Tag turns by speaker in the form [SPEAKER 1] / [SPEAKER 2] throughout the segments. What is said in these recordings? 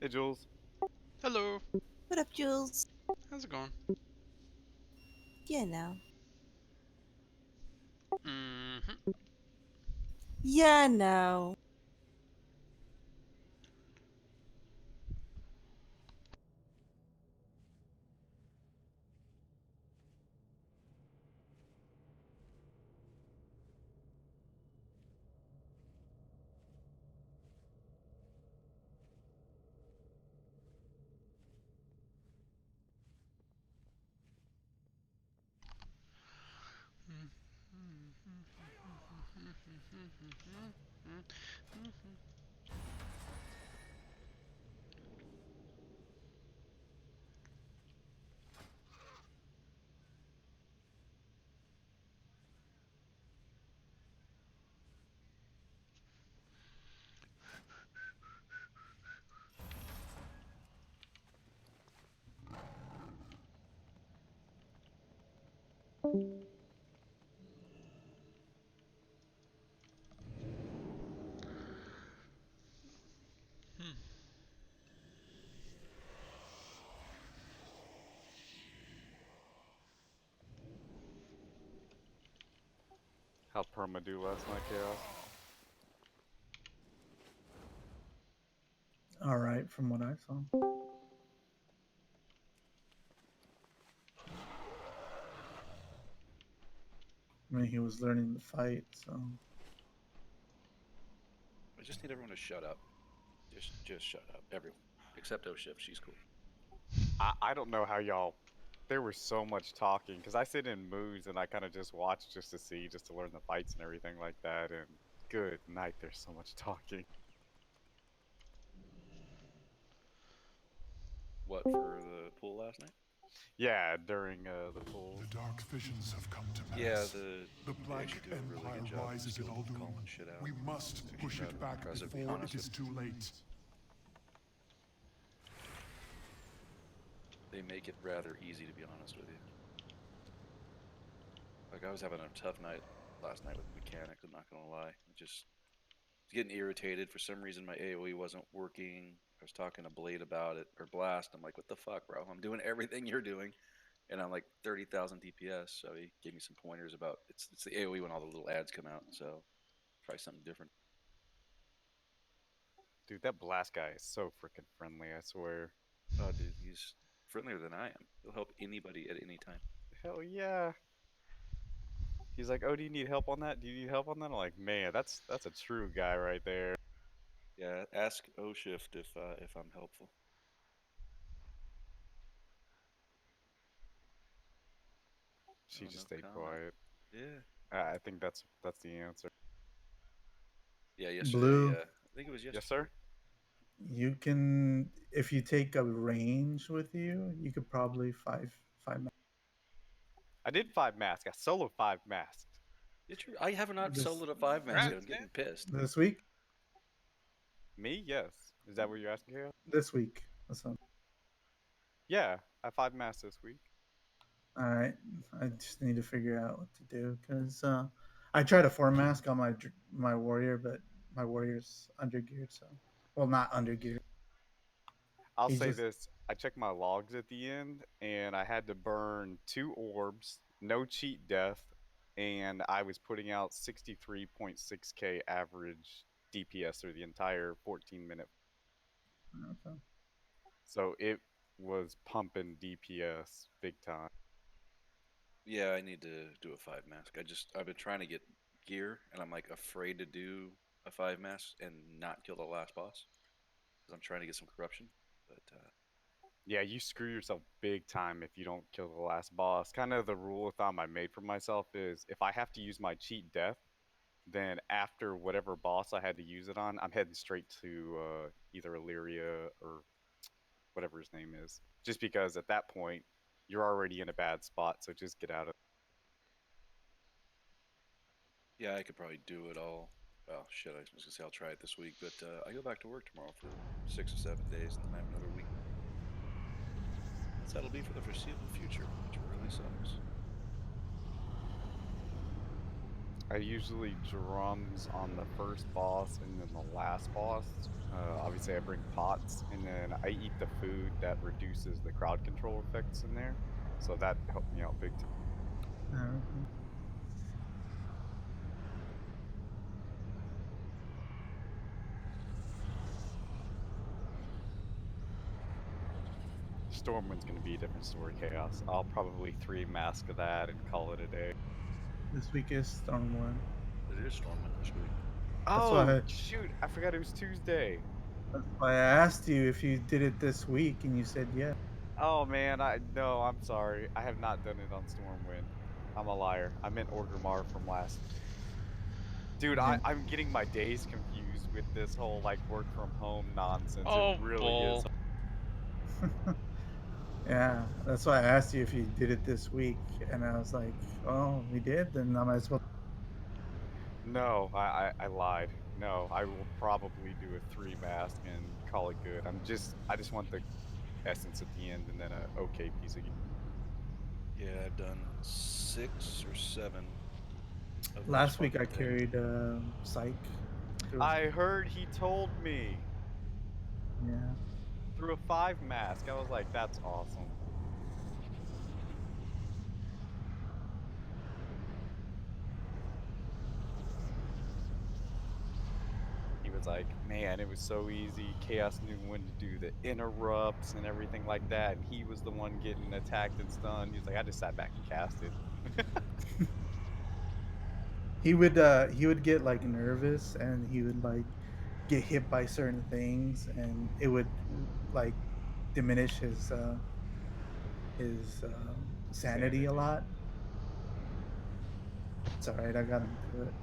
[SPEAKER 1] Hey, Jules.
[SPEAKER 2] Hello.
[SPEAKER 3] What up, Jules?
[SPEAKER 2] How's it going?
[SPEAKER 3] You know.
[SPEAKER 2] Mm-hmm.
[SPEAKER 3] Yeah, no.
[SPEAKER 1] How'd Perma do last night, Chaos?
[SPEAKER 4] All right, from what I saw. I mean, he was learning the fight, so
[SPEAKER 5] I just need everyone to shut up. Just shut up. Everyone. Except O Shift, she's cool.
[SPEAKER 1] I don't know how y'all. There was so much talking because I sit in moods and I kind of just watch just to see, just to learn the fights and everything like that. And good night, there's so much talking.
[SPEAKER 5] What for the pool last night?
[SPEAKER 1] Yeah, during the
[SPEAKER 6] The
[SPEAKER 1] pools.
[SPEAKER 6] dark visions have come to
[SPEAKER 5] Yeah,
[SPEAKER 6] pass. The
[SPEAKER 5] they
[SPEAKER 6] Black
[SPEAKER 5] actually do a really
[SPEAKER 6] Empire
[SPEAKER 5] good job in
[SPEAKER 6] rises in
[SPEAKER 5] Guild of
[SPEAKER 6] Alduin.
[SPEAKER 5] calling shit out.
[SPEAKER 6] We
[SPEAKER 5] It's
[SPEAKER 6] must
[SPEAKER 5] actually
[SPEAKER 6] push
[SPEAKER 5] rather
[SPEAKER 6] it back
[SPEAKER 5] impressive, to be
[SPEAKER 6] before it
[SPEAKER 5] honest
[SPEAKER 6] is
[SPEAKER 5] with
[SPEAKER 6] too late.
[SPEAKER 5] you. They make it rather easy, to be honest with you. Like I was having a tough night last night with mechanics. I'm not gonna lie. I just was getting irritated. For some reason, my AOE wasn't working. I was talking to Blade about it or Blast. I'm like, what the fuck, bro? I'm doing everything you're doing, and I'm like 30,000 DPS. So he gave me some pointers about it's the AOE when all the little ads come out. So try something different.
[SPEAKER 1] Dude, that blast guy is so freaking friendly, I swear.
[SPEAKER 5] Oh, dude, he's friendlier than I am. He'll help anybody at any time.
[SPEAKER 1] Hell yeah. He's like, oh, do you need help on that? Do you need help on that? I'm like, man, that's a true guy right there.
[SPEAKER 5] Yeah, ask O Shift if I'm helpful.
[SPEAKER 1] She
[SPEAKER 5] Oh,
[SPEAKER 1] just
[SPEAKER 5] no
[SPEAKER 1] stayed
[SPEAKER 5] comment.
[SPEAKER 1] quiet.
[SPEAKER 5] Yeah.
[SPEAKER 1] I think that's the answer.
[SPEAKER 5] Yeah, yesterday.
[SPEAKER 4] Blue,
[SPEAKER 5] I think it was
[SPEAKER 1] Yes,
[SPEAKER 5] yesterday.
[SPEAKER 1] sir.
[SPEAKER 4] you can if you take a range with you, you could probably five
[SPEAKER 1] I did 5 masks. I solo 5 masks.
[SPEAKER 5] Did you? I have not
[SPEAKER 4] this
[SPEAKER 5] soloed a 5 mask. I'm
[SPEAKER 2] Congrats, man.
[SPEAKER 5] getting pissed.
[SPEAKER 4] this week.
[SPEAKER 1] Me? Yes. Is that what you're asking, Chaos?
[SPEAKER 4] This week. That's all.
[SPEAKER 1] Yeah, I 5 masks this week.
[SPEAKER 4] All right. I just need to figure out what to do because I tried a four mask on my warrior, but my warrior's undergeared. So, well, not undergeared.
[SPEAKER 1] I'll
[SPEAKER 4] He's
[SPEAKER 1] say
[SPEAKER 4] just
[SPEAKER 1] this. I checked my logs at the end, and I had to burn 2 orbs, no cheat death, and I was putting out 63.6k average DPS through the entire 14-minute.
[SPEAKER 4] okay.
[SPEAKER 1] So it was pumping DPS big time.
[SPEAKER 5] Yeah, I need to do a 5 mask. I've been trying to get gear, and I'm like afraid to do a 5 mask and not kill the last boss because I'm trying to get some corruption. But
[SPEAKER 1] Yeah, you screw yourself big time if you don't kill the last boss. Kind of the rule of thumb I made for myself is if I have to use my cheat death, then after whatever boss I had to use it on, I'm heading straight to either Illyria or whatever his name is. Just because at that point you're already in a bad spot, so just get out of.
[SPEAKER 5] yeah, I could probably do it all. Well, shit, I was gonna say I'll try it this week, but I go back to work tomorrow for 6 or 7 days, and then I have another week. That's how it'll be for the foreseeable future, which really sucks.
[SPEAKER 1] I usually drums on the first boss and then the last boss. Obviously, I bring pots and then I eat the food that reduces the crowd control effects in there. So that helped me out big time.
[SPEAKER 4] Okay.
[SPEAKER 1] Stormwind's going to be a different story, Chaos. I'll probably 3 mask of that and call it a day.
[SPEAKER 4] This week is Stormwind.
[SPEAKER 5] It is Stormwind this week.
[SPEAKER 4] That's
[SPEAKER 1] Oh,
[SPEAKER 4] why
[SPEAKER 1] shoot. I forgot it was Tuesday.
[SPEAKER 4] I asked you if you did it this week, and you said yeah.
[SPEAKER 1] Oh, man. No, I'm sorry. I have not done it on Stormwind. I'm a liar. I meant Orgrimmar from last. Dude,
[SPEAKER 4] Yeah.
[SPEAKER 1] I'm getting my days confused with this whole like work from home nonsense. It
[SPEAKER 2] Oh,
[SPEAKER 1] really is.
[SPEAKER 2] bull.
[SPEAKER 4] Yeah, that's why I asked you if you did it this week, and I was like, "Oh, we did." Then I might as well.
[SPEAKER 1] No, I lied. No, I will probably do a 3 mask and call it good. I just want the essence at the end and then a okay piece of.
[SPEAKER 5] Yeah, I've done 6 or 7 of those
[SPEAKER 4] Last week
[SPEAKER 5] fucking
[SPEAKER 4] I
[SPEAKER 5] things.
[SPEAKER 4] carried Psych. Through,
[SPEAKER 1] I heard he told me
[SPEAKER 4] yeah,
[SPEAKER 1] through a 5 mask. I was like, that's awesome. He was like, man, it was so easy. Chaos knew when to do the interrupts and everything like that, and he was the one getting attacked and stunned. He was like, I just sat back and casted.
[SPEAKER 4] he would get like nervous, and he would like get hit by certain things, and it would like diminish his sanity a lot. It's all right. I got him through it.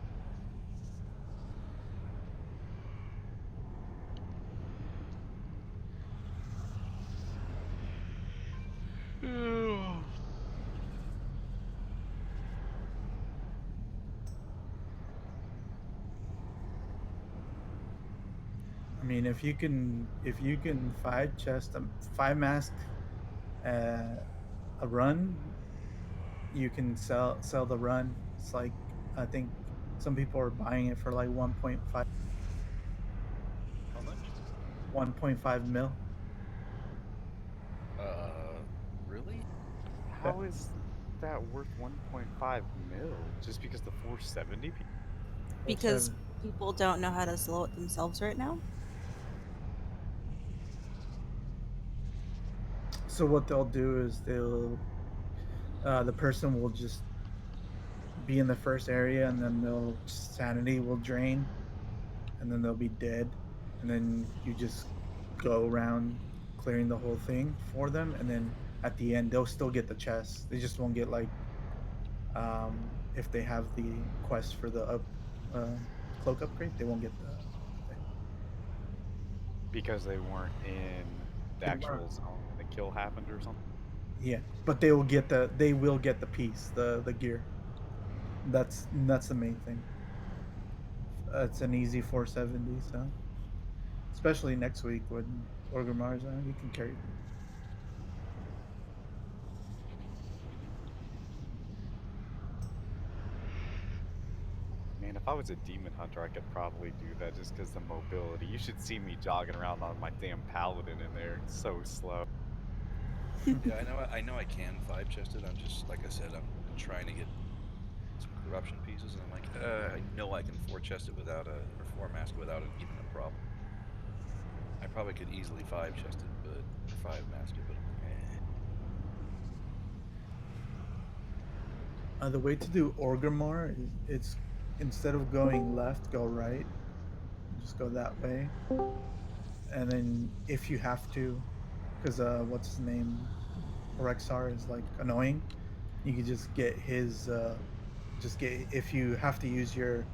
[SPEAKER 4] I mean, if you can 5 chest 5 mask uh, a run, you can sell the run. It's like I think some people are buying it for like 1.5
[SPEAKER 5] How much?
[SPEAKER 4] 1.5 mil.
[SPEAKER 5] Really?
[SPEAKER 4] Yeah.
[SPEAKER 1] How is that worth 1.5 mil just because the 470?
[SPEAKER 3] Because people don't know how to slow it themselves right now.
[SPEAKER 4] So what they'll do is the person will just be in the first area, and then they'll sanity will drain, and then they'll be dead, and then you just go around clearing the whole thing for them, and then at the end they'll still get the chest. They just won't get like if they have the quest for the uh, cloak upgrade, they won't get the thing.
[SPEAKER 1] Because they weren't in the
[SPEAKER 4] They weren't.
[SPEAKER 1] actual zone when the kill happened or something.
[SPEAKER 4] Yeah, but they will get the piece, the gear. That's the main thing. It's an easy 470, so especially next week when Orgrimmar's on, you can carry.
[SPEAKER 1] Man, if I was a demon hunter, I could probably do that just because the mobility. You should see me jogging around on my damn paladin in there. It's so slow.
[SPEAKER 5] Yeah, I know I can 5 chest it. I'm just like I said, I'm trying to get some corruption pieces, and I'm like, I know I can 4 chest it without or 4 mask it without it even a problem. I probably could easily 5 chest it, but or 5 mask it, but I'm like,
[SPEAKER 4] The way to do Orgrimmar is it's instead of going left, go right. Just go that way, and then if you have to, because what's his name, Rexar is like annoying. You could just get his just get if you have to use your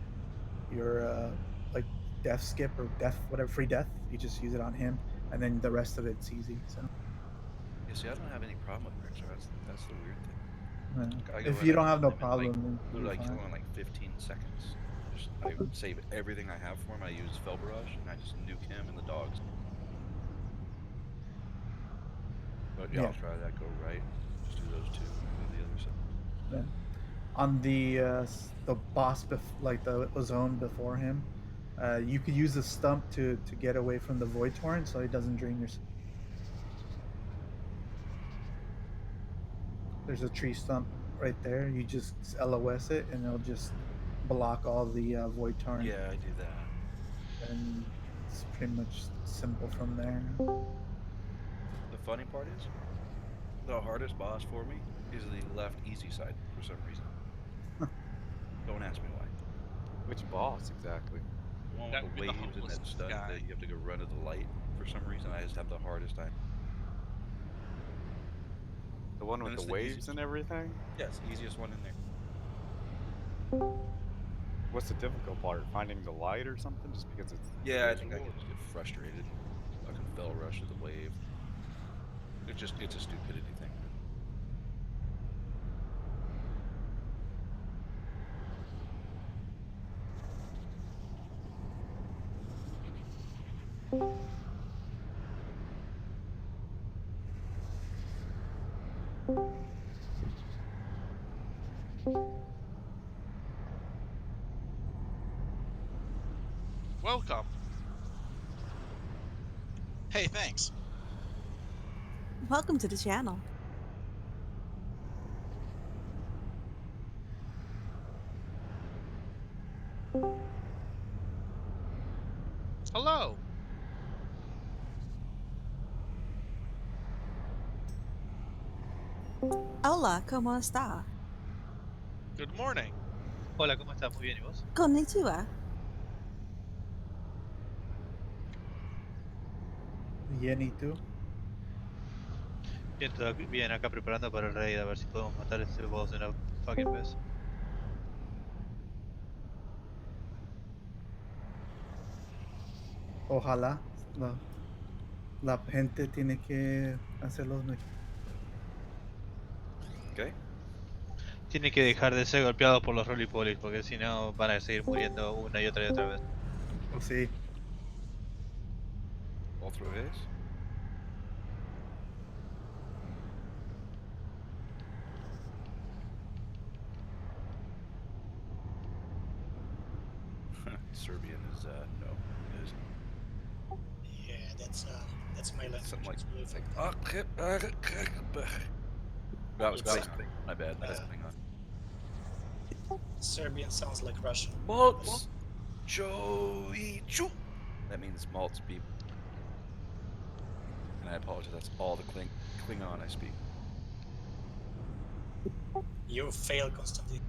[SPEAKER 4] like death skip or death whatever free death, you just use it on him, and then the rest of it's easy. So
[SPEAKER 5] yeah. See, I don't have any problem with Rexar. That's the weird thing. I go
[SPEAKER 4] if
[SPEAKER 5] in,
[SPEAKER 4] you
[SPEAKER 5] I
[SPEAKER 4] don't have
[SPEAKER 5] kill
[SPEAKER 4] no
[SPEAKER 5] him in like
[SPEAKER 4] problem, then you'll
[SPEAKER 5] literally
[SPEAKER 4] be
[SPEAKER 5] I kill
[SPEAKER 4] fine.
[SPEAKER 5] him in like 15 seconds. Just I save everything I have for him. I use Fel Barrage, and I just nuke him and the dogs. But yeah,
[SPEAKER 4] Yeah,
[SPEAKER 5] I'll try that. Go right. Just do those two, and then go to the other side.
[SPEAKER 4] yeah. on the boss like the zone before him. You could use a stump to get away from the void torrent, so he doesn't drain your. There's a tree stump right there. You just LOS it, and it'll just block all the void torrent.
[SPEAKER 5] Yeah, I do that.
[SPEAKER 4] And it's pretty much simple from there.
[SPEAKER 5] The funny part is, the hardest boss for me is the left easy side for some reason. Don't ask me why.
[SPEAKER 1] Which boss exactly?
[SPEAKER 5] The one with
[SPEAKER 2] That
[SPEAKER 5] the
[SPEAKER 2] would be the
[SPEAKER 5] waves and that
[SPEAKER 2] homeless
[SPEAKER 5] stunt
[SPEAKER 2] guy.
[SPEAKER 5] that you have to go run to the light. For some reason, I just have the hardest time.
[SPEAKER 1] The one
[SPEAKER 5] And
[SPEAKER 1] with the
[SPEAKER 5] it's the
[SPEAKER 1] waves
[SPEAKER 5] easiest.
[SPEAKER 1] and everything?
[SPEAKER 5] Yes, easiest one in there.
[SPEAKER 1] What's the difficult part? Finding the light or something? Just because it's
[SPEAKER 5] Yeah, I think I
[SPEAKER 1] visual?
[SPEAKER 5] could just get frustrated and fucking fell rush to the wave. It's a stupidity thing.
[SPEAKER 2] Welcome.
[SPEAKER 7] Hey, thanks.
[SPEAKER 3] Welcome to the channel.
[SPEAKER 2] Hello.
[SPEAKER 3] Hola, ¿cómo está?
[SPEAKER 2] Good morning.
[SPEAKER 8] Hola, ¿cómo estás? Muy bien, ¿y vos?
[SPEAKER 3] Konnichiwa.
[SPEAKER 4] Bien, ¿y tú?
[SPEAKER 8] Bien, bien, acá preparando para el raid, a ver si podemos matar a ese boss de una fucking vez.
[SPEAKER 4] Ojalá la gente tiene que hacer los
[SPEAKER 5] Okay.
[SPEAKER 8] Tienen que dejar de ser golpeados por los roly-polies, porque si no van a seguir muriendo una y otra vez.
[SPEAKER 4] Sí.
[SPEAKER 5] Otra vez. Serbian is no. It isn't.
[SPEAKER 7] Yeah, that's my
[SPEAKER 5] It's something
[SPEAKER 7] language.
[SPEAKER 5] like
[SPEAKER 7] It's really
[SPEAKER 5] that was
[SPEAKER 7] It's,
[SPEAKER 5] Klingon. My bad. That's Klingon.
[SPEAKER 7] Serbian sounds like Russian.
[SPEAKER 5] Maltz Choichu. That means maltz people. And I apologize. That's all the Klingon I speak.
[SPEAKER 7] You fail, Konstantin.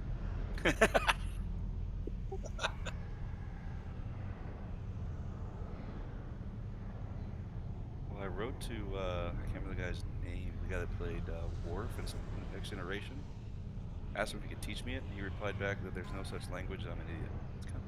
[SPEAKER 5] Well, I wrote to I can't remember the guy's name. The guy that played Worf in Next Generation. Asked him if he could teach me it, and he replied back that there's no such language. I'm an idiot. It's kind of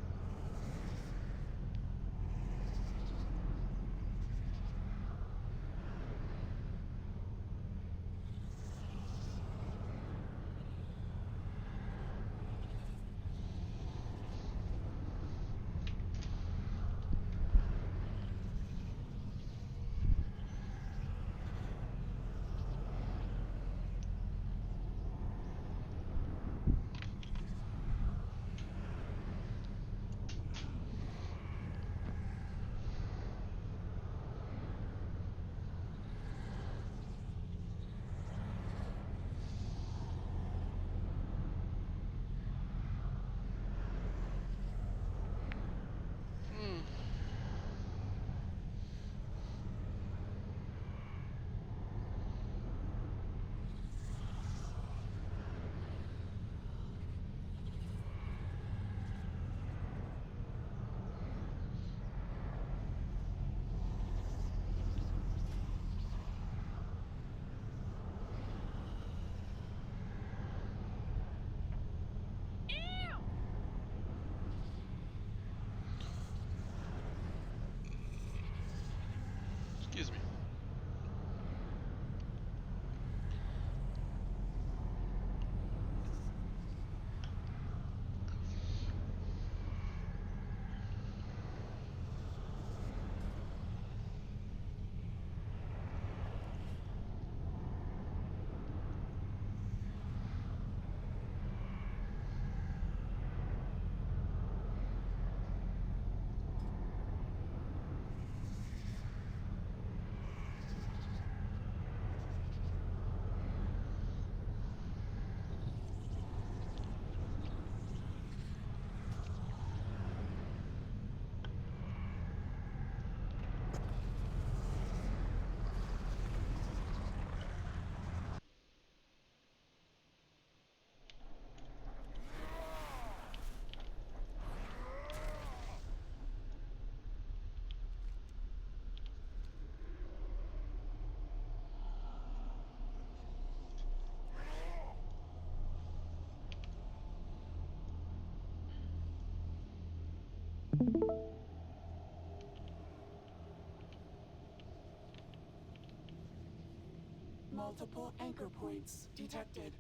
[SPEAKER 9] Multiple anchor points detected.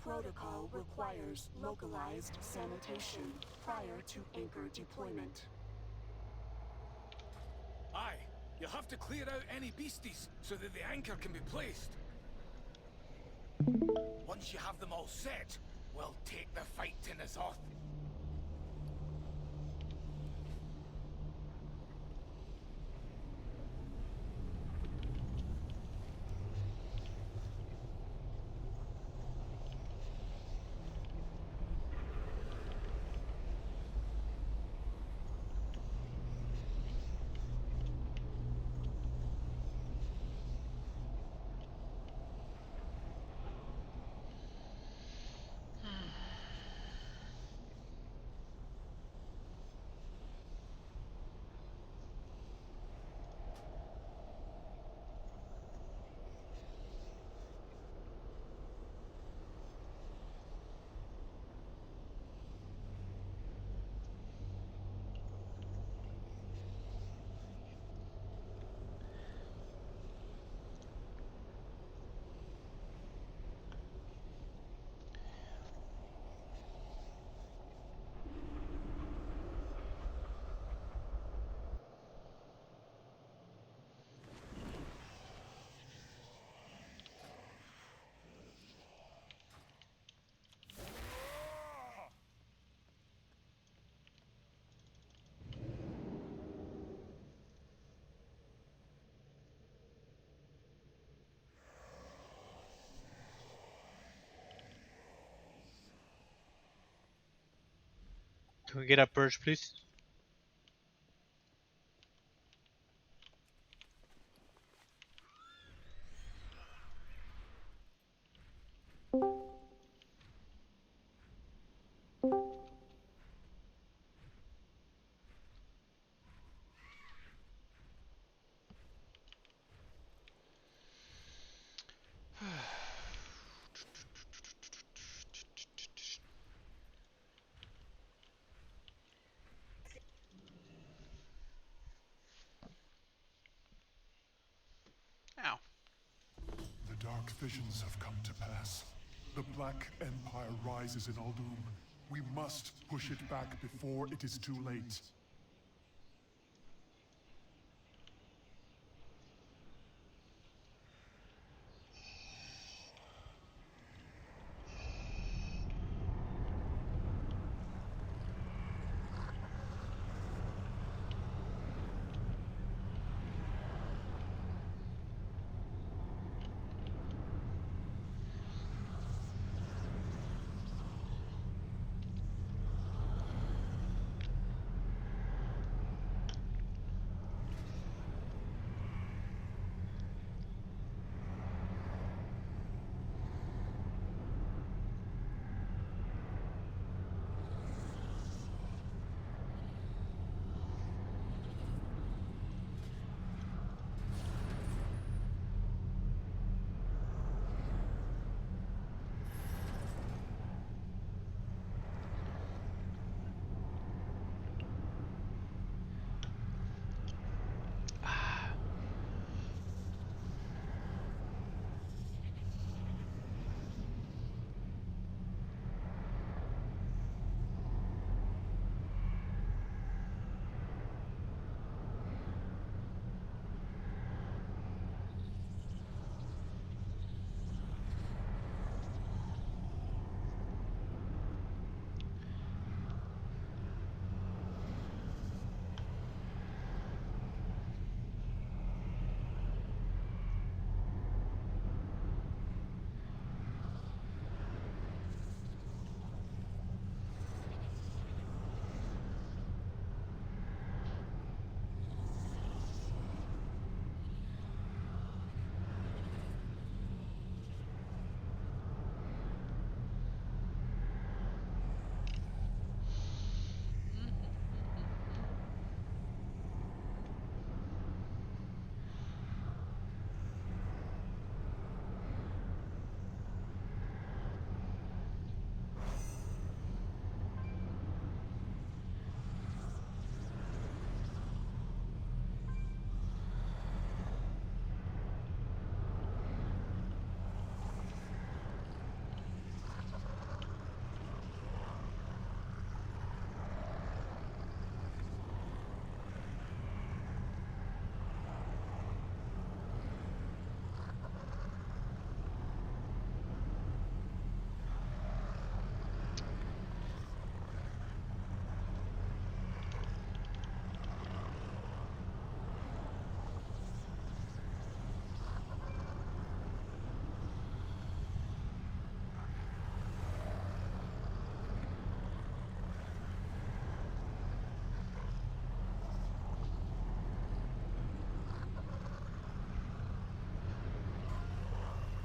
[SPEAKER 9] Protocol requires localized sanitation prior to anchor deployment.
[SPEAKER 10] Aye, you'll have to clear out any beasties so that the anchor can be placed. Once you have them all set, we'll take the fight to Nazoth.
[SPEAKER 8] Can we get a purge, please?
[SPEAKER 2] Ow.
[SPEAKER 6] The dark visions have come to pass. The Black Empire rises in Aldum. We must push it back before it is too late.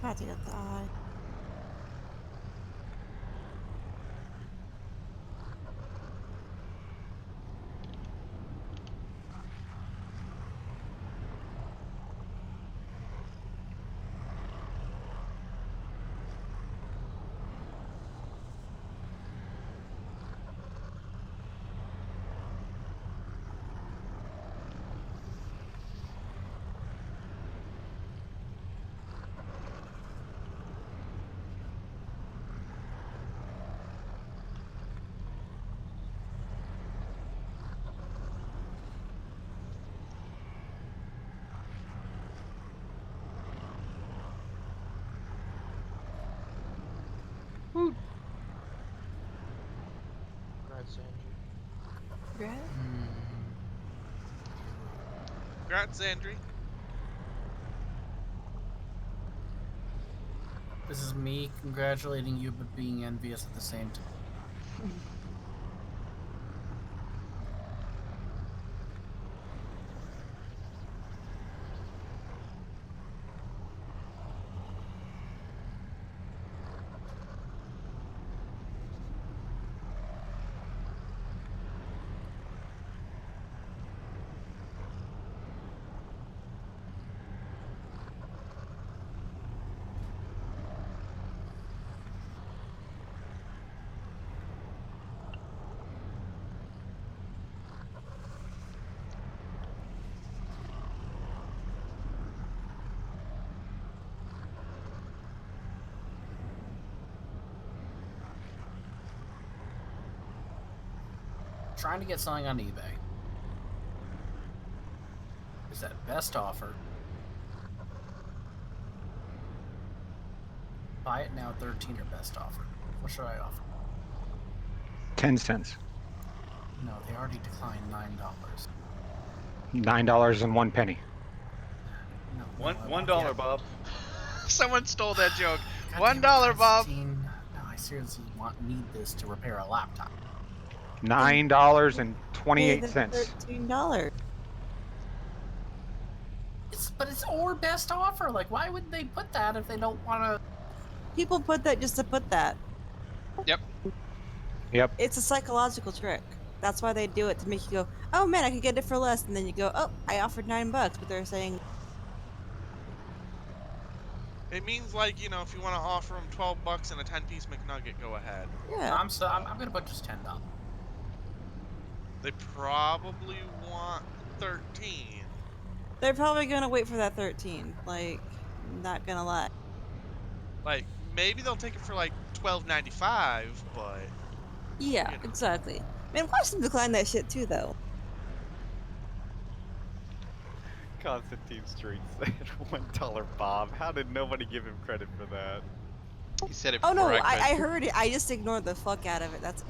[SPEAKER 3] Had to get the eye.
[SPEAKER 2] Congrats, Andrew.
[SPEAKER 3] Congrats.
[SPEAKER 2] Congrats, Andrew.
[SPEAKER 11] This is me congratulating you, but being envious at the same time. Trying to get something on eBay. Is that best offer? Buy it now, 13 or best offer. What should I offer?
[SPEAKER 12] 10 cents.
[SPEAKER 11] No, they already declined $9.
[SPEAKER 12] $9.01.
[SPEAKER 11] No,
[SPEAKER 5] $1, Bob.
[SPEAKER 2] Someone stole that joke.
[SPEAKER 11] God
[SPEAKER 2] $1,
[SPEAKER 11] damn it,
[SPEAKER 2] Bob.
[SPEAKER 11] No, I seriously need this to repair a laptop.
[SPEAKER 12] $9.28.
[SPEAKER 3] $13.
[SPEAKER 11] But it's or best offer. Like, why would they put that if they don't want to?
[SPEAKER 3] People put that just to put that.
[SPEAKER 12] Yep.
[SPEAKER 3] It's a psychological trick. That's why they do it, to make you go, oh man, I could get it for less, and then you go, oh, I offered $9, but they're saying.
[SPEAKER 2] It means, like, you know, if you want to offer them $12 and a 10-piece McNugget, go ahead.
[SPEAKER 3] Yeah.
[SPEAKER 11] I'm gonna put just $10.
[SPEAKER 2] They probably want 13.
[SPEAKER 3] They're probably gonna wait for that 13. Like, not gonna lie.
[SPEAKER 2] Like, maybe they'll take it for like $12.95, but
[SPEAKER 3] Yeah,
[SPEAKER 2] you know.
[SPEAKER 3] exactly. Man, watch them decline that shit too, though.
[SPEAKER 1] Constantine Street said $1 Bob. How did nobody give him credit for that?
[SPEAKER 8] He said it
[SPEAKER 3] Oh
[SPEAKER 8] before
[SPEAKER 3] no,
[SPEAKER 8] I could.
[SPEAKER 3] I heard it. I just ignored the fuck out of it. That's.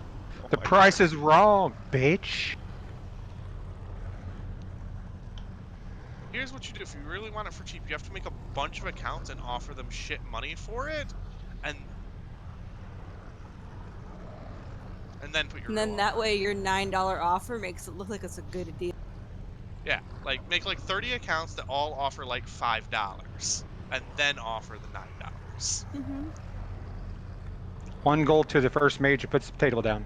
[SPEAKER 12] The price is wrong, bitch.
[SPEAKER 2] Here's what you do. If you really want it for cheap, you have to make a bunch of accounts and offer them shit money for it, and then put your.
[SPEAKER 3] And then that way, your $9 offer makes it look like it's a good deal.
[SPEAKER 2] Yeah, like make like 30 accounts that all offer like $5, and then offer the $9.
[SPEAKER 3] Mm-hmm.
[SPEAKER 12] One gold to the first mage who puts the potato down.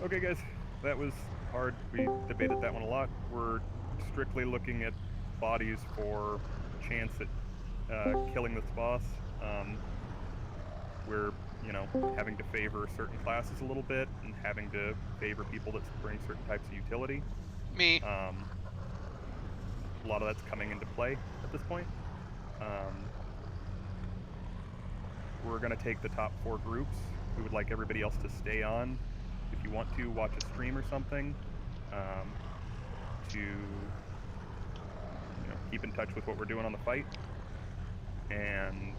[SPEAKER 13] Okay, guys, that was hard. We debated that one a lot. We're strictly looking at bodies for chance at killing this boss. We're, you know, having to favor certain classes a little bit and having to favor people that bring certain types of utility.
[SPEAKER 8] Me.
[SPEAKER 13] A lot of that's coming into play at this point. We're going to take the top 4 groups. We would like everybody else to stay on. If you want to, watch a stream or something to keep in touch with what we're doing on the fight. And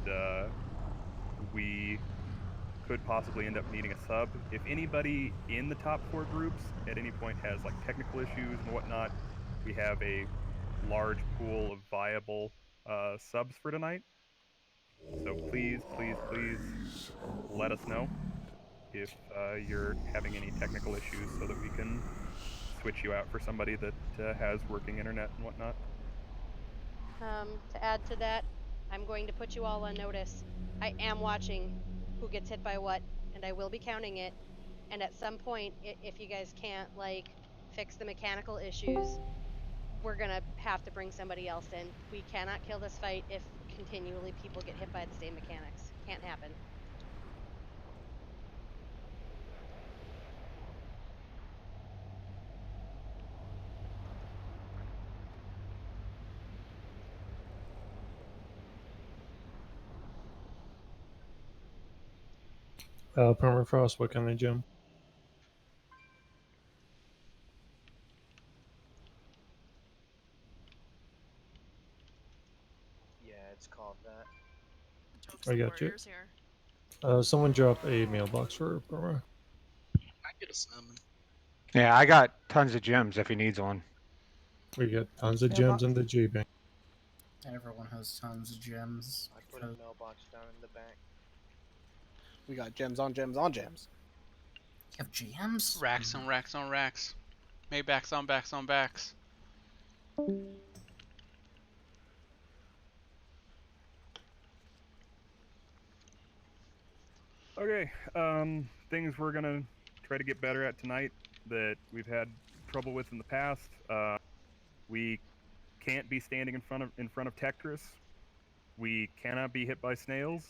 [SPEAKER 13] we could possibly end up needing a sub. If anybody in the top 4 groups at any point has like technical issues and whatnot, we have a large pool of viable subs for tonight. So please, please, please let us know if you're having any technical issues so that we can switch you out for somebody that has working internet and whatnot.
[SPEAKER 14] To add to that, I'm going to put you all on notice. I am watching who gets hit by what, and I will be counting it. And at some point, if you guys can't, like, fix the mechanical issues, we're gonna have to bring somebody else in. We cannot kill this fight if continually people get hit by the same mechanics. Can't happen.
[SPEAKER 15] Permafrost, what kind of gem?
[SPEAKER 16] Yeah, it's called that.
[SPEAKER 15] I got you. Someone drop a mailbox for Perma.
[SPEAKER 7] I get a salmon.
[SPEAKER 12] Yeah, I got tons of gems if he needs one.
[SPEAKER 15] We got tons of
[SPEAKER 11] Yeah,
[SPEAKER 15] gems in the G bank.
[SPEAKER 11] Everyone has tons of gems.
[SPEAKER 16] I put a
[SPEAKER 11] because-
[SPEAKER 16] mailbox down in the bank.
[SPEAKER 17] We got gems on gems on gems.
[SPEAKER 11] You have gems?
[SPEAKER 18] Racks on racks on racks. Maybacks on backs on backs.
[SPEAKER 13] Okay, things we're gonna try to get better at tonight that we've had trouble with in the past. We can't be standing in front of Tetris. We cannot be hit by snails.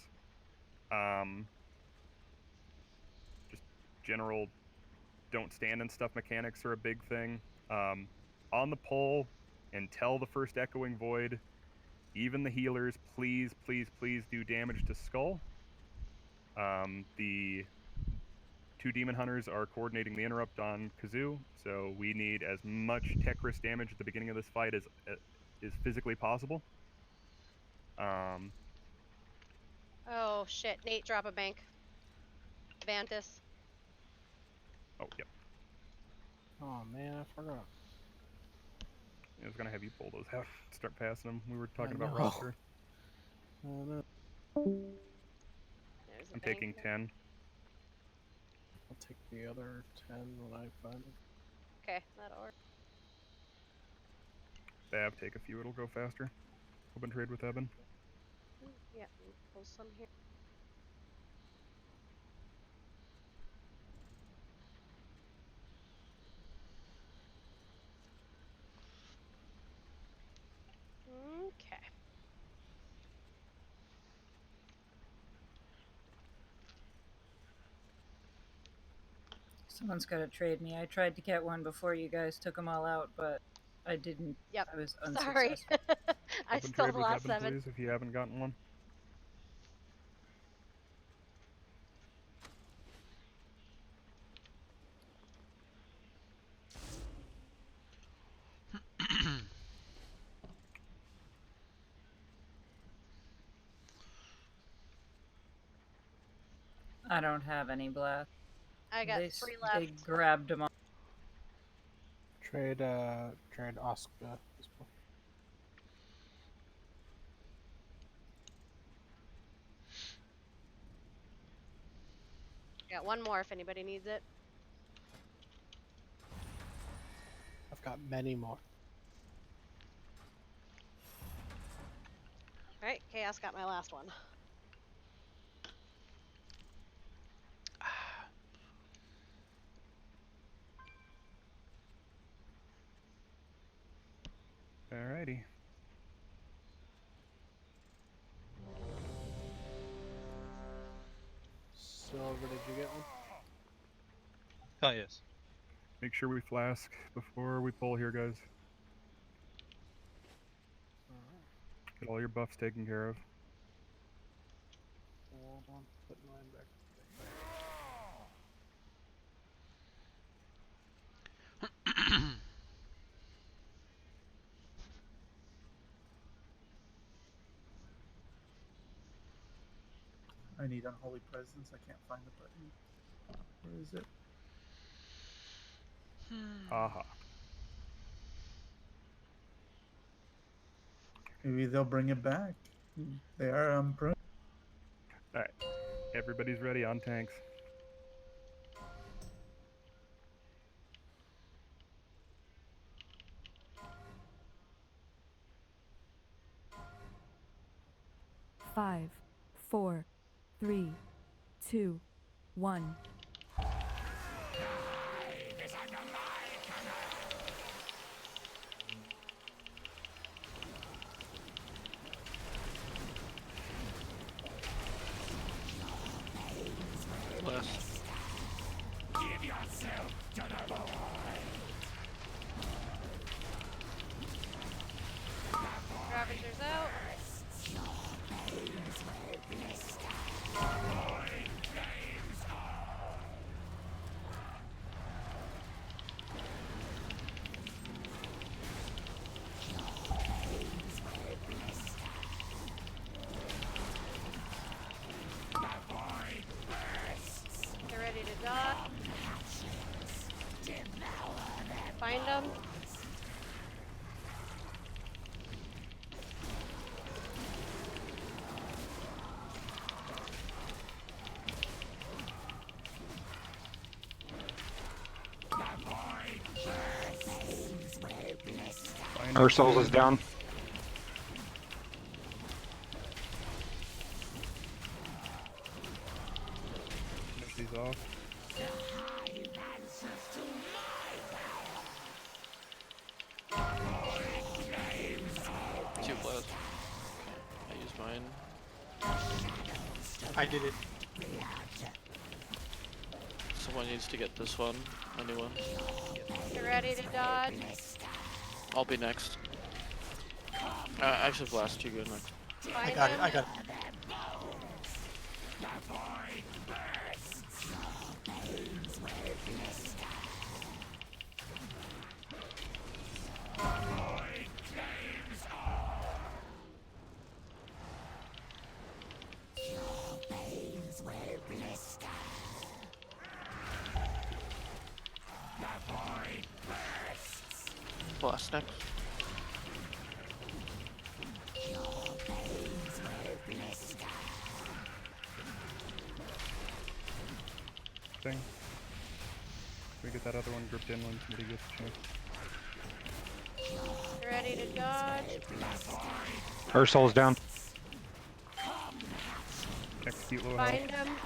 [SPEAKER 13] Just general don't stand and stuff mechanics are a big thing. On the pole, until the first echoing void, even the healers, please, please, please do damage to skull. The two demon hunters are coordinating the interrupt on Kazoo, so we need as much Tetris damage at the beginning of this fight as is physically possible.
[SPEAKER 14] Oh shit, Nate, drop a bank. Vantis.
[SPEAKER 13] Oh, yep.
[SPEAKER 17] Oh man, I forgot.
[SPEAKER 13] I was gonna have you pull those out, start passing them. We were talking about
[SPEAKER 17] know.
[SPEAKER 13] roster.
[SPEAKER 17] No.
[SPEAKER 14] There's a
[SPEAKER 13] I'm
[SPEAKER 14] bank.
[SPEAKER 13] taking 10.
[SPEAKER 17] I'll take the other 10 when I find it.
[SPEAKER 14] Okay, that'll work.
[SPEAKER 13] Bab, take a few, it'll go faster. Open trade with Eben.
[SPEAKER 14] Yeah, pull some here. Okay.
[SPEAKER 19] Someone's got to trade me. I tried to get one before you guys took them all out, but I didn't.
[SPEAKER 14] Yep.
[SPEAKER 19] I was
[SPEAKER 14] Sorry.
[SPEAKER 19] unsuccessful.
[SPEAKER 14] I
[SPEAKER 13] Open
[SPEAKER 14] stole
[SPEAKER 13] trade
[SPEAKER 14] the
[SPEAKER 13] with
[SPEAKER 14] last
[SPEAKER 13] Eben,
[SPEAKER 14] 7.
[SPEAKER 13] please, if you haven't gotten one.
[SPEAKER 19] I don't have any blast.
[SPEAKER 14] I got 3 left.
[SPEAKER 19] They grabbed them all.
[SPEAKER 17] Trade Oscar.
[SPEAKER 14] Got one more if anybody needs it.
[SPEAKER 17] I've got many more.
[SPEAKER 14] Alright, Chaos got my last one.
[SPEAKER 13] Alrighty.
[SPEAKER 17] Silver, did you get one?
[SPEAKER 8] Oh, yes.
[SPEAKER 13] Make sure we flask before we pull here, guys. Get all your buffs taken care of.
[SPEAKER 17] Hold on, put mine back.
[SPEAKER 4] I need unholy presence. I can't find the button. Where is it?
[SPEAKER 13] Aha.
[SPEAKER 4] Maybe they'll bring it back. They are prone.
[SPEAKER 13] Everybody's ready on tanks.
[SPEAKER 20] Five, 4, 3, 2, 1.
[SPEAKER 21] Bless.
[SPEAKER 10] Give yourself to the void.
[SPEAKER 14] Ravagers out. They're ready to dodge. Find them.
[SPEAKER 12] Ursul's is down.
[SPEAKER 13] Finish these off.
[SPEAKER 21] Two bless. I used mine.
[SPEAKER 18] I did it.
[SPEAKER 21] Someone needs to get this one. Anyone?
[SPEAKER 14] They're ready to dodge.
[SPEAKER 21] I'll be next. Actually, blast you go next.
[SPEAKER 14] Find
[SPEAKER 18] got it.
[SPEAKER 14] them.
[SPEAKER 18] I got it.
[SPEAKER 21] Blast next.
[SPEAKER 13] Thing. We get that other one gripped in when somebody gets a chance.
[SPEAKER 14] They're ready to dodge.
[SPEAKER 12] Ursul's down.
[SPEAKER 13] Execute low
[SPEAKER 14] Find
[SPEAKER 13] health.
[SPEAKER 14] them.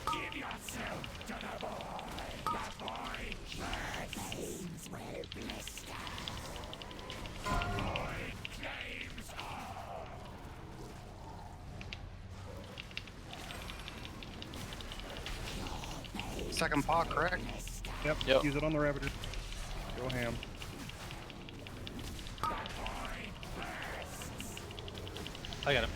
[SPEAKER 10] Give yourself to the void. The void bursts. The void claims all.
[SPEAKER 22] Second paw, correct?
[SPEAKER 13] Yep. Use it on the Ravager. Go ham.
[SPEAKER 8] I got him.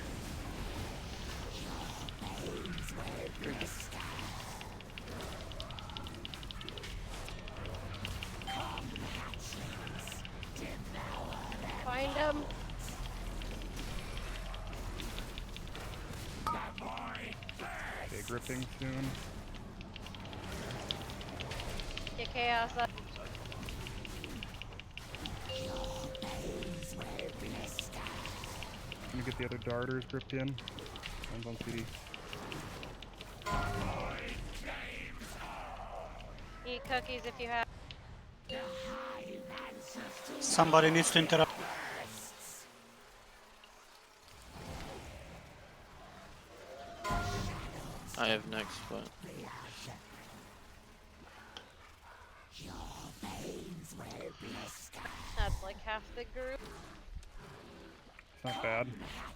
[SPEAKER 14] Find them.
[SPEAKER 13] Okay, gripping soon.
[SPEAKER 14] Get chaos up.
[SPEAKER 13] Let me get the other darters gripped in. One's on CD.
[SPEAKER 14] Eat cookies if you have.
[SPEAKER 18] Somebody needs to interrupt.
[SPEAKER 21] I have next, but
[SPEAKER 14] That's like half the group.
[SPEAKER 13] It's not bad.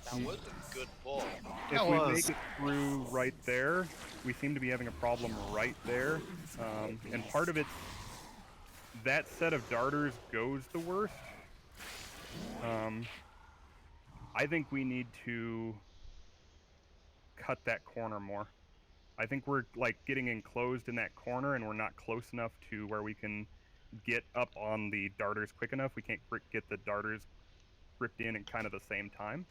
[SPEAKER 21] that was a good ball.
[SPEAKER 13] If we make it through right there, we seem to be having a problem right there. And part of it, that set of darters goes the worst. I think we need to cut that corner more. I think we're like getting enclosed in that corner and we're not close enough to where we can get up on the darters quick enough. We can't get the darters gripped in at kind of the same time.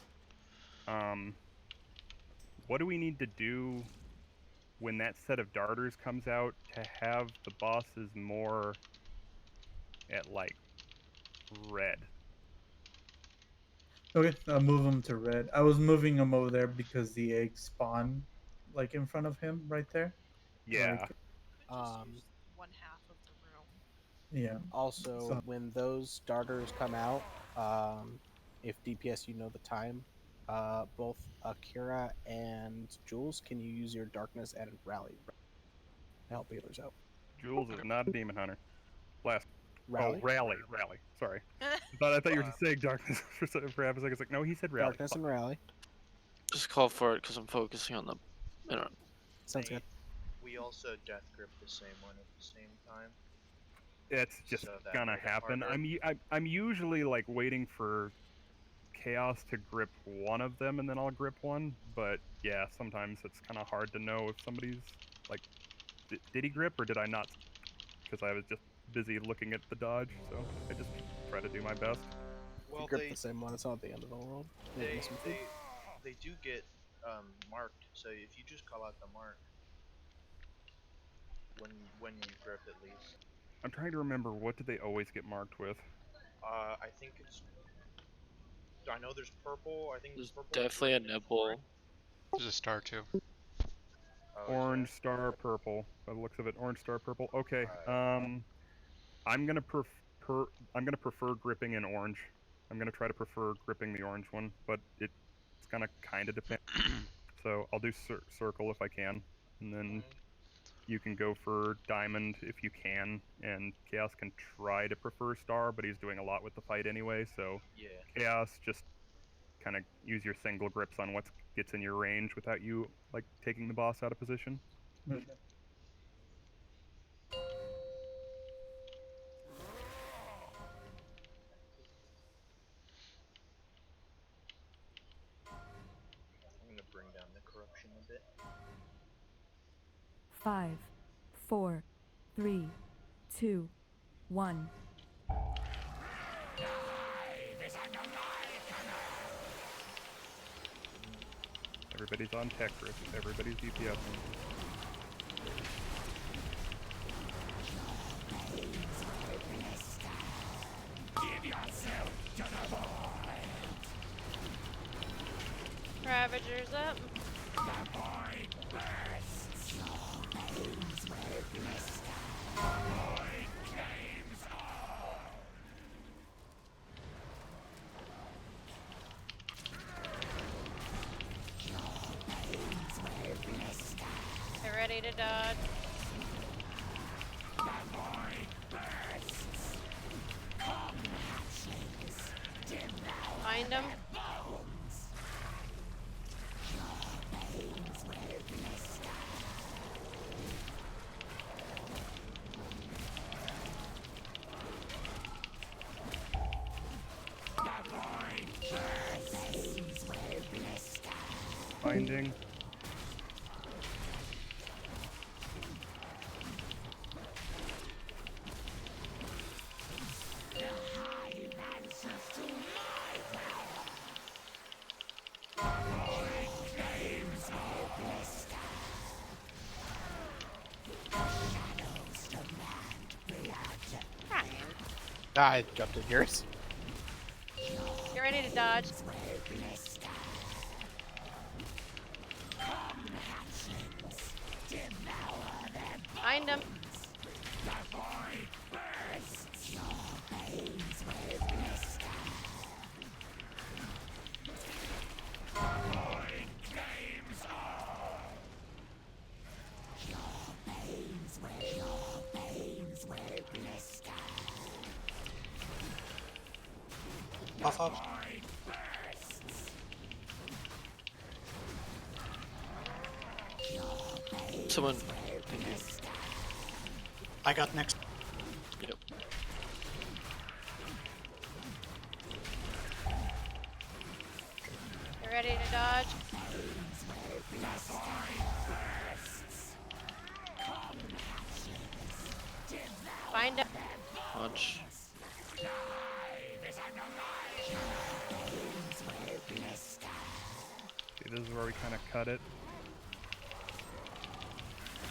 [SPEAKER 13] What do we need to do when that set of darters comes out, to have the bosses more at like red.
[SPEAKER 4] Okay, I'll move him to red. I was moving him over there because the eggs spawn like in front of him right there.
[SPEAKER 13] Yeah.
[SPEAKER 4] Like,
[SPEAKER 9] one half of the room.
[SPEAKER 4] yeah.
[SPEAKER 17] Also,
[SPEAKER 4] So-
[SPEAKER 17] when those darters come out, if DPS you know the time, both Akira and Jules, can you use your darkness and rally to help healers out?
[SPEAKER 13] Jules is not a demon hunter. Blast.
[SPEAKER 17] Rally?
[SPEAKER 13] Oh, rally. Sorry. I thought you were just saying darkness for half a second. It's like, no, he said rally.
[SPEAKER 17] Darkness and rally.
[SPEAKER 21] Just call for it because I'm focusing on the.
[SPEAKER 17] Sounds good.
[SPEAKER 16] We also death grip the same one at the same time.
[SPEAKER 13] It's just
[SPEAKER 16] So that
[SPEAKER 13] gonna
[SPEAKER 16] made it
[SPEAKER 13] happen.
[SPEAKER 16] harder.
[SPEAKER 13] I'm usually like waiting for Chaos to grip one of them and then I'll grip one. But yeah, sometimes it's kind of hard to know if somebody's like, did he grip or did I not? Because I was just busy looking at the dodge, so I just try to do my best.
[SPEAKER 17] If you grip the same one, it's not the end of the world. You'll get some food.
[SPEAKER 16] They do get marked. So if you just call out the mark when you grip, at least.
[SPEAKER 13] I'm trying to remember, what do they always get marked with?
[SPEAKER 16] I think it's. I know there's purple. I think
[SPEAKER 21] There's
[SPEAKER 16] it's purple.
[SPEAKER 21] definitely a nipple.
[SPEAKER 18] There's a star too.
[SPEAKER 13] Orange star purple. By the looks of it, orange star purple. Okay. I'm gonna prefer gripping in orange. I'm gonna try to prefer gripping the orange one, but it's gonna kind of depend. So I'll do circle if I can, and then you can go for diamond if you can, and Chaos can try to prefer star, but he's doing a lot with the fight anyway. So
[SPEAKER 16] Yeah.
[SPEAKER 13] Chaos, just kind of use your single grips on what gets in your range without you like taking the boss out of position.
[SPEAKER 4] Okay.
[SPEAKER 16] I'm gonna bring down the corruption a bit.
[SPEAKER 20] 5, 4, 3, 2, 1.
[SPEAKER 13] Everybody's on Tetris. Everybody's DPS.
[SPEAKER 10] Give yourself to the void.
[SPEAKER 14] Ravagers up.
[SPEAKER 10] The void bursts. Your witness. The void claims all.
[SPEAKER 14] Get ready to dodge.
[SPEAKER 10] The void bursts. Come, hatchlings. Devour
[SPEAKER 14] Find him.
[SPEAKER 10] bones. Your veins will blister. The void bursts. Veins will blister.
[SPEAKER 13] Finding.
[SPEAKER 10] The hive answers to my will. The void claims no blister. The shadows demand blood.
[SPEAKER 17] I jumped at yours.
[SPEAKER 14] Get ready to dodge.
[SPEAKER 10] Come, hatchlings, devour them.
[SPEAKER 14] Find him.
[SPEAKER 10] The void bursts. Your veins will blister. The void claims all. Your veins will blister.
[SPEAKER 11] Buff up.
[SPEAKER 10] Void bursts.
[SPEAKER 21] Someone.
[SPEAKER 11] I got next.
[SPEAKER 21] Yep.
[SPEAKER 14] Get ready to dodge. Find him.
[SPEAKER 21] Punch.
[SPEAKER 13] See, this is where we kind of cut it.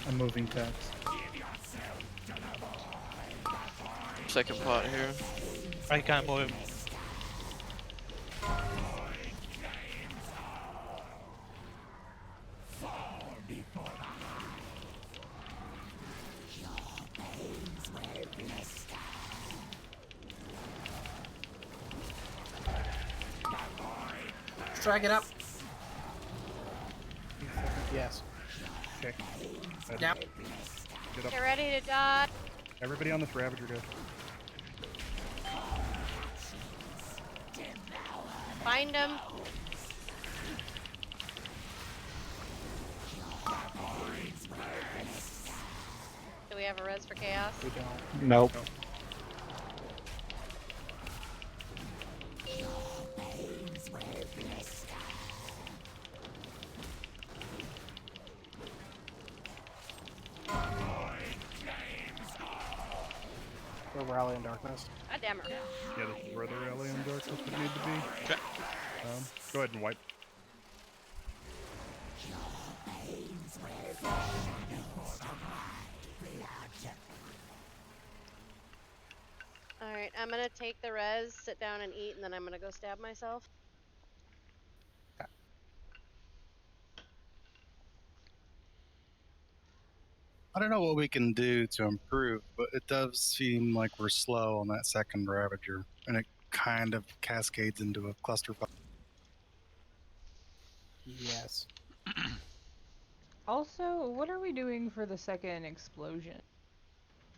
[SPEAKER 4] I'm moving tax.
[SPEAKER 21] Second pot here.
[SPEAKER 8] I can't move him.
[SPEAKER 11] Drag it up. Yes.
[SPEAKER 13] Okay.
[SPEAKER 11] Yep.
[SPEAKER 13] Get up.
[SPEAKER 14] Get ready to dodge.
[SPEAKER 13] Everybody on this Ravager go.
[SPEAKER 14] Find him. Do we have a res for chaos?
[SPEAKER 17] We don't.
[SPEAKER 12] Nope.
[SPEAKER 17] We're rallying darkness.
[SPEAKER 14] God damn her.
[SPEAKER 13] Yeah, this is where the rally on darkness would need to be.
[SPEAKER 18] Okay.
[SPEAKER 13] Go ahead and wipe.
[SPEAKER 14] Alright, I'm gonna take the res, sit down and eat, and then I'm gonna go stab myself.
[SPEAKER 6] I don't know what we can do to improve, but it does seem like we're slow on that second Ravager, and it kind of cascades into a cluster.
[SPEAKER 17] Yes.
[SPEAKER 22] Also, what are we doing for the second explosion?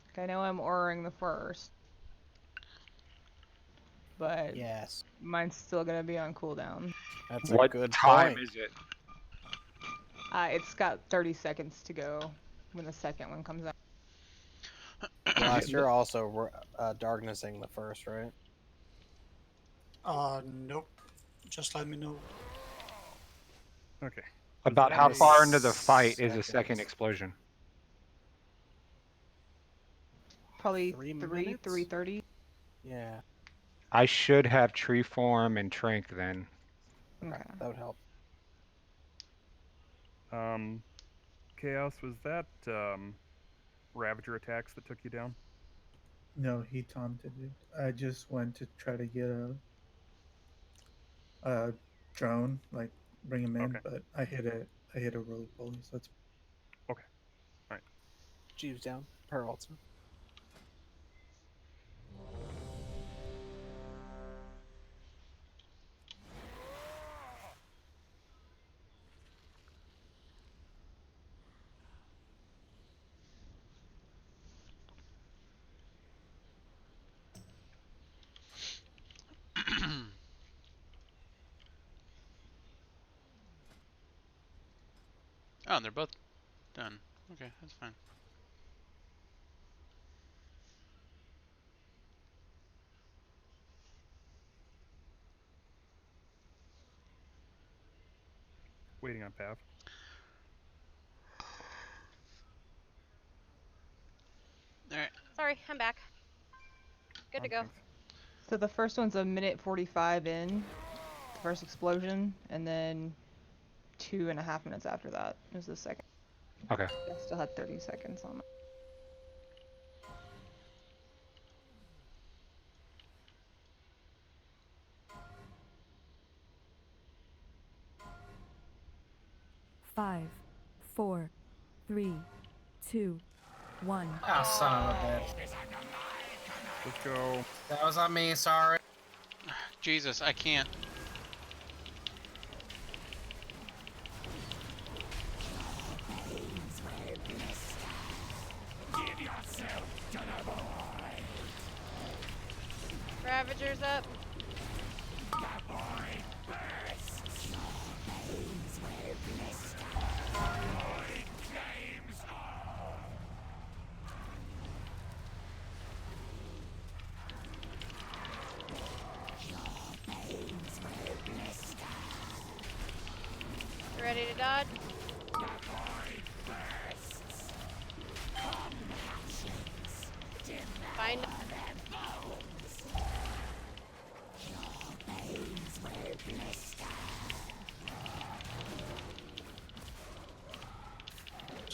[SPEAKER 22] Like, I know I'm ordering the first, but
[SPEAKER 17] yes,
[SPEAKER 22] mine's still gonna be on cooldown.
[SPEAKER 17] That's
[SPEAKER 12] What
[SPEAKER 17] a good
[SPEAKER 12] time
[SPEAKER 17] point.
[SPEAKER 12] is it?
[SPEAKER 22] It's got 30 seconds to go when the second one comes out.
[SPEAKER 17] Blast, you're also darknessing the first, right?
[SPEAKER 7] Nope. Just let me know.
[SPEAKER 13] Okay.
[SPEAKER 12] About how far into the fight is the second explosion?
[SPEAKER 22] Probably
[SPEAKER 17] 3
[SPEAKER 22] 3:30.
[SPEAKER 17] Yeah.
[SPEAKER 12] I should have tree form and trank then.
[SPEAKER 17] Okay, that would help.
[SPEAKER 13] Chaos, was that Ravager attacks that took you down?
[SPEAKER 4] No, he taunted it. I just went to try to get a drone, like bring him in,
[SPEAKER 13] Okay.
[SPEAKER 4] but I hit a roly poly, so it's
[SPEAKER 13] okay. All right.
[SPEAKER 17] Jeeves down. Peralta.
[SPEAKER 18] Oh, and they're both done. Okay, that's fine.
[SPEAKER 13] Waiting on Pav.
[SPEAKER 18] Alright.
[SPEAKER 14] Sorry, I'm back. Good to go.
[SPEAKER 22] So the first one's a minute 45 in, the first explosion, and then 2.5 minutes after that is the second.
[SPEAKER 12] Okay.
[SPEAKER 22] I still had 30 seconds on it.
[SPEAKER 20] Five, 4, 3, 2, 1.
[SPEAKER 11] Ah, son of a bitch.
[SPEAKER 13] Let's go.
[SPEAKER 11] That was on me, sorry.
[SPEAKER 18] Jesus, I can't.
[SPEAKER 14] Ravager's up. Ready to dodge? Find him.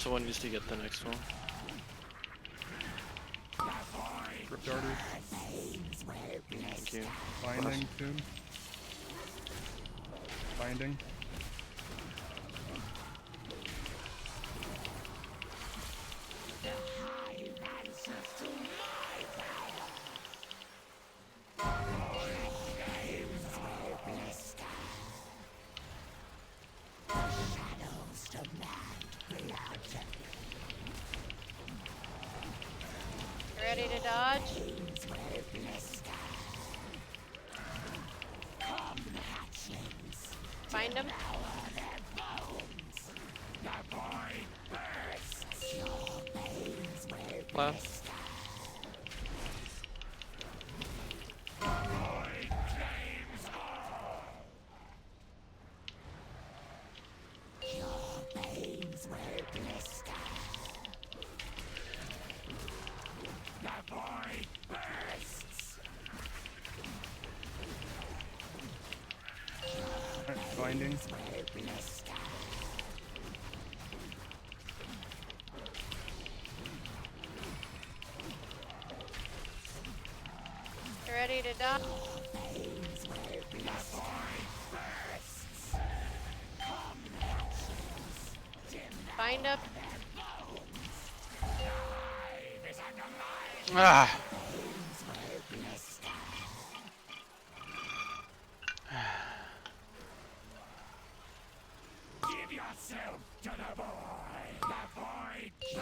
[SPEAKER 21] Someone needs to get the next one.
[SPEAKER 13] Grip darters.
[SPEAKER 21] Thank you.
[SPEAKER 13] Binding soon. Binding.
[SPEAKER 14] Ready to dodge? Find him.
[SPEAKER 21] Plan.
[SPEAKER 13] Binding.
[SPEAKER 14] Ready to dodge? Find him.
[SPEAKER 18] Ah!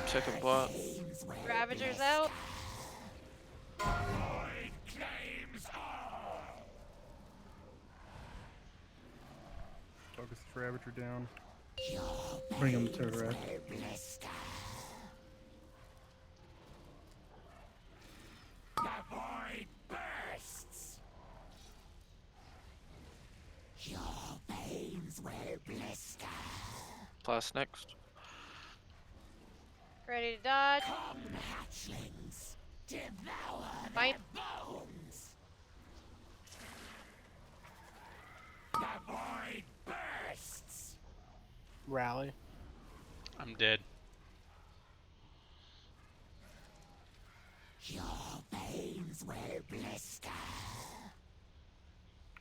[SPEAKER 21] Second plot.
[SPEAKER 14] Ravagers out.
[SPEAKER 13] Focus the Ravager down.
[SPEAKER 4] Bring him to red.
[SPEAKER 21] Class next.
[SPEAKER 14] Ready to dodge. Fight.
[SPEAKER 17] Rally.
[SPEAKER 18] I'm dead.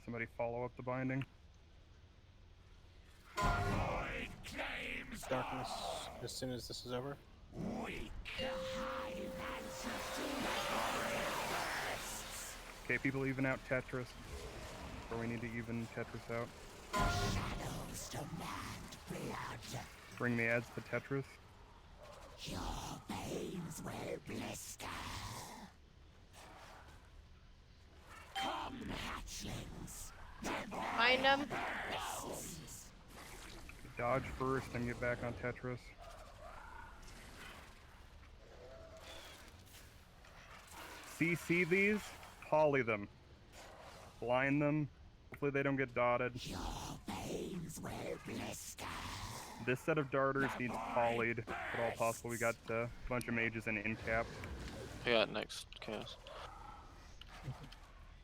[SPEAKER 13] Somebody follow up the binding.
[SPEAKER 17] Darkness as soon as this is over.
[SPEAKER 13] Okay, people even out Tetris. Or we need to even Tetris out. Bring the ads to Tetris.
[SPEAKER 14] Find him.
[SPEAKER 13] Dodge first and get back on Tetris. CC these, poly them. Blind them. Hopefully they don't get dotted. This set of darters needs polyed, if at all possible. We got a bunch of mages in incap.
[SPEAKER 21] I got next cast.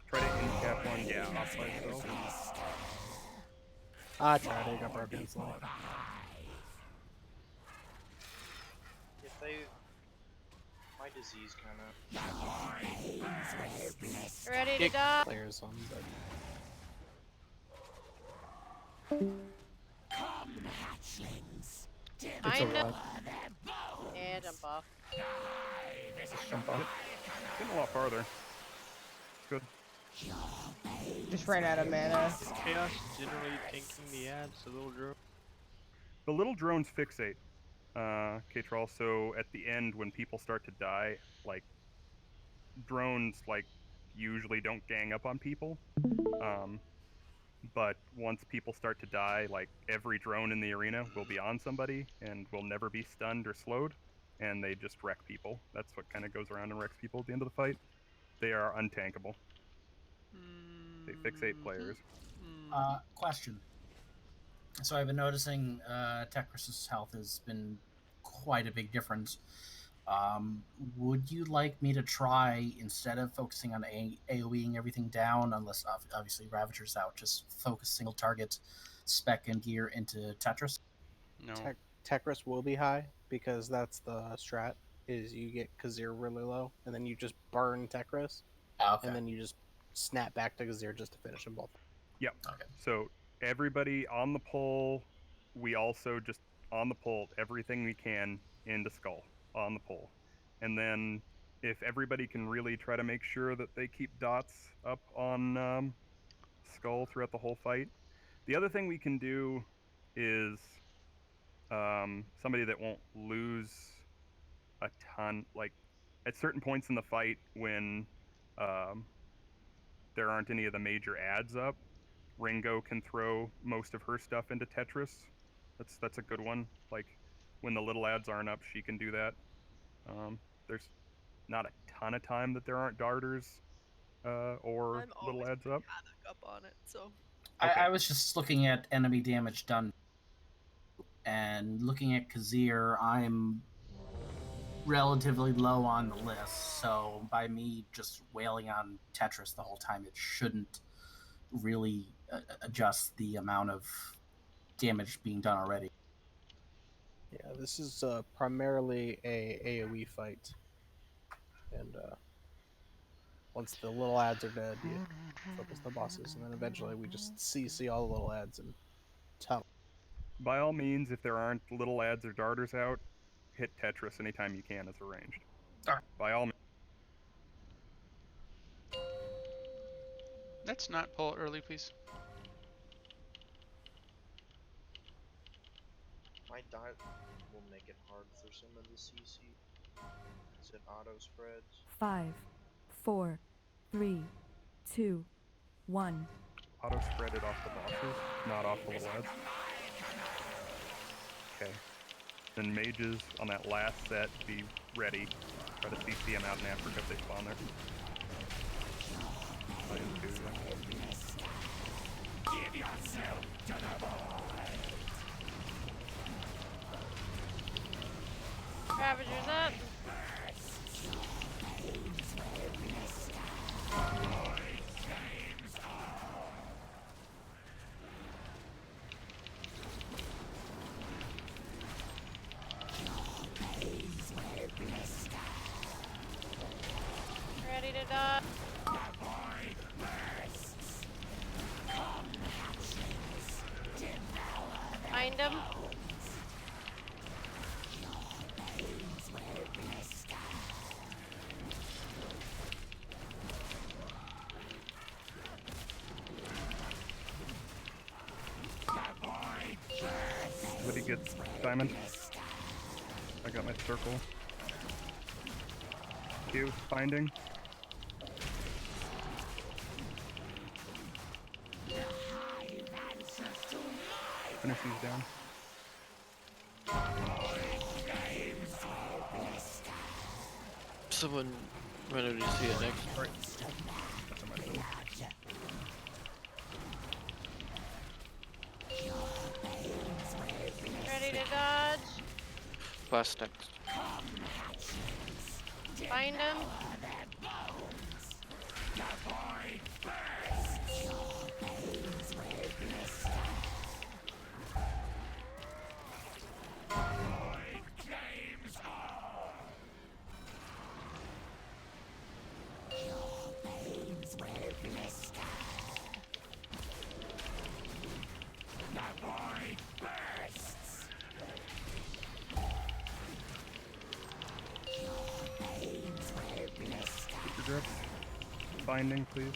[SPEAKER 13] Try to incap one, yeah, off myself.
[SPEAKER 17] I tried it, got broken easily.
[SPEAKER 16] If they... My disease kinda...
[SPEAKER 14] Ready to dodge.
[SPEAKER 17] Players on,
[SPEAKER 14] Find him. Yeah, jump off.
[SPEAKER 4] Jump off.
[SPEAKER 13] Getting a lot farther. Good.
[SPEAKER 22] Just ran out of mana.
[SPEAKER 18] Is Chaos generally tanking the ads, the little drone?
[SPEAKER 13] The little drones fixate, K-Troll, so at the end when people start to die, like, drones, like, usually don't gang up on people. But once people start to die, like, every drone in the arena will be on somebody and will never be stunned or slowed, and they just wreck people. That's what kind of goes around and wrecks people at the end of the fight. They are untankable. They fixate players.
[SPEAKER 11] Question. So I've been noticing Tetris's health has been quite a big difference. Would you like me to try, instead of focusing on AoEing everything down, unless obviously Ravager's out, just focus single target spec and gear into Tetris?
[SPEAKER 18] No.
[SPEAKER 17] Tekris will be high because that's the strat. Is you get Kazir really low, and then you just burn Tekris,
[SPEAKER 11] Okay.
[SPEAKER 17] and then you just snap back to Kazir just to finish them both.
[SPEAKER 13] Yep.
[SPEAKER 11] Okay.
[SPEAKER 13] So everybody on the pole, we also just on the pole everything we can into Skull on the pole, and then if everybody can really try to make sure that they keep dots up on Skull throughout the whole fight. The other thing we can do is somebody that won't lose a ton, like at certain points in the fight when there aren't any of the major ads up, Ringo can throw most of her stuff into Tetris. That's a good one. Like when the little ads aren't up, she can do that. There's not a ton of time that there aren't darters or
[SPEAKER 9] I'm
[SPEAKER 13] little
[SPEAKER 9] always
[SPEAKER 13] ads
[SPEAKER 9] putting
[SPEAKER 13] up.
[SPEAKER 9] Havoc up on it, so.
[SPEAKER 11] I was just looking at enemy damage done, and looking at Kazir, I'm relatively low on the list, so by me just wailing on Tetris the whole time, it shouldn't really adjust the amount of damage being done already.
[SPEAKER 17] Yeah, this is primarily a AoE fight, and once the little ads are dead, you focus the bosses, and then eventually we just CC all the little ads and tunnel.
[SPEAKER 13] By all means, if there aren't little ads or darters out, hit Tetris anytime you can as arranged. By all means.
[SPEAKER 18] Let's not pull early, please.
[SPEAKER 16] My dot will make it hard for some of the CC. Because it auto spreads.
[SPEAKER 20] 5, 4, 3, 2, 1.
[SPEAKER 13] Auto spread it off the bosses, not off the little ads. Okay. Then mages on that last set, be ready. Try to CC them out in Africa if they spawn there.
[SPEAKER 10] Give yourself to the void.
[SPEAKER 14] Ravagers up. Ready to dodge. Find him.
[SPEAKER 13] Somebody get Diamond. I got my circle. Q, finding. Finish these down.
[SPEAKER 21] Someone, whenever you see it next.
[SPEAKER 13] Right. That's on my phone.
[SPEAKER 14] Ready to dodge.
[SPEAKER 21] Blast next.
[SPEAKER 14] Find him.
[SPEAKER 13] Keep your grip. Binding, please.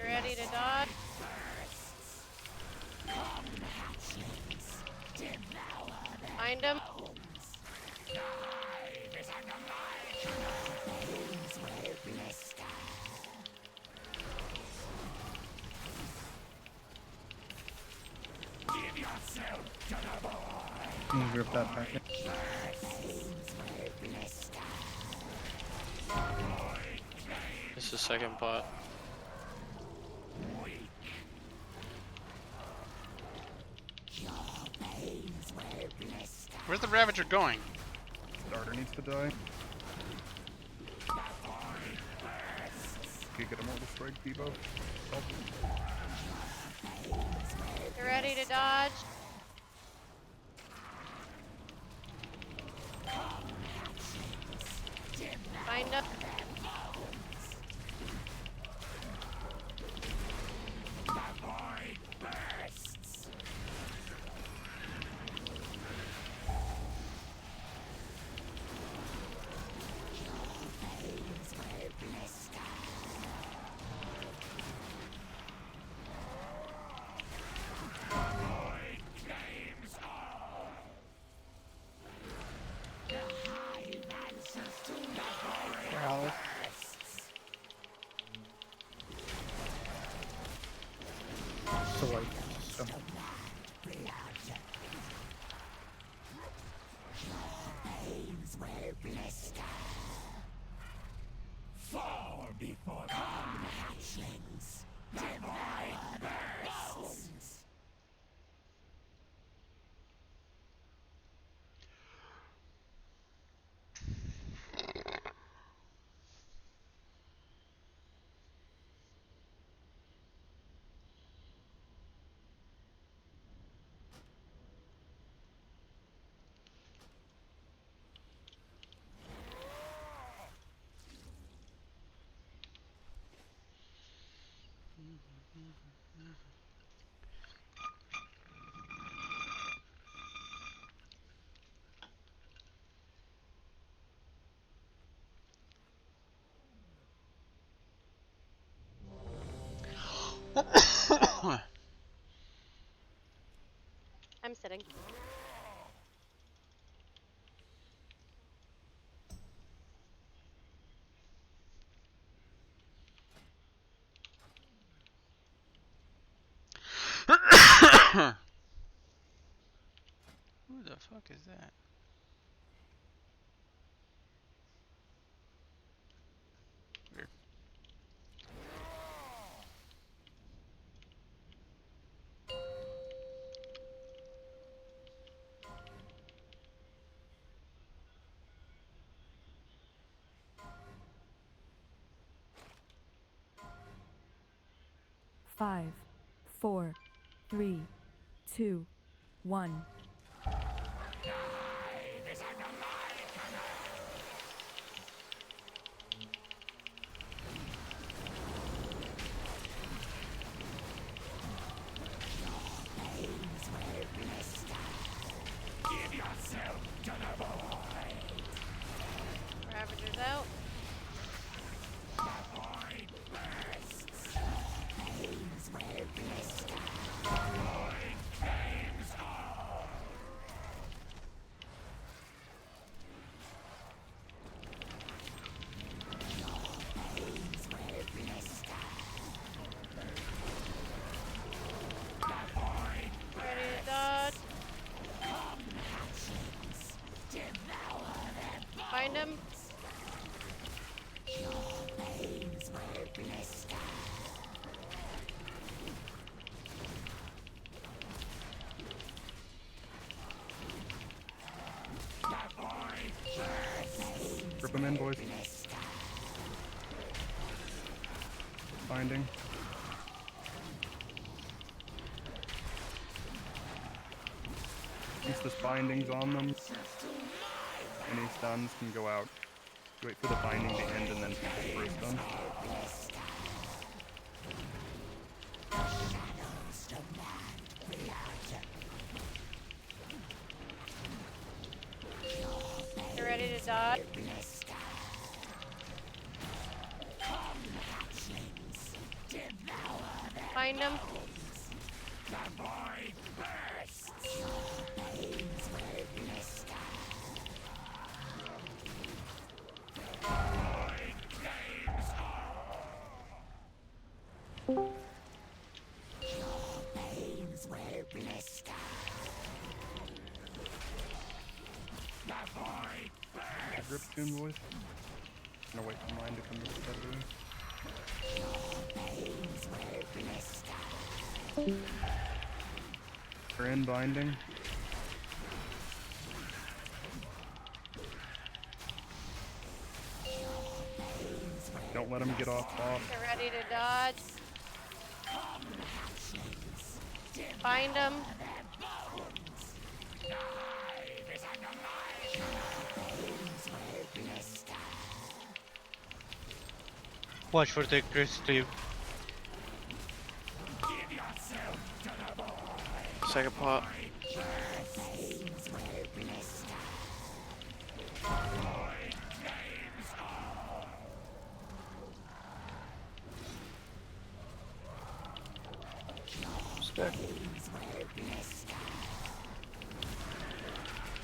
[SPEAKER 14] Ready to dodge. Find him.
[SPEAKER 4] Can you grip that packet?
[SPEAKER 21] This is second pot.
[SPEAKER 18] Where's the Ravager going?
[SPEAKER 13] Starter needs to die. You get a mortal strike debuff.
[SPEAKER 14] Get ready to dodge. Find up.
[SPEAKER 17] Rally.
[SPEAKER 4] So like, so.
[SPEAKER 10] Fall before come, hatchlings. Divine bursts.
[SPEAKER 14] I'm sitting.
[SPEAKER 18] Who the fuck is that? Weird.
[SPEAKER 20] Five, 4, 3, 2, 1.
[SPEAKER 10] Give yourself to the void.
[SPEAKER 14] Ravager's out.
[SPEAKER 10] The void bursts. Flames will blister. The void claims all. Flames will blister. The void
[SPEAKER 14] Ready to dodge.
[SPEAKER 10] come, hatchlings. Devour them.
[SPEAKER 14] Find him.
[SPEAKER 10] Flames will blister. The void bursts.
[SPEAKER 13] Rip them in, boys. Binding. Once this binding's on them, any stuns can go out. You wait for the binding to end and then pull for a stun.
[SPEAKER 14] Get ready to dodge. Find him.
[SPEAKER 10] The void bursts. Flames will blister. Void claims all. Flames will blister. The void bursts.
[SPEAKER 13] Grip soon, boys. Gonna wait for mine to come to the center.
[SPEAKER 10] Flames will blister.
[SPEAKER 13] We're in binding. Don't let him get off.
[SPEAKER 14] Get ready to dodge. Find him.
[SPEAKER 8] Watch for the Chris, Steve.
[SPEAKER 21] Second pot.
[SPEAKER 13] Stick.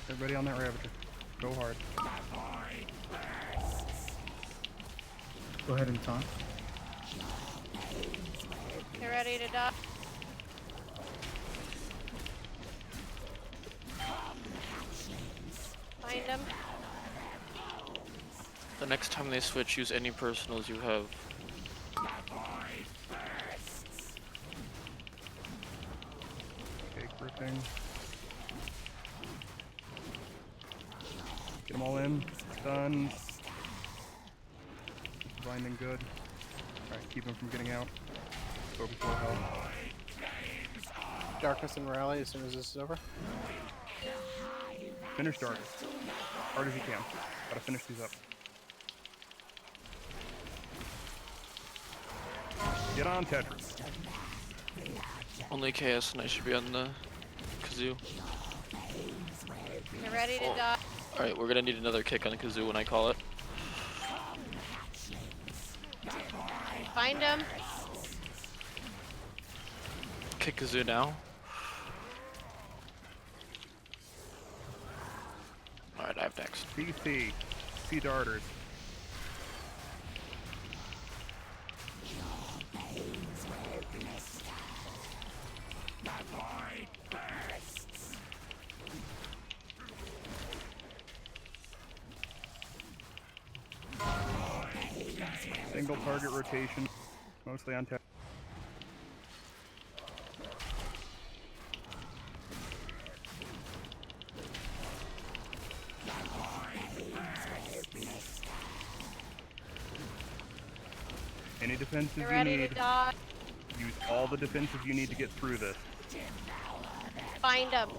[SPEAKER 13] Everybody on that Ravager. Go hard.
[SPEAKER 4] Go ahead and taunt.
[SPEAKER 14] Get ready to dodge. Find him.
[SPEAKER 21] The next time they switch, use any personals you have.
[SPEAKER 13] Okay, gripping. Get them all in. Done. Binding good. Alright, keep them from getting out. Focus low health.
[SPEAKER 17] Darkness and rally as soon as this is over.
[SPEAKER 13] Finish darkness. Hard as you can. Gotta finish these up. Get on, Tetris.
[SPEAKER 21] Only KS and I should be on the kazoo.
[SPEAKER 14] Get ready to dodge.
[SPEAKER 21] Alright, we're gonna need another kick on the kazoo when I call it.
[SPEAKER 14] Find him.
[SPEAKER 21] Kick kazoo now. Alright, I have next.
[SPEAKER 13] CC. C darters. Single target rotation, mostly on tap. Any defensive
[SPEAKER 14] Get
[SPEAKER 13] you
[SPEAKER 14] ready
[SPEAKER 13] need.
[SPEAKER 14] to dodge.
[SPEAKER 13] Use all the defensive you need to get through this.
[SPEAKER 14] Find him.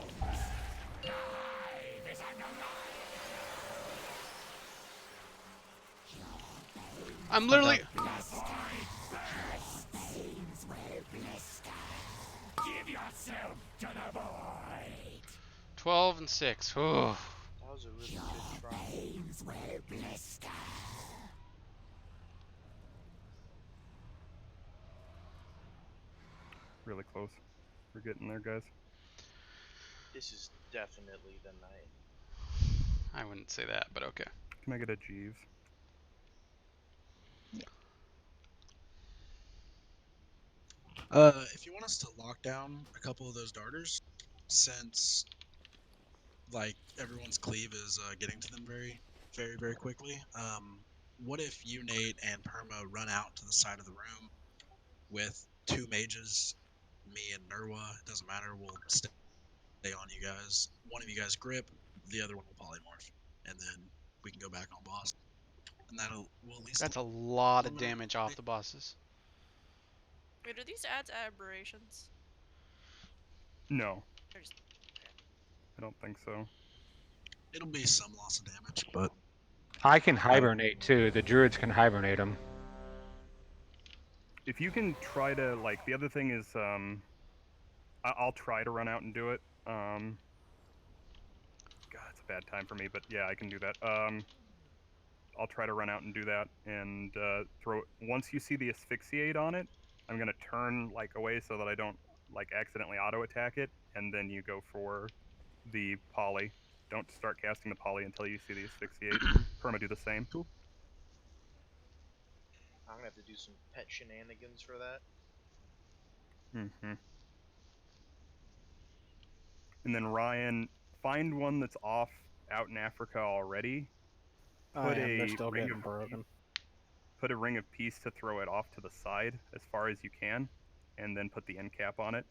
[SPEAKER 18] I'm literally. 12 and 6. Oh.
[SPEAKER 16] That was a really good try.
[SPEAKER 13] Really close. We're getting there, guys.
[SPEAKER 16] This is definitely the night.
[SPEAKER 18] I wouldn't say that, but okay.
[SPEAKER 13] Can I get a Jeeves?
[SPEAKER 1] If you want us to lock down a couple of those darters, since like everyone's cleave is getting to them very quickly, what if you, Nate, and Perma run out to the side of the room with two mages, me and Nerwa? It doesn't matter. We'll stay on you guys. One of you guys grip, the other one will polymorph, and then we can go back on boss. And we'll at least.
[SPEAKER 18] That's a lot of damage off the bosses.
[SPEAKER 9] Wait, are these ads aberrations?
[SPEAKER 13] No.
[SPEAKER 9] They're just...
[SPEAKER 13] I don't think so.
[SPEAKER 1] It'll be some loss of damage, but
[SPEAKER 12] I can hibernate too. The druids can hibernate them.
[SPEAKER 13] If you can try to, like, the other thing is, I'll try to run out and do it. God, it's a bad time for me, but yeah, I can do that. I'll try to run out and do that, and throw it. Once you see the asphyxiate on it, I'm gonna turn, like, away so that I don't, like, accidentally auto-attack it, and then you go for the poly. Don't start casting the poly until you see the asphyxiate. Perma, do the same.
[SPEAKER 1] Cool.
[SPEAKER 16] I'm gonna have to do some pet shenanigans for that.
[SPEAKER 13] Mm-hmm. And then Ryan, find one that's off out in Africa already. Put
[SPEAKER 17] They're still
[SPEAKER 13] ring
[SPEAKER 17] getting
[SPEAKER 13] of
[SPEAKER 17] broken.
[SPEAKER 13] Put a ring of peace to throw it off to the side as far as you can, and then put the end cap on it.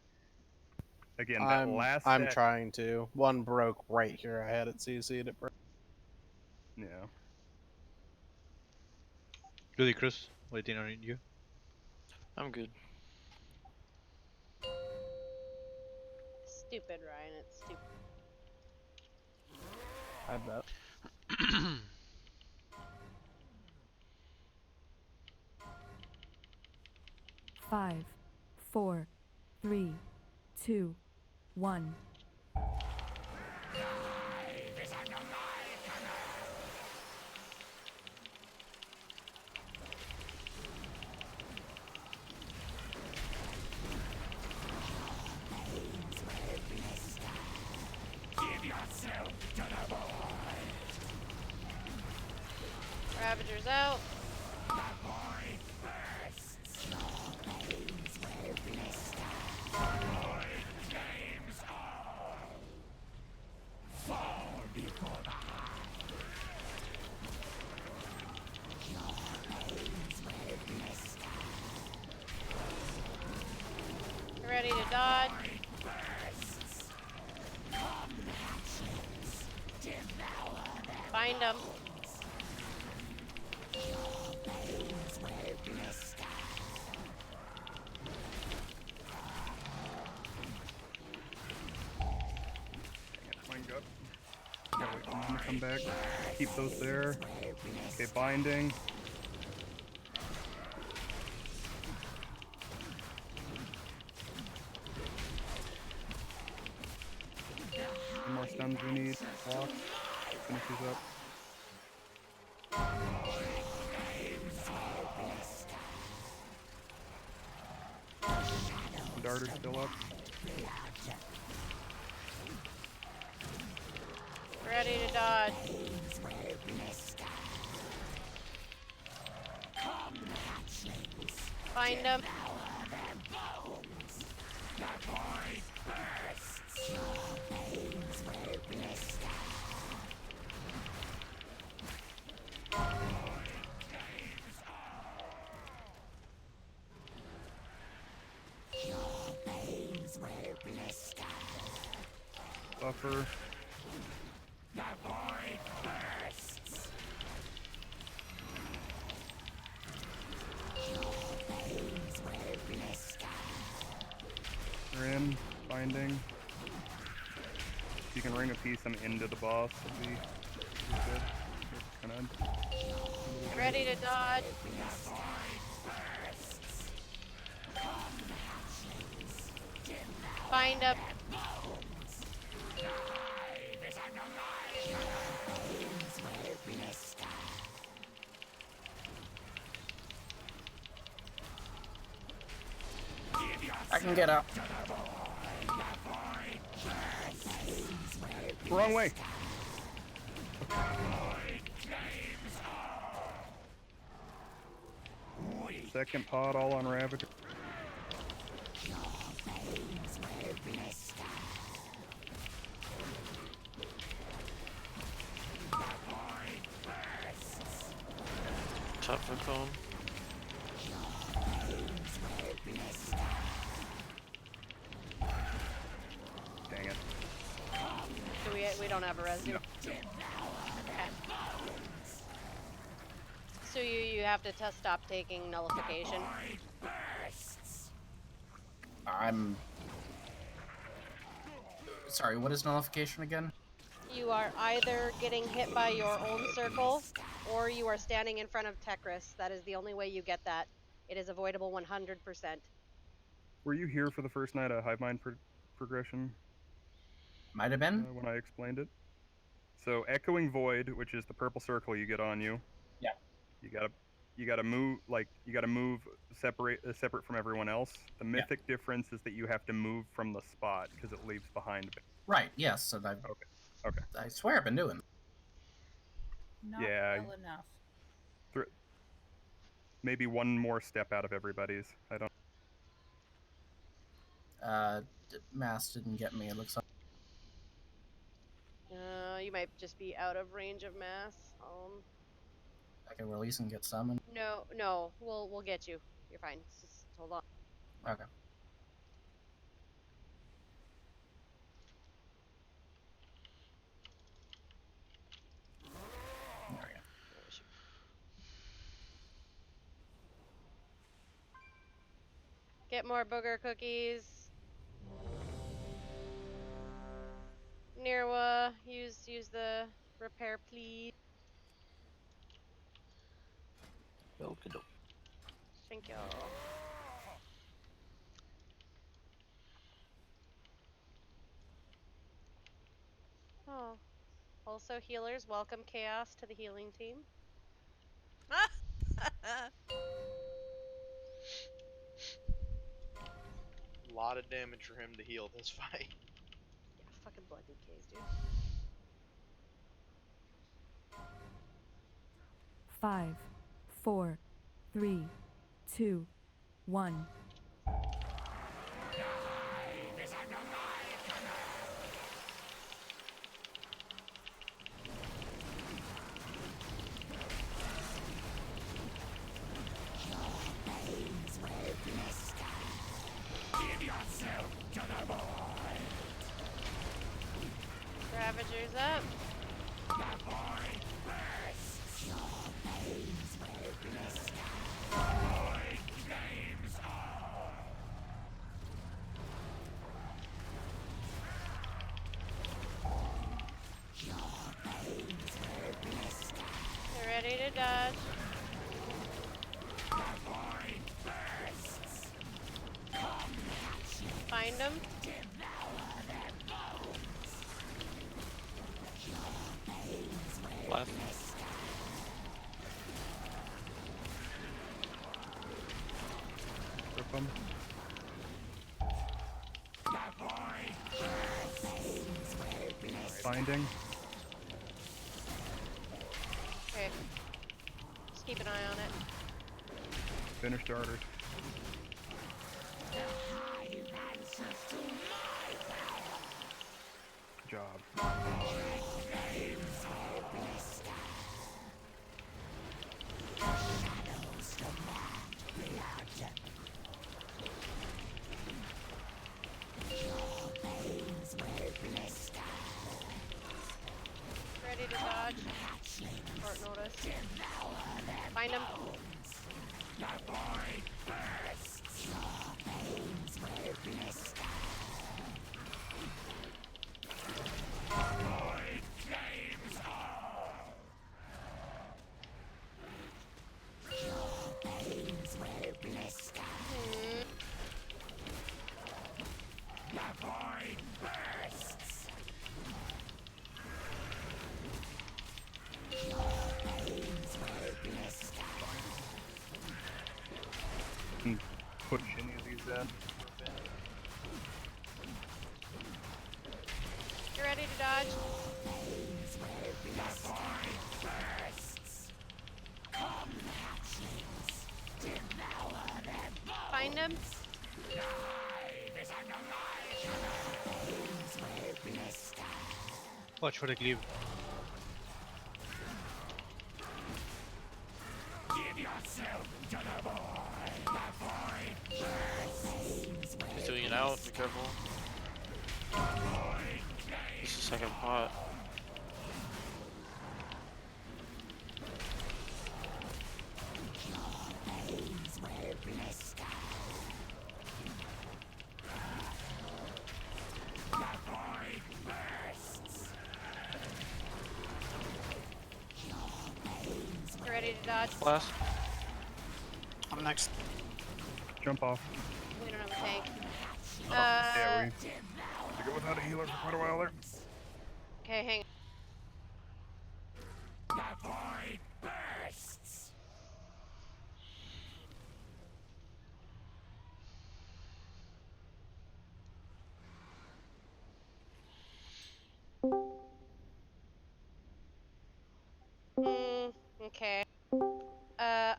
[SPEAKER 13] Again, that last
[SPEAKER 17] I'm
[SPEAKER 13] set,
[SPEAKER 17] trying to. One broke right here. I had it CC'd. It broke.
[SPEAKER 13] Yeah.
[SPEAKER 8] Rudy Cruz, waiting on you.
[SPEAKER 21] I'm good.
[SPEAKER 14] Stupid, Ryan. It's stupid.
[SPEAKER 17] I bet.
[SPEAKER 20] Five, four, three, two, one.
[SPEAKER 14] Ravager's out. Ready to dodge. Find him.
[SPEAKER 13] Mind up. Gotta wait for them to come back. Keep those there. Okay, binding. Any more stuns we need. Walk. Finishes up. Darter's still up.
[SPEAKER 14] Ready to dodge. Find him.
[SPEAKER 13] Buffer. We're in. Binding. If you can ring a piece them into the boss, that'd be good.
[SPEAKER 14] Ready to dodge. Find him.
[SPEAKER 11] I can get out.
[SPEAKER 13] Wrong way. Second pod all on Ravager.
[SPEAKER 21] Top for cone.
[SPEAKER 13] Dang it.
[SPEAKER 14] We don't have a residue.
[SPEAKER 13] No.
[SPEAKER 14] Okay. So you have to stop taking nullification.
[SPEAKER 11] I'm sorry. What is nullification again?
[SPEAKER 14] You are either getting hit by your own circle, or you are standing in front of Tekris. That is the only way you get that. It is avoidable 100%.
[SPEAKER 13] Were you here for the first night of Hivemind progression?
[SPEAKER 11] Might have been.
[SPEAKER 13] When I explained it. So Echoing Void, which is the purple circle you get on you.
[SPEAKER 11] Yeah.
[SPEAKER 13] You gotta move separate from everyone else. The mythic difference is that you have to move from the spot because it leaves behind.
[SPEAKER 11] Right. Yes. So I've.
[SPEAKER 13] Okay.
[SPEAKER 11] I swear I've been doing.
[SPEAKER 19] Not
[SPEAKER 13] Yeah.
[SPEAKER 19] well enough.
[SPEAKER 13] Maybe one more step out of everybody's. I don't.
[SPEAKER 11] Mass didn't get me. It looks like.
[SPEAKER 14] You might just be out of range of mass.
[SPEAKER 11] I can release and get summoned.
[SPEAKER 14] No, we'll get you. You're fine. Just hold on.
[SPEAKER 11] Okay. There we go.
[SPEAKER 14] Get more booger cookies. Nirwa, use the repair, please. Thank you. Oh. Also, healers, welcome Chaos to the healing team.
[SPEAKER 16] A lot of damage for him to heal this fight.
[SPEAKER 14] Yeah, fucking blood DKs, dude.
[SPEAKER 20] 5, 4, 3, 2, 1.
[SPEAKER 14] Ravagers up. They're ready to dodge. Find them.
[SPEAKER 21] Left.
[SPEAKER 13] Rip them. Finding.
[SPEAKER 14] Okay. Just keep an eye on it.
[SPEAKER 13] Finish starters. Good job.
[SPEAKER 14] Ready to dodge. Short notice. Find him.
[SPEAKER 13] Push any of these in.
[SPEAKER 14] You ready to dodge? Find him.
[SPEAKER 8] Watch for the cleave.
[SPEAKER 21] He's doing it out, be careful. This is the second pot.
[SPEAKER 14] You ready to dodge?
[SPEAKER 21] Last.
[SPEAKER 7] I'm next.
[SPEAKER 13] Jump off.
[SPEAKER 14] We don't have a tank.
[SPEAKER 13] Yeah, we go without a healer for quite a while there.
[SPEAKER 14] Okay, hang on. Okay.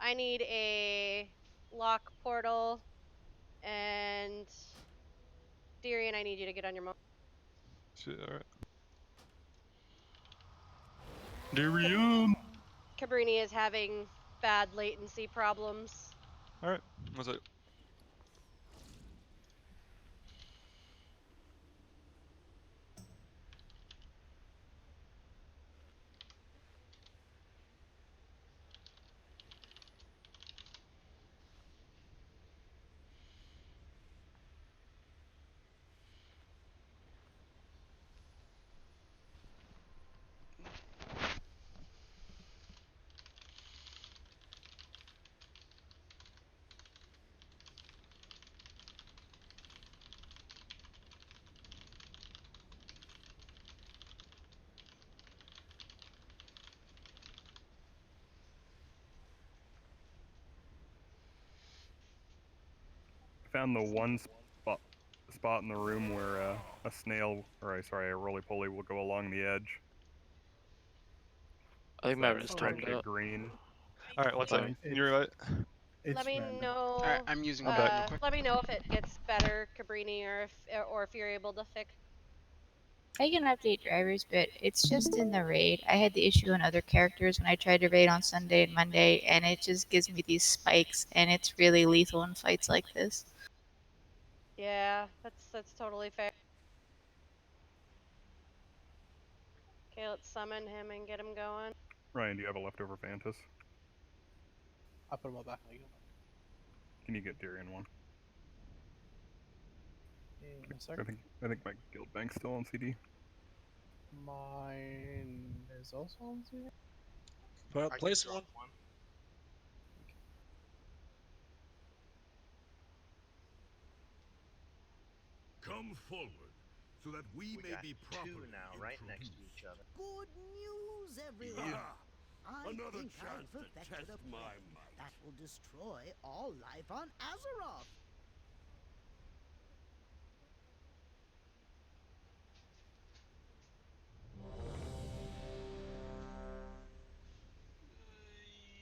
[SPEAKER 14] I need a lock portal, and Darian, I need you to get on your mo.
[SPEAKER 13] Alright. Darian!
[SPEAKER 14] Cabrini is having bad latency problems.
[SPEAKER 13] Alright, what's it? found the one spot in the room where a snail, or sorry, a roly-poly will go along the edge.
[SPEAKER 21] I think
[SPEAKER 13] So
[SPEAKER 21] Mavin's
[SPEAKER 13] stretch
[SPEAKER 21] timed
[SPEAKER 13] it
[SPEAKER 21] out.
[SPEAKER 13] green.
[SPEAKER 2] Alright, one second. Can you reload?
[SPEAKER 11] It's
[SPEAKER 14] Let me
[SPEAKER 11] random.
[SPEAKER 14] know.
[SPEAKER 2] Alright, I'm using that real quick.
[SPEAKER 14] Let me know if it gets better, Cabrini, or if you're able to fix.
[SPEAKER 5] I can update drivers, but it's just in the raid. I had the issue on other characters when I tried to raid on Sunday and Monday, and it just gives me these spikes, and it's really lethal in fights like this.
[SPEAKER 14] Yeah, that's totally fair. Okay, let's summon him and get him going.
[SPEAKER 13] Ryan, do you have a leftover Vantus?
[SPEAKER 17] I'll put them all back.
[SPEAKER 13] Can you get Darian one?
[SPEAKER 17] In a second.
[SPEAKER 13] I think my guild bank's still on CD.
[SPEAKER 17] Mine is also on CD.
[SPEAKER 1] Well,
[SPEAKER 16] I
[SPEAKER 1] place
[SPEAKER 16] can
[SPEAKER 1] one.
[SPEAKER 16] drop one.
[SPEAKER 10] Come forward, so that we may
[SPEAKER 16] got
[SPEAKER 10] be
[SPEAKER 16] two
[SPEAKER 10] properly
[SPEAKER 16] now, right next to each other.
[SPEAKER 23] Good news, everyone. I
[SPEAKER 10] Another
[SPEAKER 23] think I
[SPEAKER 10] chance to
[SPEAKER 23] perfected
[SPEAKER 10] test
[SPEAKER 23] a
[SPEAKER 10] my
[SPEAKER 23] plan
[SPEAKER 10] might.
[SPEAKER 23] that will destroy all life on Azeroth.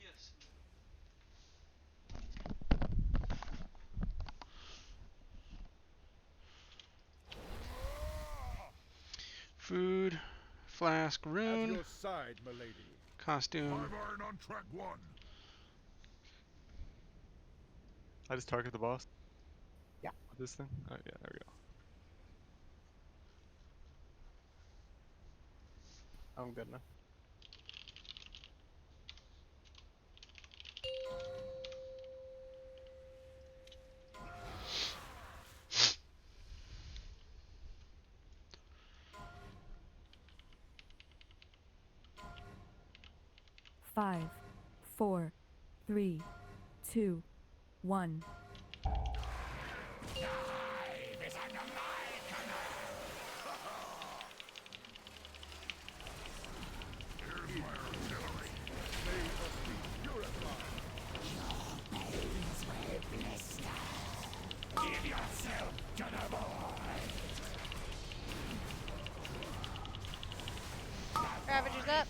[SPEAKER 18] Yes. Food, flask,
[SPEAKER 10] At
[SPEAKER 18] rune,
[SPEAKER 10] your side, milady.
[SPEAKER 18] costume.
[SPEAKER 10] 5 iron on track 1.
[SPEAKER 2] I just target the boss.
[SPEAKER 17] Yeah.
[SPEAKER 2] With this thing? Oh yeah, there we go.
[SPEAKER 17] I'm good now.
[SPEAKER 20] Five, 4, 3, 2, 1.
[SPEAKER 14] Ravagers up.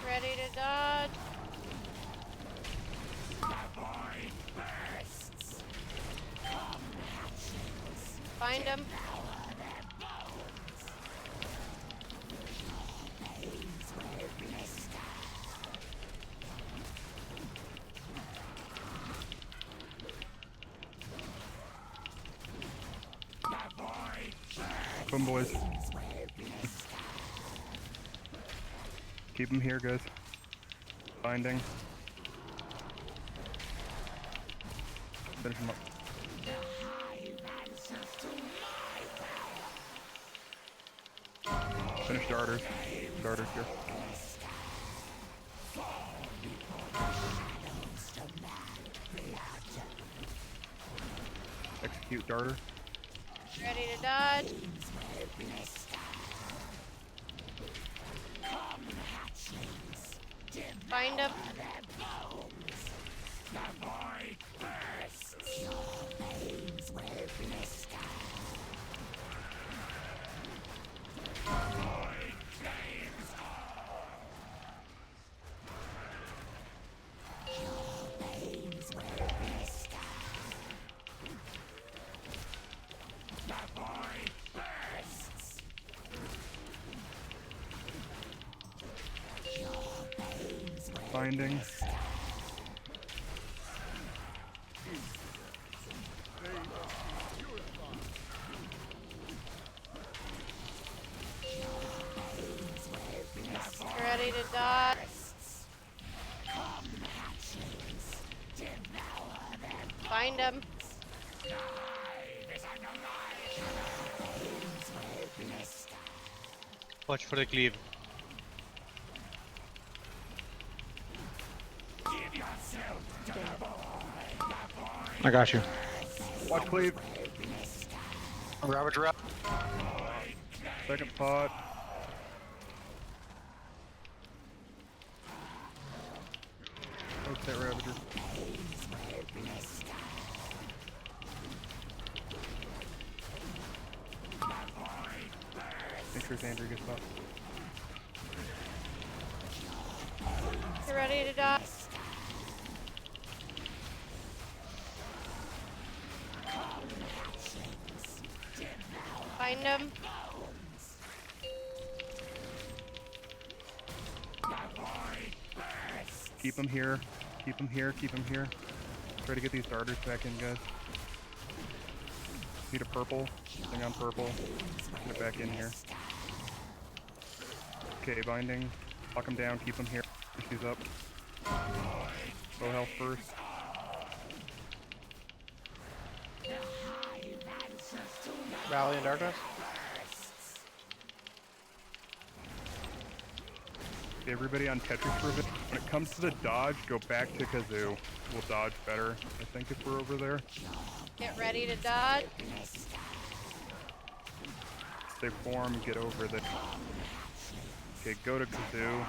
[SPEAKER 14] Ready to dodge. Find him.
[SPEAKER 13] Come boys. Keep him here, guys. Binding. Finish him up. Finish darters. Darters here. Execute darter.
[SPEAKER 14] Ready to dodge. Find him.
[SPEAKER 13] Binding.
[SPEAKER 14] Ready to dodge. Find him.
[SPEAKER 8] Watch for the cleave.
[SPEAKER 12] I got you.
[SPEAKER 13] Watch cleave.
[SPEAKER 3] Ravager up.
[SPEAKER 13] Second pot. Focus that Ravager. Make sure Sandra gets up.
[SPEAKER 14] You ready to die? Find him.
[SPEAKER 13] Keep him here. Keep him here. Keep him here. Try to get these darters back in, guys. Need a purple. Thing on purple. Get it back in here. Okay, binding. Lock him down. Keep him here. She's up. Low health first.
[SPEAKER 17] Rally in darkness.
[SPEAKER 13] Okay, everybody on Tetris for a bit. When it comes to the dodge, go back to Kazoo. We'll dodge better, I think, if we're over there.
[SPEAKER 14] Get ready to dodge.
[SPEAKER 13] Stay form, get over the... Okay, go to Kazoo.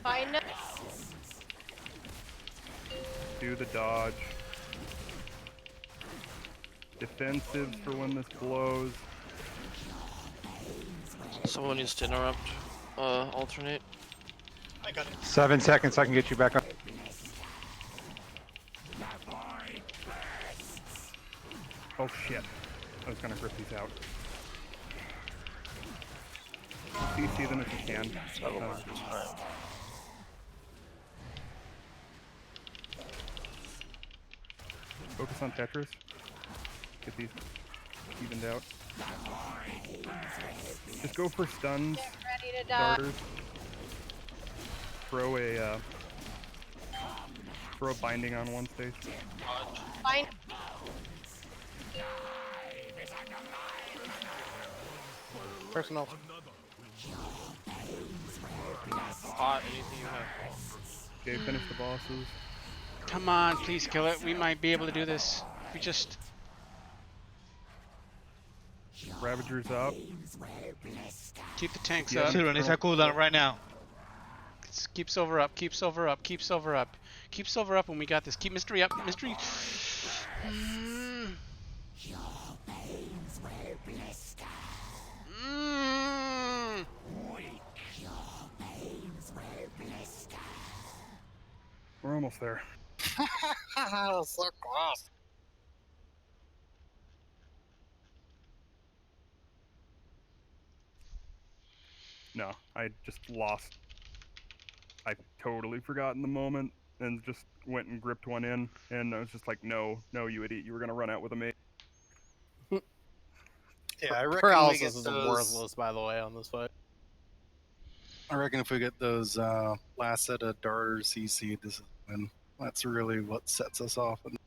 [SPEAKER 14] Find him.
[SPEAKER 13] Do the dodge. Defensives for when this blows.
[SPEAKER 21] Someone needs to interrupt. Alternate.
[SPEAKER 3] I got it.
[SPEAKER 12] 7 seconds, I can get you back up.
[SPEAKER 13] Oh shit. I was gonna grip these out. CC them if you can. Focus on Tetris. Get these evened out. Just go for stuns.
[SPEAKER 14] Get ready to die.
[SPEAKER 13] Starters. Throw a binding on one stage.
[SPEAKER 14] Find.
[SPEAKER 17] Personal.
[SPEAKER 21] Hot, anything you have.
[SPEAKER 13] Okay, finish the bosses.
[SPEAKER 18] Come on, please kill it. We might be able to do this. We just...
[SPEAKER 13] Ravager's up.
[SPEAKER 18] Keep the tanks
[SPEAKER 13] Yeah,
[SPEAKER 18] up.
[SPEAKER 8] Silver needs a cooldown right now.
[SPEAKER 18] Keep Silver up, keep Silver up, keep Silver up. Keep Silver up when we got this. Keep Mystery up, Mystery...
[SPEAKER 13] We're almost there.
[SPEAKER 3] So close.
[SPEAKER 13] No, I just lost. I totally forgot in the moment and just went and gripped one in, and I was just like, no, you idiot, you were gonna run out with a mate.
[SPEAKER 3] Yeah, I reckon we
[SPEAKER 17] Paralysis
[SPEAKER 3] get
[SPEAKER 17] is
[SPEAKER 3] those...
[SPEAKER 17] worthless, by the way, on this fight.
[SPEAKER 3] I reckon if we get those last set of darters CC, this is when that's really what sets us off and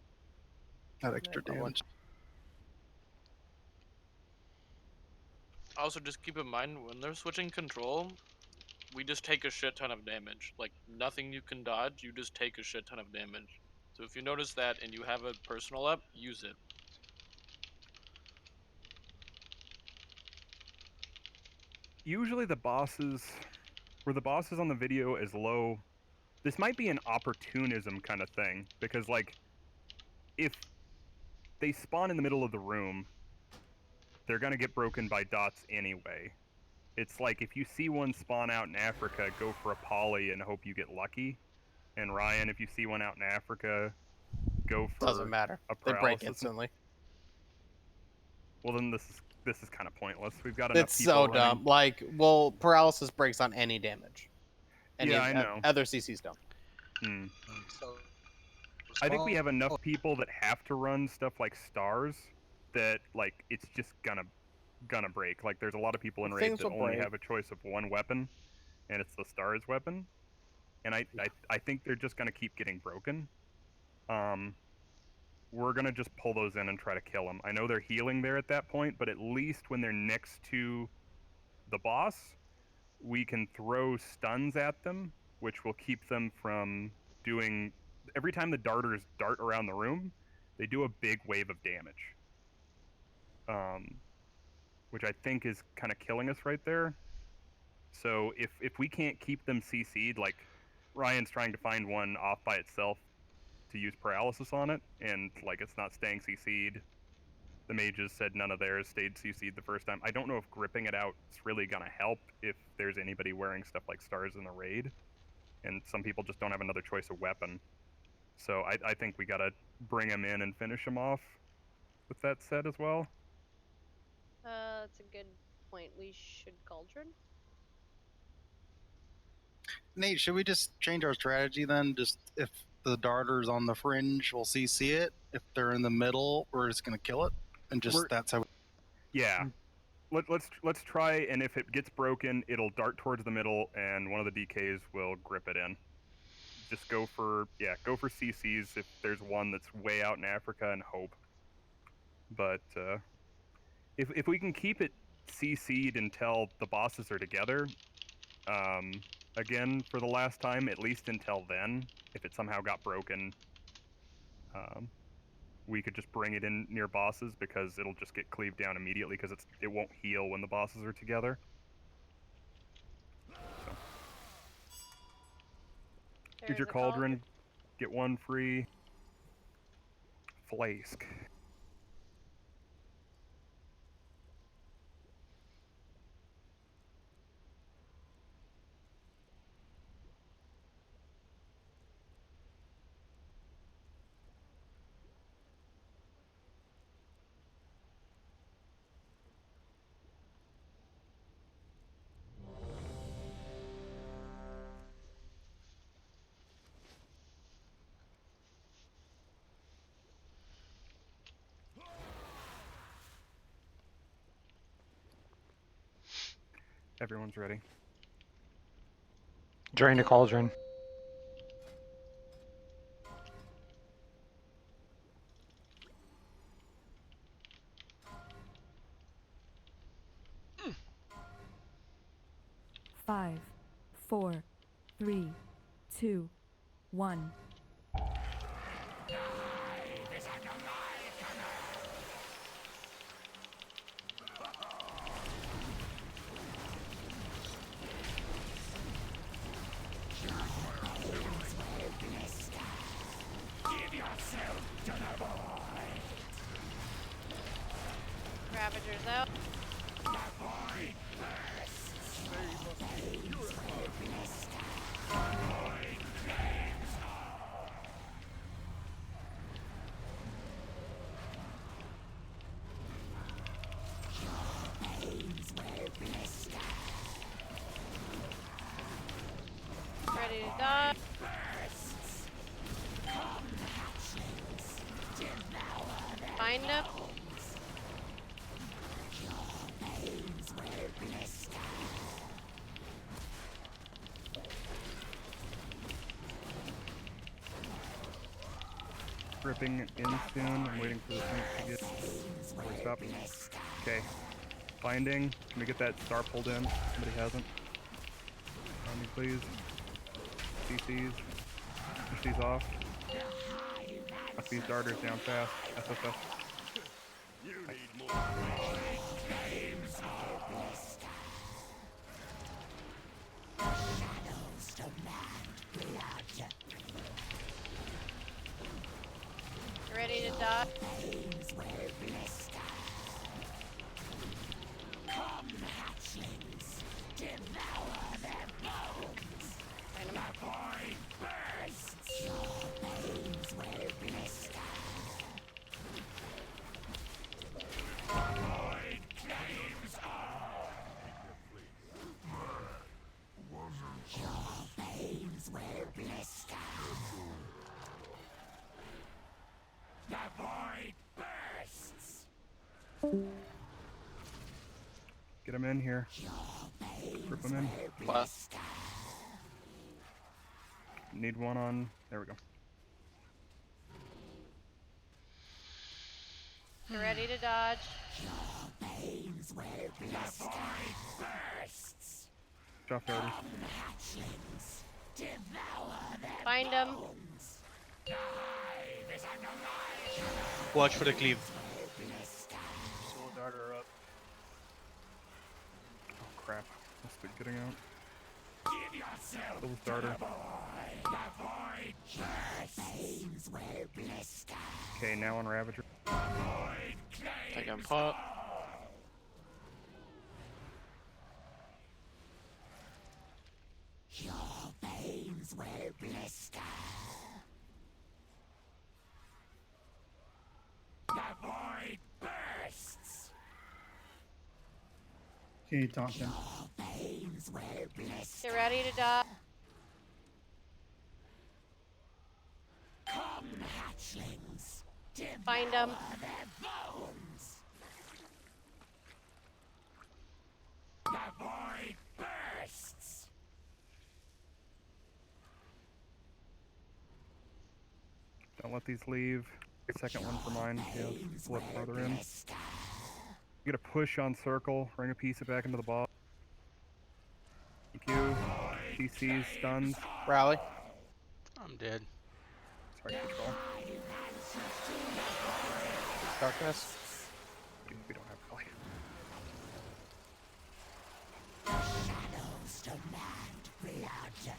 [SPEAKER 3] that extra damage.
[SPEAKER 21] Also, just keep in mind, when they're switching control, we just take a shit ton of damage. Like, nothing you can dodge, you just take a shit ton of damage. So if you notice that and you have a personal up, use it.
[SPEAKER 13] Usually the bosses, where the bosses on the video is low, this might be an opportunism kind of thing, because like, if they spawn in the middle of the room, they're gonna get broken by dots anyway. It's like, if you see one spawn out in Africa, go for a poly and hope you get lucky. And Ryan, if you see one out in Africa, go for
[SPEAKER 17] Doesn't matter.
[SPEAKER 13] a
[SPEAKER 17] They break
[SPEAKER 13] paralysis.
[SPEAKER 17] instantly.
[SPEAKER 13] Well, then this is kind of pointless. We've got enough
[SPEAKER 17] It's
[SPEAKER 13] people
[SPEAKER 17] so
[SPEAKER 13] running.
[SPEAKER 17] dumb. Like, well, paralysis breaks on any damage.
[SPEAKER 13] Yeah, I know.
[SPEAKER 17] Other CCs don't.
[SPEAKER 13] Hmm. I think we have enough people that have to run stuff like stars that like it's just gonna break. Like there's a lot of people in raids
[SPEAKER 17] Things
[SPEAKER 13] that
[SPEAKER 17] will
[SPEAKER 13] only
[SPEAKER 17] break.
[SPEAKER 13] have a choice of one weapon, and it's the stars weapon. And I think they're just gonna keep getting broken. We're gonna just pull those in and try to kill them. I know they're healing there at that point, but at least when they're next to the boss, we can throw stuns at them, which will keep them from doing... Every time the darters dart around the room, they do a big wave of damage. which I think is kind of killing us right there. So if we can't keep them CC'd, like Ryan's trying to find one off by itself to use paralysis on it, and like it's not staying CC'd. The mages said none of theirs stayed CC'd the first time. I don't know if gripping it out is really gonna help if there's anybody wearing stuff like stars in the raid, and some people just don't have another choice of weapon. So I think we gotta bring him in and finish him off with that set as well.
[SPEAKER 14] That's a good point. We should Cauldron.
[SPEAKER 3] Nate, should we just change our strategy then? Just if the darter's on the fringe, we'll CC it. If they're in the middle, we're just gonna kill it, and just that's how.
[SPEAKER 13] Yeah. Let's try, and if it gets broken, it'll dart towards the middle, and one of the DKs will grip it in. Just go for CCs if there's one that's way out in Africa, and hope. But if we can keep it CC'd until the bosses are together, again for the last time, at least until then, if it somehow got broken, we could just bring it in near bosses because it'll just get cleaved down immediately because it won't heal when the bosses are together. So. Here's your cauldron. Get one free. Flask. Everyone's ready.
[SPEAKER 12] Drain the cauldron.
[SPEAKER 20] Five, 4, 3, 2, 1.
[SPEAKER 14] Ravagers out. Ready to die. Find him.
[SPEAKER 13] Gripping in soon. I'm waiting for the tank to get stopped. Okay. Binding. Can we get that star pulled in? Somebody hasn't. On me, please. CCs. Push these off. Knock these darters down fast. SFS.
[SPEAKER 14] Ready to die.
[SPEAKER 13] Get him in here. Grip him in.
[SPEAKER 21] What?
[SPEAKER 13] Need one on. There we go.
[SPEAKER 14] You're ready to dodge.
[SPEAKER 13] Drop darters.
[SPEAKER 14] Find him.
[SPEAKER 8] Watch for the cleave.
[SPEAKER 13] Crap. Must be getting out. Kill this darter. Okay, now on Ravager.
[SPEAKER 21] Taking pot.
[SPEAKER 23] Your veins will blister. The void bursts.
[SPEAKER 4] Can you taunt him?
[SPEAKER 23] Your veins will blister.
[SPEAKER 14] Get ready to die.
[SPEAKER 23] Come, hatchlings.
[SPEAKER 14] Find them.
[SPEAKER 23] Their bones. The void bursts.
[SPEAKER 13] Don't let these leave. Second one for mine. Yeah, flip further in. Get a push on circle. Ring a piece of back into the ball. Thank you. CC's stuns.
[SPEAKER 17] Rally.
[SPEAKER 18] I'm dead.
[SPEAKER 13] Sorry, control.
[SPEAKER 17] Darkness.
[SPEAKER 13] We don't have rally.
[SPEAKER 23] Shadows demand blood.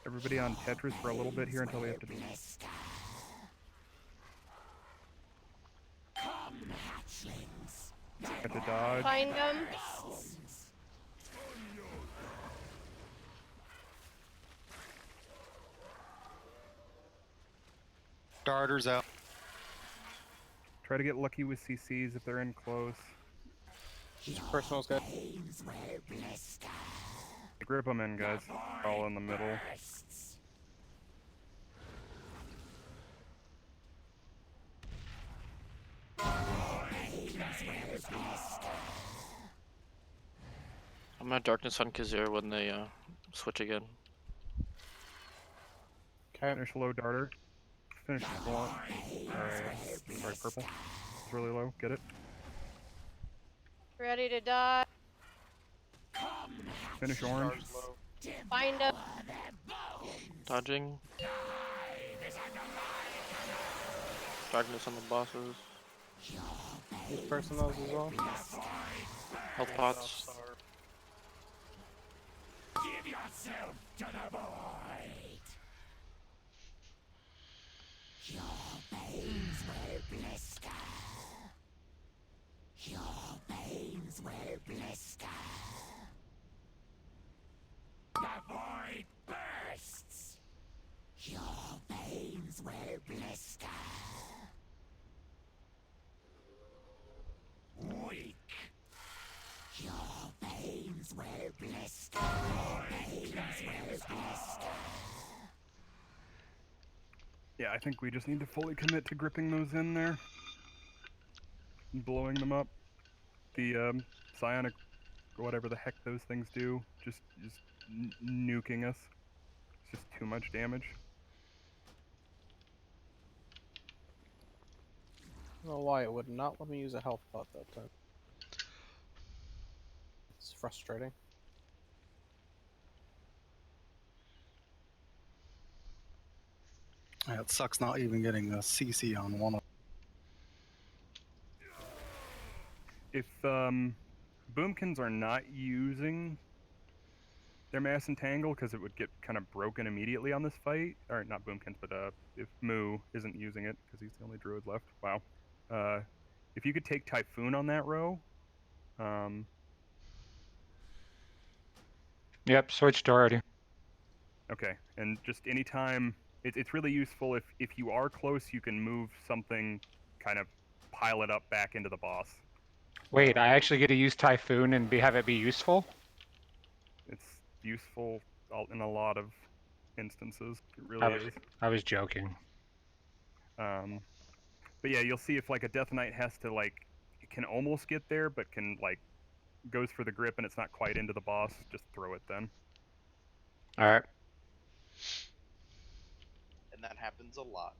[SPEAKER 13] Everybody on Tetris for a little bit here until we have to.
[SPEAKER 23] Come, hatchlings.
[SPEAKER 13] Have to dodge.
[SPEAKER 14] Find them.
[SPEAKER 3] Darters out.
[SPEAKER 13] Try to get lucky with CCs if they're in close.
[SPEAKER 17] Personal's good.
[SPEAKER 13] Grip them in, guys. They're all in the middle.
[SPEAKER 21] I'm at Darkness on Kazir when they switch again.
[SPEAKER 17] Okay.
[SPEAKER 13] Finish low darter. Finish blunt. Sorry, purple. It's really low. Get it?
[SPEAKER 14] Ready to die.
[SPEAKER 13] Finish orange.
[SPEAKER 14] Find them.
[SPEAKER 21] Dodging. Darkness on the bosses.
[SPEAKER 17] Use personals as well.
[SPEAKER 21] Health pots.
[SPEAKER 23] Give yourself to the void. Your veins will blister. Your veins will blister. The void bursts. Your veins will blister. Weak. Your veins will blister. Veins will blister.
[SPEAKER 13] Yeah, I think we just need to fully commit to gripping those in there. And blowing them up. The psionic, whatever the heck those things do, just nuking us. It's just too much damage.
[SPEAKER 17] I don't know why it would not let me use a health pot that time. It's frustrating.
[SPEAKER 3] Yeah, it sucks not even getting a CC on one of
[SPEAKER 13] If boomkins are not using their mass entangle, because it would get kind of broken immediately on this fight, or not boomkins, but if Moo isn't using it, because he's the only druid left. Wow. If you could take Typhoon on that row.
[SPEAKER 12] Yep, switched already.
[SPEAKER 13] Okay, and just anytime, it's really useful if you are close, you can move something, kind of pile it up back into the boss.
[SPEAKER 12] Wait, I actually get to use Typhoon and have it be useful?
[SPEAKER 13] It's useful in a lot of instances. It really is.
[SPEAKER 12] I was joking.
[SPEAKER 13] But yeah, you'll see if like a Death Knight has to like, it can almost get there, but can like, goes for the grip and it's not quite into the boss, just throw it then.
[SPEAKER 12] Alright.
[SPEAKER 16] And that happens a lot.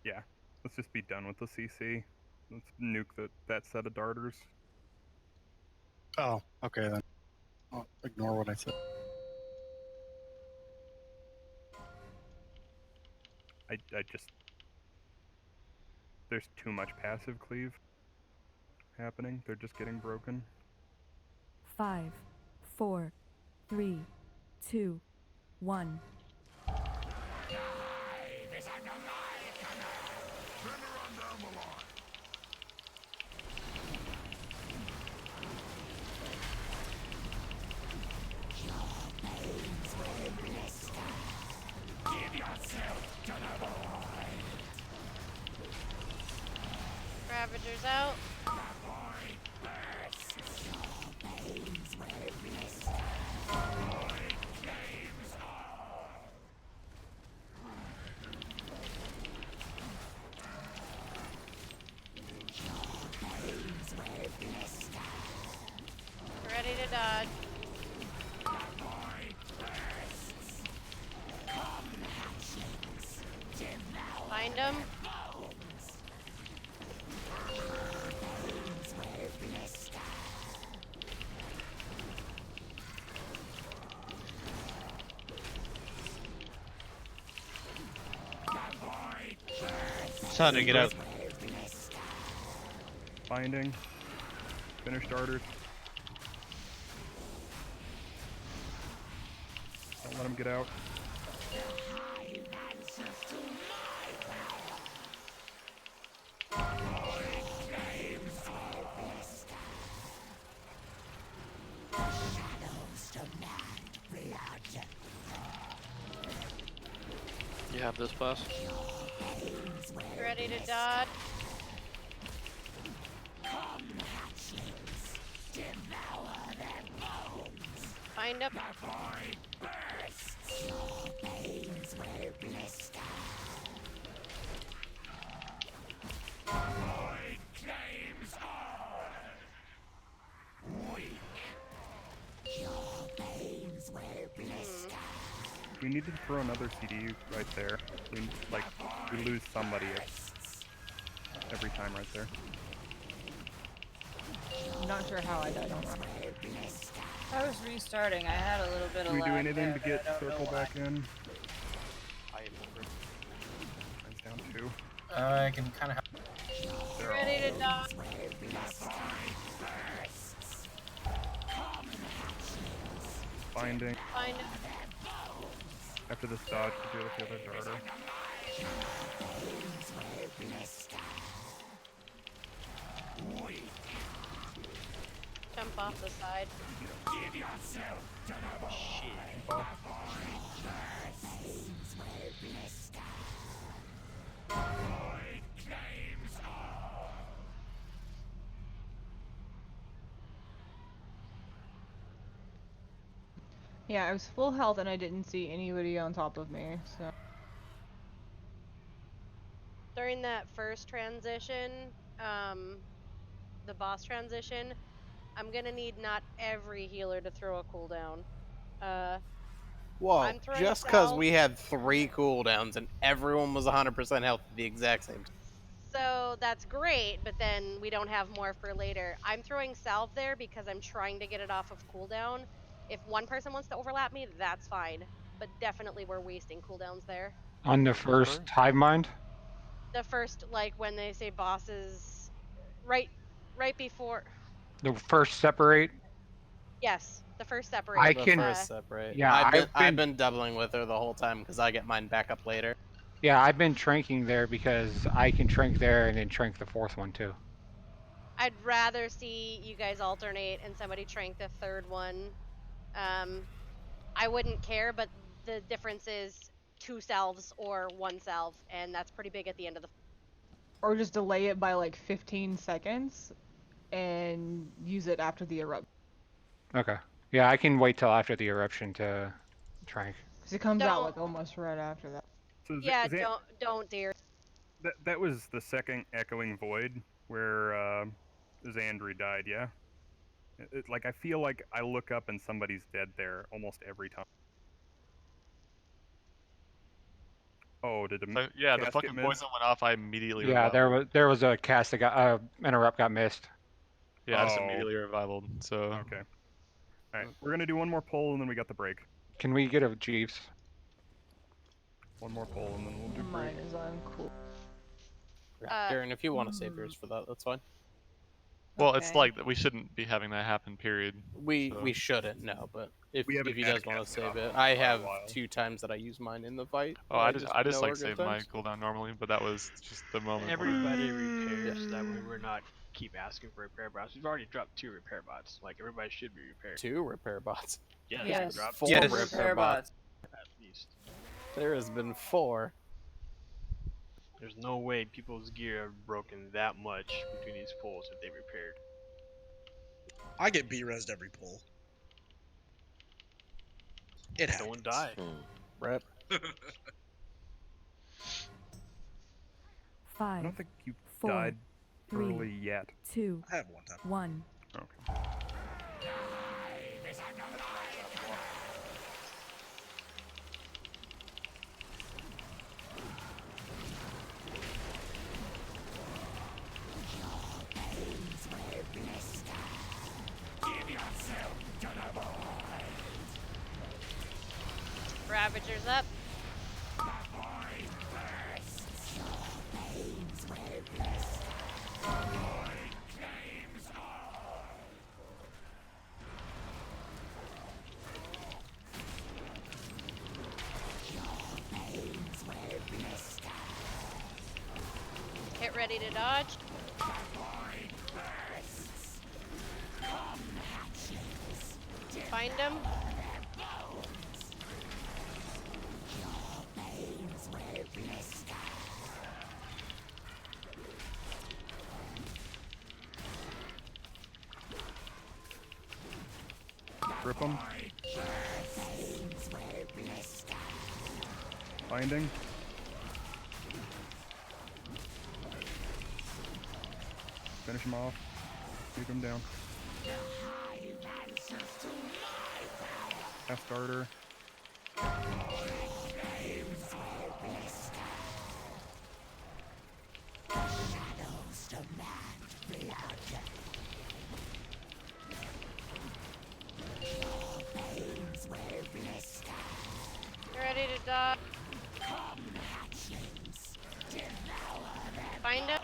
[SPEAKER 13] Yeah, let's just be done with the CC. Let's nuke that set of darters.
[SPEAKER 3] Oh, okay then. I'll ignore what I said.
[SPEAKER 13] I just there's too much passive cleave happening. They're just getting broken.
[SPEAKER 20] 5, 4, 3, 2, 1.
[SPEAKER 14] Ravagers out. Ready to dodge. Find him.
[SPEAKER 8] Sandra, get out.
[SPEAKER 13] Binding. Finish starters. Don't let him get out.
[SPEAKER 21] You have this, boss.
[SPEAKER 14] Ready to dodge. Find him.
[SPEAKER 13] We need to throw another CD right there. We lose somebody every time right there.
[SPEAKER 19] I'm not sure how I died on that. I was restarting. I had a little bit of
[SPEAKER 13] Do we do
[SPEAKER 19] lag
[SPEAKER 13] anything
[SPEAKER 19] there,
[SPEAKER 13] to get
[SPEAKER 19] but I don't know
[SPEAKER 13] circle
[SPEAKER 19] why.
[SPEAKER 13] back in?
[SPEAKER 21] I am over.
[SPEAKER 13] Mine's down 2.
[SPEAKER 11] I can kind of help.
[SPEAKER 14] Ready to dodge.
[SPEAKER 13] Binding.
[SPEAKER 14] Find him.
[SPEAKER 13] After this dodge, to deal with the other darter.
[SPEAKER 14] Jump off the side.
[SPEAKER 13] Ball.
[SPEAKER 19] Yeah, I was full health and I didn't see anybody on top of me, so.
[SPEAKER 14] During that first transition, the boss transition, I'm gonna need not every healer to throw a cooldown.
[SPEAKER 17] Whoa,
[SPEAKER 14] I'm throwing
[SPEAKER 17] just because
[SPEAKER 14] Sal.
[SPEAKER 17] we had 3 cooldowns and everyone was 100% health at the exact same time.
[SPEAKER 14] So that's great, but then we don't have more for later. I'm throwing salve there because I'm trying to get it off of cooldown. If one person wants to overlap me, that's fine. But definitely we're wasting cooldowns there.
[SPEAKER 12] On the first Hivemind?
[SPEAKER 14] The first, like when they say bosses, right before.
[SPEAKER 12] The first separate?
[SPEAKER 14] Yes, the first separate.
[SPEAKER 12] I
[SPEAKER 17] The
[SPEAKER 12] can.
[SPEAKER 17] first separate.
[SPEAKER 12] Yeah,
[SPEAKER 17] I've been doubling with her the whole time because I get mine back up later.
[SPEAKER 12] Yeah, I've been tranking there because I can trank there and then trank the fourth one too.
[SPEAKER 14] I'd rather see you guys alternate and somebody trank the third one. I wouldn't care, but the difference is 2 salves or 1 salve, and that's pretty big at the end of the.
[SPEAKER 19] Or just delay it by like 15 seconds and use it after the eruption.
[SPEAKER 12] Okay. Yeah, I can wait till after the eruption to trank.
[SPEAKER 19] Because it comes out like almost right after that.
[SPEAKER 13] So
[SPEAKER 14] Yeah, don't dear.
[SPEAKER 13] That was the second echoing void where Xandri died, yeah? Like, I feel like I look up and somebody's dead there almost every time. Oh, did the
[SPEAKER 2] Yeah, the
[SPEAKER 13] cast
[SPEAKER 2] fucking
[SPEAKER 13] get missed?
[SPEAKER 2] poison went off. I immediately
[SPEAKER 12] Yeah,
[SPEAKER 2] rerouted.
[SPEAKER 12] there was a cast that got interrupt got missed.
[SPEAKER 2] Yeah, I just
[SPEAKER 13] Oh.
[SPEAKER 2] immediately revivaled. So.
[SPEAKER 13] Okay. All right, we're gonna do one more poll and then we got the break.
[SPEAKER 12] Can we get a Jeeves?
[SPEAKER 13] One more poll and then we'll do break.
[SPEAKER 19] Mine is on cool.
[SPEAKER 17] Darren, if you want to save yours for that, that's fine.
[SPEAKER 2] Well, it's
[SPEAKER 19] Okay.
[SPEAKER 2] like that we shouldn't be having that happen. Period.
[SPEAKER 17] We
[SPEAKER 2] So.
[SPEAKER 17] shouldn't, no, but if
[SPEAKER 13] We haven't
[SPEAKER 17] he
[SPEAKER 13] had
[SPEAKER 17] does
[SPEAKER 13] a
[SPEAKER 17] want to
[SPEAKER 13] cast
[SPEAKER 17] save
[SPEAKER 13] off
[SPEAKER 17] it,
[SPEAKER 13] for
[SPEAKER 17] I
[SPEAKER 13] quite a
[SPEAKER 17] have
[SPEAKER 13] while.
[SPEAKER 17] 2 times that I use mine in the fight.
[SPEAKER 2] Oh,
[SPEAKER 17] that
[SPEAKER 2] I just
[SPEAKER 17] know
[SPEAKER 2] like
[SPEAKER 17] are good
[SPEAKER 2] save my
[SPEAKER 17] times.
[SPEAKER 2] cooldown normally, but that was just the moment.
[SPEAKER 6] Everybody repairs, so that way we're not keep asking for repair bots. We've already dropped 2 repair bots. Like everybody should be repaired.
[SPEAKER 17] 2 repair bots.
[SPEAKER 6] Yes,
[SPEAKER 19] Yes.
[SPEAKER 6] we dropped
[SPEAKER 17] 4
[SPEAKER 6] 2
[SPEAKER 17] repair bots.
[SPEAKER 6] at least.
[SPEAKER 17] There has been 4.
[SPEAKER 6] There's no way people's gear have broken that much between these pulls if they repaired.
[SPEAKER 1] I get B-resed every pull. It happens.
[SPEAKER 6] Don't die.
[SPEAKER 17] Rep.
[SPEAKER 13] I
[SPEAKER 20] 5,
[SPEAKER 13] don't think you
[SPEAKER 20] 4,
[SPEAKER 13] died
[SPEAKER 20] 3,
[SPEAKER 13] early yet.
[SPEAKER 20] 2,
[SPEAKER 1] I have one time.
[SPEAKER 20] 1.
[SPEAKER 13] Okay.
[SPEAKER 14] Ravagers up. Get ready to dodge. Find him.
[SPEAKER 13] Rip them. Binding. Finish him off. Take him down. Fast starter.
[SPEAKER 14] Get ready to dodge. Find him.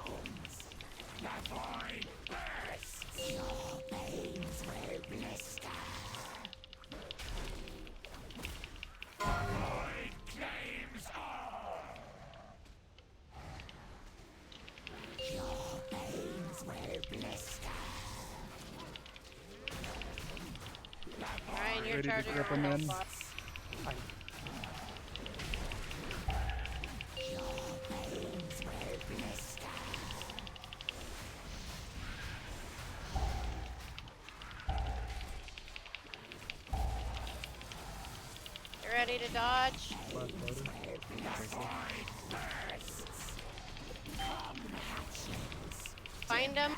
[SPEAKER 14] Ryan, you're
[SPEAKER 13] Ready to
[SPEAKER 14] charging
[SPEAKER 13] grip
[SPEAKER 14] on
[SPEAKER 13] him
[SPEAKER 14] health
[SPEAKER 13] in.
[SPEAKER 14] bots. Get ready to dodge. Find him.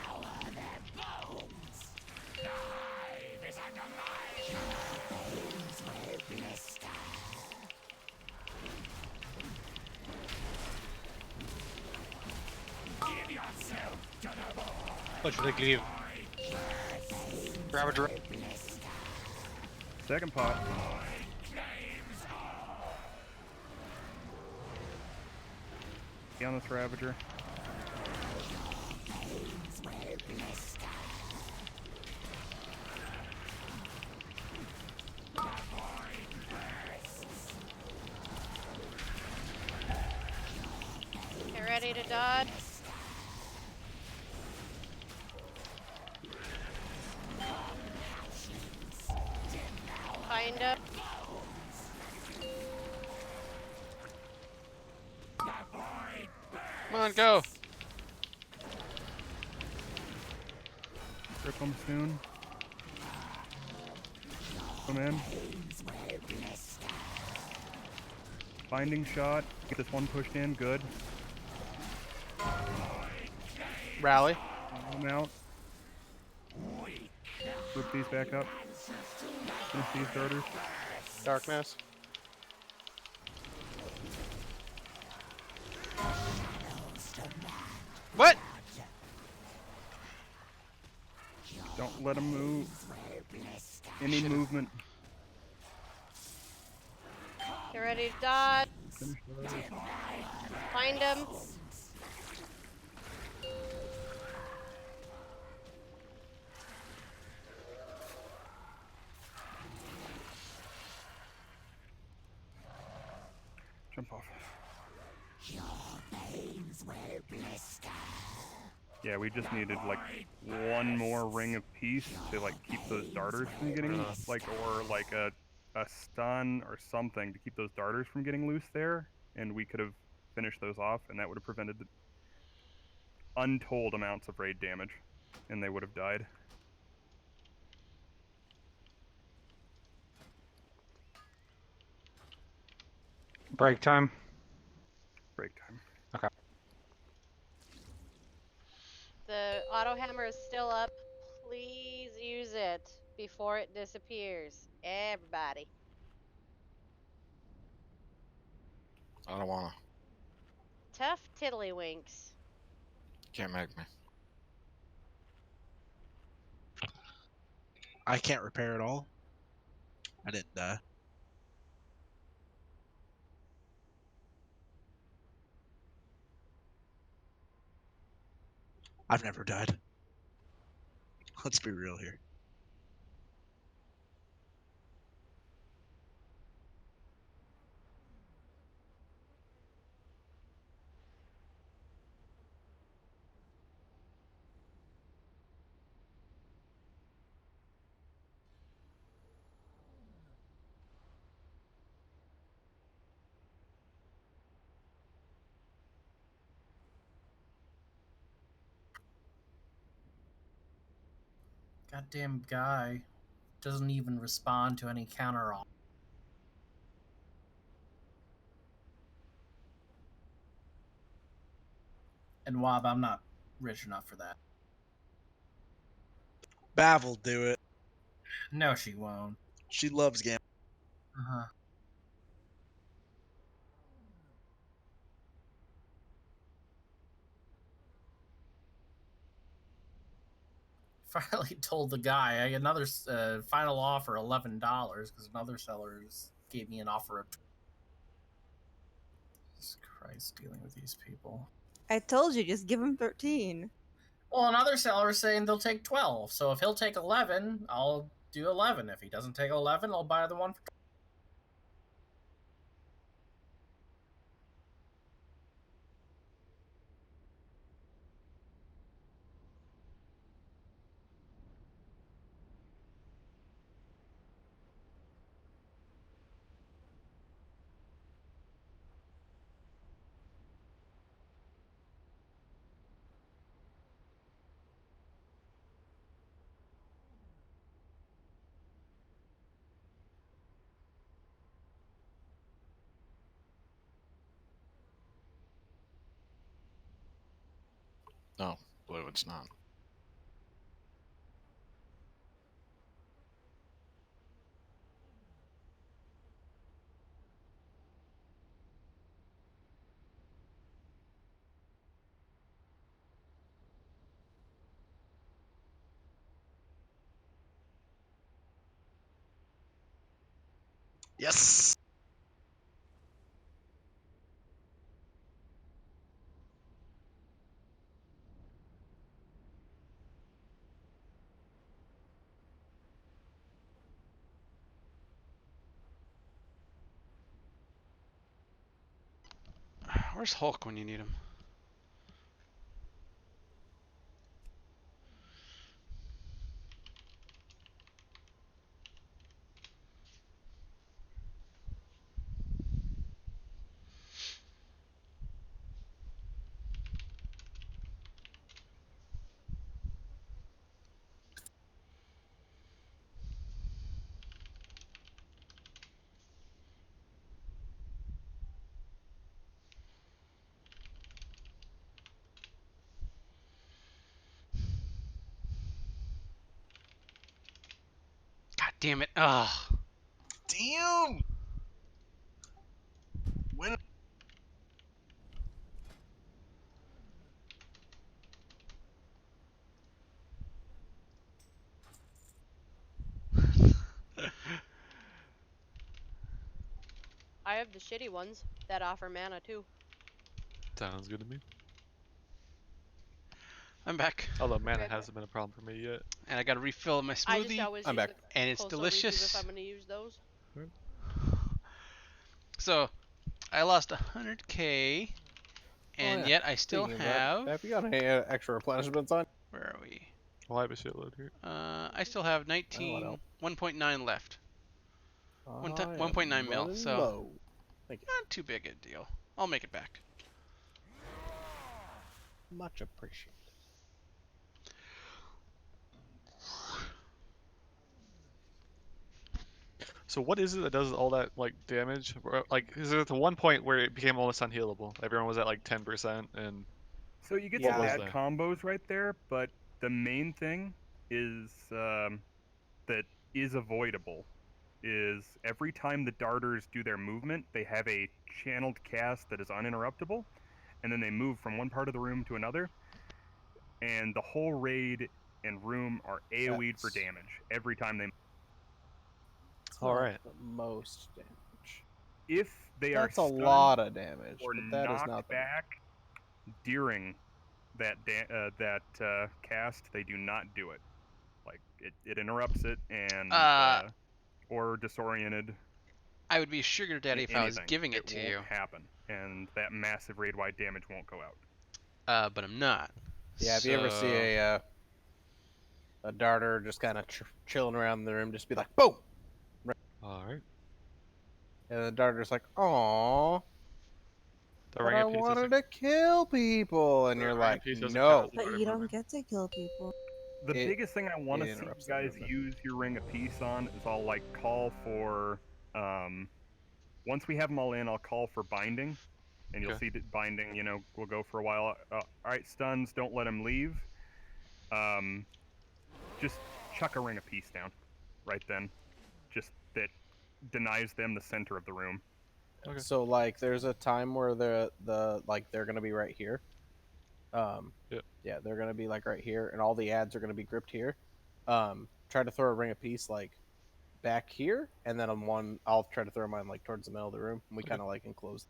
[SPEAKER 8] What should I cleave?
[SPEAKER 12] Ravager.
[SPEAKER 13] Second pot. Get on this Ravager.
[SPEAKER 14] Get ready to dodge. Find him.
[SPEAKER 18] Come on, go.
[SPEAKER 13] Grip him soon. Come in. Binding shot. Get this one pushed in. Good.
[SPEAKER 17] Rally.
[SPEAKER 13] Come out. Group these back up. Finish these starters.
[SPEAKER 17] Darkness.
[SPEAKER 18] What?
[SPEAKER 13] Let him move. Any movement.
[SPEAKER 14] Get ready to dodge.
[SPEAKER 13] Finish those.
[SPEAKER 14] Find him.
[SPEAKER 13] Jump off.
[SPEAKER 23] Your veins will blister.
[SPEAKER 13] Yeah, we just needed like one more ring of peace to like keep those darters from getting like, or like a stun or something to keep those darters from getting loose there, and we could have finished those off, and that would have prevented the untold amounts of raid damage, and they would have died.
[SPEAKER 12] Break time.
[SPEAKER 13] Break time.
[SPEAKER 12] Okay.
[SPEAKER 14] The auto hammer is still up. Please use it before it disappears. Everybody.
[SPEAKER 9] I don't wanna.
[SPEAKER 14] Tough tiddlywinks.
[SPEAKER 9] Can't make me.
[SPEAKER 1] I can't repair at all. I didn't die. I've never died. Let's be real here.
[SPEAKER 11] Goddamn guy doesn't even respond to any counter offer. And Wob, I'm not rich enough for that.
[SPEAKER 1] Bav will do it.
[SPEAKER 11] No, she won't.
[SPEAKER 1] She loves gambling.
[SPEAKER 11] Uh-huh. Finally told the guy I had another final offer $11 because another seller gave me an offer of. Jesus Christ, dealing with these people.
[SPEAKER 15] I told you, just give him 13.
[SPEAKER 11] Well, another seller is saying they'll take 12. So if he'll take 11, I'll do 11. If he doesn't take 11, I'll buy the one for.
[SPEAKER 9] No, blue, it's not.
[SPEAKER 1] Yes.
[SPEAKER 18] Where's Hulk when you need him? God damn it. Ugh.
[SPEAKER 1] Damn. Win.
[SPEAKER 14] the shitty ones that offer mana too.
[SPEAKER 2] Sounds good to me.
[SPEAKER 18] I'm back.
[SPEAKER 2] Although mana
[SPEAKER 14] Okay.
[SPEAKER 2] hasn't been a problem for me yet.
[SPEAKER 18] And I gotta refill my
[SPEAKER 14] I just
[SPEAKER 18] smoothie.
[SPEAKER 14] always
[SPEAKER 17] I'm
[SPEAKER 14] use
[SPEAKER 17] back.
[SPEAKER 14] the
[SPEAKER 18] And it's
[SPEAKER 14] coastal regions
[SPEAKER 18] delicious.
[SPEAKER 14] if I'm gonna use those.
[SPEAKER 18] So, I lost 100k, and yet I still
[SPEAKER 17] Speaking of
[SPEAKER 18] have.
[SPEAKER 17] that, have you got any extra replenishments on?
[SPEAKER 18] Where are we?
[SPEAKER 2] Well, I have a shitload here.
[SPEAKER 18] I still have 1.9 left. 1.9 mil, so
[SPEAKER 17] low. Thank you.
[SPEAKER 18] not too big a deal. I'll make it back.
[SPEAKER 17] Much appreciated.
[SPEAKER 2] So what is it that does all that like damage? Like, is it at the one point where it became almost unhealable? Everyone was at like 10%, and
[SPEAKER 13] So you get
[SPEAKER 2] what
[SPEAKER 13] some
[SPEAKER 2] was
[SPEAKER 13] bad
[SPEAKER 2] that?
[SPEAKER 13] combos right there, but the main thing is that is avoidable is every time the darters do their movement, they have a channeled cast that is uninterruptible, and then they move from one part of the room to another, and the whole raid and room are AoE'd for damage every time they move.
[SPEAKER 2] All right.
[SPEAKER 17] The most damage.
[SPEAKER 13] If they
[SPEAKER 17] That's
[SPEAKER 13] are
[SPEAKER 17] a
[SPEAKER 13] stunned
[SPEAKER 17] lot of damage,
[SPEAKER 13] or
[SPEAKER 17] but that is
[SPEAKER 13] knocked
[SPEAKER 17] not the
[SPEAKER 13] back during that cast, they do not do it. Like it interrupts it and or disoriented.
[SPEAKER 18] I would be a sugar daddy if I was giving it to
[SPEAKER 13] won't
[SPEAKER 18] you.
[SPEAKER 13] happen, and that massive raid-wide damage won't go out.
[SPEAKER 18] But I'm not.
[SPEAKER 17] Yeah, if you ever see a darter just kind of chilling around the room, just be like, boom!
[SPEAKER 2] All right.
[SPEAKER 17] And the darter's like, aww.
[SPEAKER 2] The
[SPEAKER 17] But I wanted to kill people, and you're like, no.
[SPEAKER 15] But you don't get to kill people.
[SPEAKER 13] The biggest thing I want to see you
[SPEAKER 17] interrupts the
[SPEAKER 13] guys
[SPEAKER 17] movement.
[SPEAKER 13] use your Ring of Peace on is I'll like call for once we have them all in, I'll call for binding, and you'll see that binding, will go for a while. All right, stuns, don't let them leave. Just chuck a Ring of Peace down right then. Just that denies them the center of the room.
[SPEAKER 2] Okay.
[SPEAKER 17] So like, there's a time where they're gonna be right here. Yeah, they're gonna be like right here, and all the ads are gonna be gripped here. Try to throw a Ring of Peace like back here, and then on one, I'll try to throw mine like towards the middle of the room, and we kind of like enclose.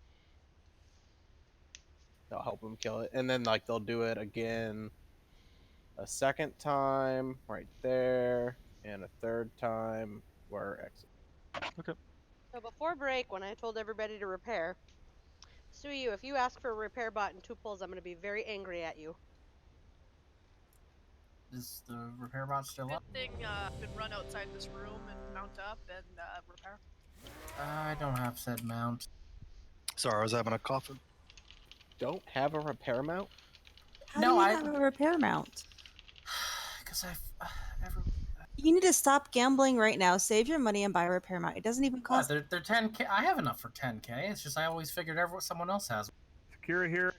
[SPEAKER 17] They'll help them kill it, and then like they'll do it again a second time right there, and a third time where exit.
[SPEAKER 2] Okay.
[SPEAKER 14] So before break, when I told everybody to repair, Suyu, if you ask for a repair bot and 2 pulls, I'm going to be very angry at you.
[SPEAKER 11] Is the repair bot still up?
[SPEAKER 5] Good thing could run outside this room and mount up and repair.
[SPEAKER 11] I don't have said mount.
[SPEAKER 3] Sorry, I was having a coffin.
[SPEAKER 17] Don't have a repair mount?
[SPEAKER 15] How do you have a repair mount?
[SPEAKER 11] Because
[SPEAKER 15] You need to stop gambling right now. Save your money and buy a repair mount. It doesn't even cost.
[SPEAKER 11] They're 10k. I have enough for 10k. It's just I always figured someone else has.
[SPEAKER 13] Sakura here.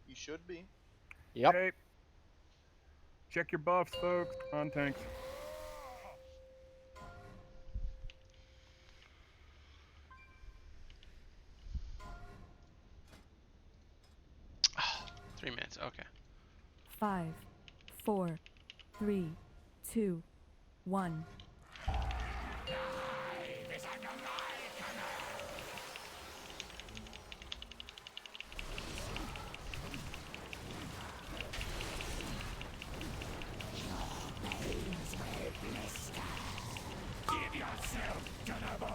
[SPEAKER 16] You should be.
[SPEAKER 17] Yep.
[SPEAKER 13] Okay. Check your buffs, folks. On tanks.
[SPEAKER 18] Oh, 3 minutes. Okay.
[SPEAKER 20] 5, 4, 3, 2, 1.
[SPEAKER 23] Give yourself to the void.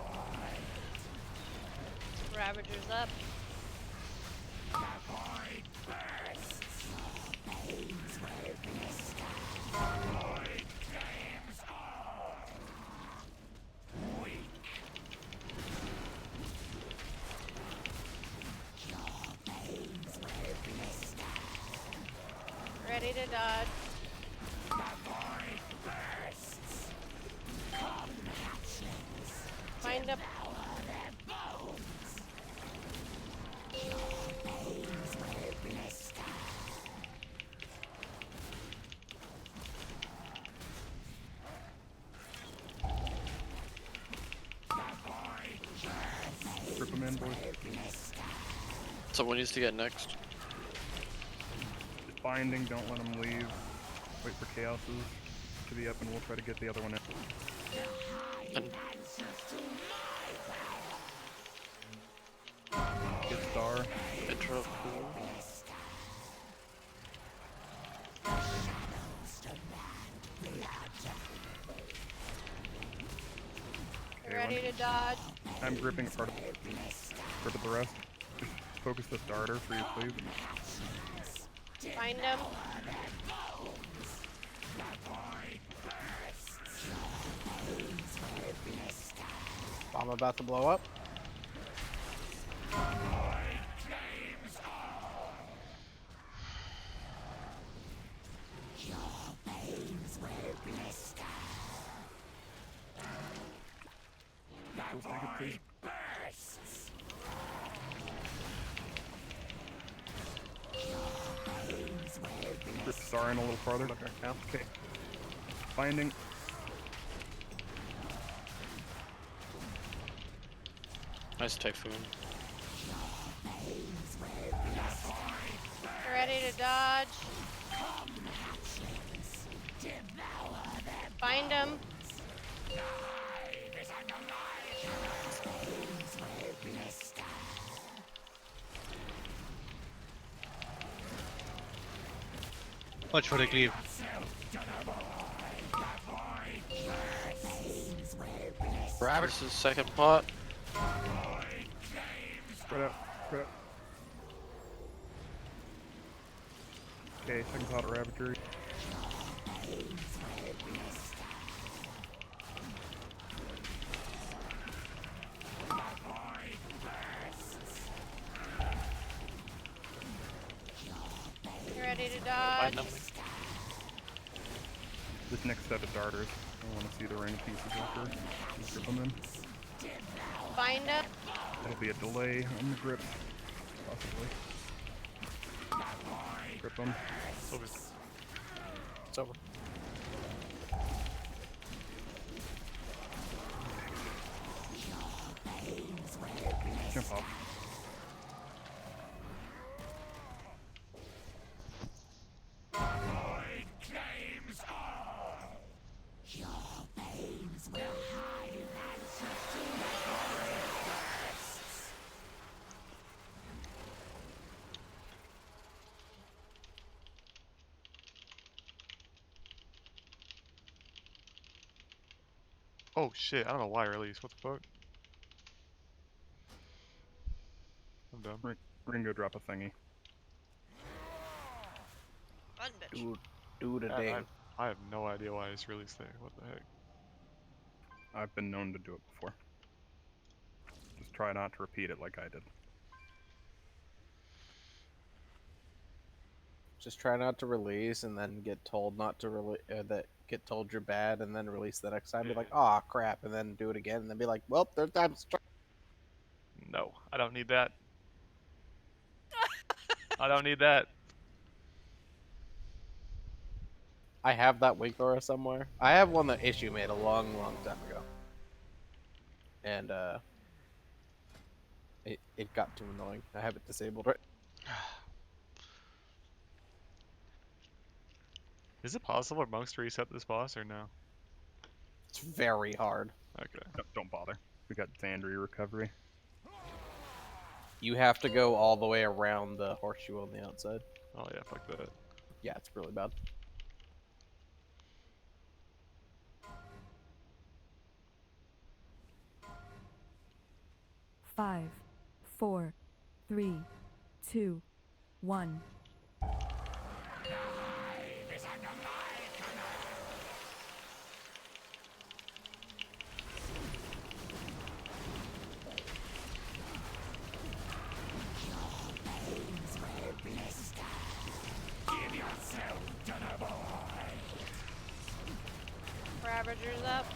[SPEAKER 14] Ravager's up.
[SPEAKER 23] The void bursts. Veins will blister. The void claims all. Weak. Your veins will blister.
[SPEAKER 14] Ready to dodge.
[SPEAKER 23] The void bursts. Come, hatchlings.
[SPEAKER 14] Find a
[SPEAKER 13] Rip them in, boys.
[SPEAKER 21] So what needs to get next?
[SPEAKER 13] Just binding, don't let them leave. Wait for chaoses to be up, and we'll try to get the other one in.
[SPEAKER 21] And
[SPEAKER 13] Good star.
[SPEAKER 21] intro cool.
[SPEAKER 13] Okay,
[SPEAKER 5] Ready to dodge.
[SPEAKER 13] I'm gripping a part of the rest. Just focus the starter for you, please.
[SPEAKER 5] Find him.
[SPEAKER 17] Bomb about to blow up.
[SPEAKER 13] Jules, take it, please. Grip the star in a little farther. Okay. Finding.
[SPEAKER 21] Nice typhoon.
[SPEAKER 5] Ready to dodge. Find him.
[SPEAKER 8] Watch for the cleave.
[SPEAKER 21] This is second pot.
[SPEAKER 13] Spread out. Spread out. Okay, second pot of Ravagery.
[SPEAKER 5] Ready to dodge.
[SPEAKER 13] This next set of darters. I want to see the ring pieces after. Just grip them in.
[SPEAKER 5] Find him.
[SPEAKER 13] That'll be a delay on the grip. Possibly. Grip them.
[SPEAKER 17] It's over.
[SPEAKER 13] Jump off.
[SPEAKER 2] Oh shit, I don't know why I released. What the fuck? I'm done.
[SPEAKER 13] Ringo, drop a thingy.
[SPEAKER 5] Run, bitch.
[SPEAKER 17] Do the ding.
[SPEAKER 2] I have no idea why I just released there. What the heck?
[SPEAKER 13] I've been known to do it before. Just try not to repeat it like I did.
[SPEAKER 17] Just try not to release and then get told not to release. Get told you're bad and then release the next time. Be like, oh crap, and then do it again, and then be like, well, third time's charm.
[SPEAKER 2] No, I don't need that. I don't need that.
[SPEAKER 17] I have that Wake Aura somewhere. I have one that Issue made a long, long time ago. And it got too annoying. I have it disabled right.
[SPEAKER 2] Is it possible for monks to reset this boss or no?
[SPEAKER 17] It's very hard.
[SPEAKER 2] Okay.
[SPEAKER 13] No, don't bother. We got Xandri recovery.
[SPEAKER 17] You have to go all the way around the horseshoe on the outside.
[SPEAKER 2] Oh yeah, fuck that.
[SPEAKER 17] Yeah, it's really bad.
[SPEAKER 20] Five, 4, 3, 2, 1.
[SPEAKER 5] Ravager's up.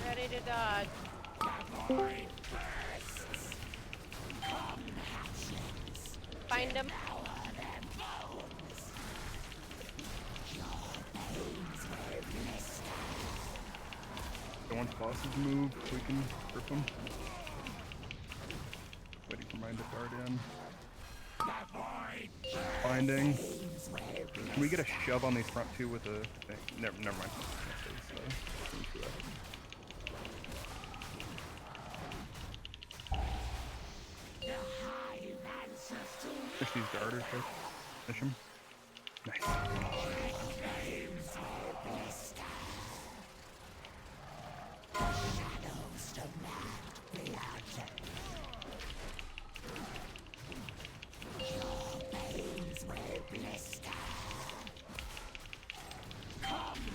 [SPEAKER 5] Ready to dodge. Find him.
[SPEAKER 13] So once bosses move, we can grip them. Waiting for mine to dart in. Binding. Can we get a shove on these front two with a thing? Never mind. Push these darters, guys. Finish them. Nice.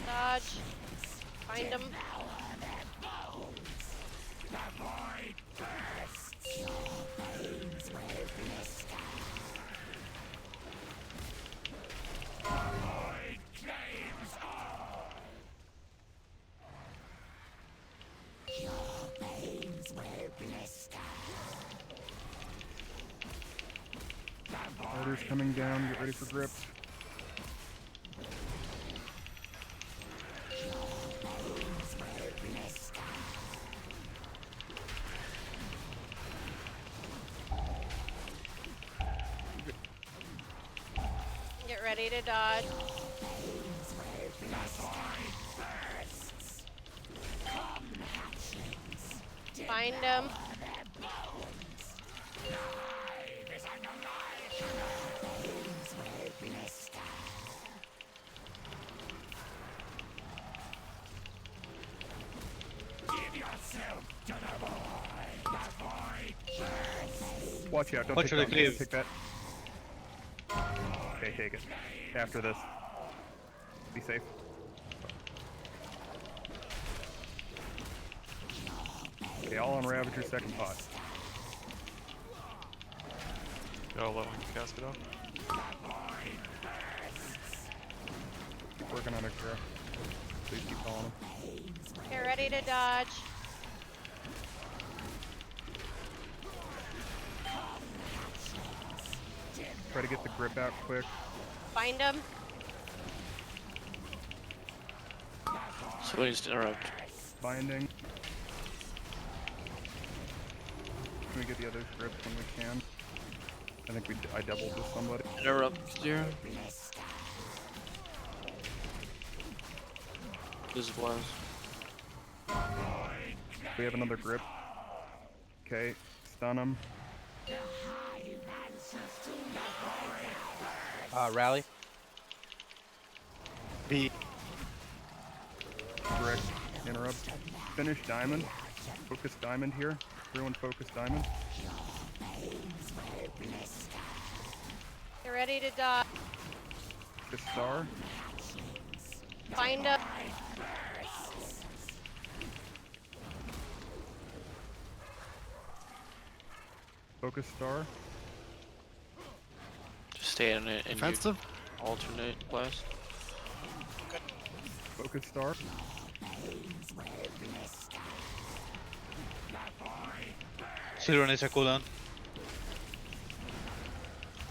[SPEAKER 14] Dodge. Find him.
[SPEAKER 13] Darters coming down. Get ready for grips.
[SPEAKER 14] Get ready to dodge. Find him.
[SPEAKER 13] Watch out, don't
[SPEAKER 8] Watch
[SPEAKER 13] take
[SPEAKER 8] the
[SPEAKER 13] that.
[SPEAKER 8] cleave.
[SPEAKER 13] Take that. Okay, take it. After this. Be safe. Okay, all on Ravager, second pot.
[SPEAKER 2] Go low and cast it off.
[SPEAKER 13] Keep working on it, Kara. Please keep calling him.
[SPEAKER 14] Get ready to dodge.
[SPEAKER 13] Try to get the grip out quick.
[SPEAKER 14] Find him.
[SPEAKER 21] So needs to interrupt.
[SPEAKER 13] Binding. Can we get the other grip when we can? I think I doubled with somebody.
[SPEAKER 21] Interrupt 0. This is blast.
[SPEAKER 13] We have another grip. Okay, stun him.
[SPEAKER 17] Rally.
[SPEAKER 3] B.
[SPEAKER 13] Direct interrupt. Finish diamond. Focus diamond here. Everyone focus diamond.
[SPEAKER 14] Get ready to dodge.
[SPEAKER 13] Focus star.
[SPEAKER 14] Find him.
[SPEAKER 13] Focus star.
[SPEAKER 21] Just stay in it and
[SPEAKER 3] Defensive.
[SPEAKER 21] you alternate blast.
[SPEAKER 13] Focus star.
[SPEAKER 8] Silver needs a cooldown.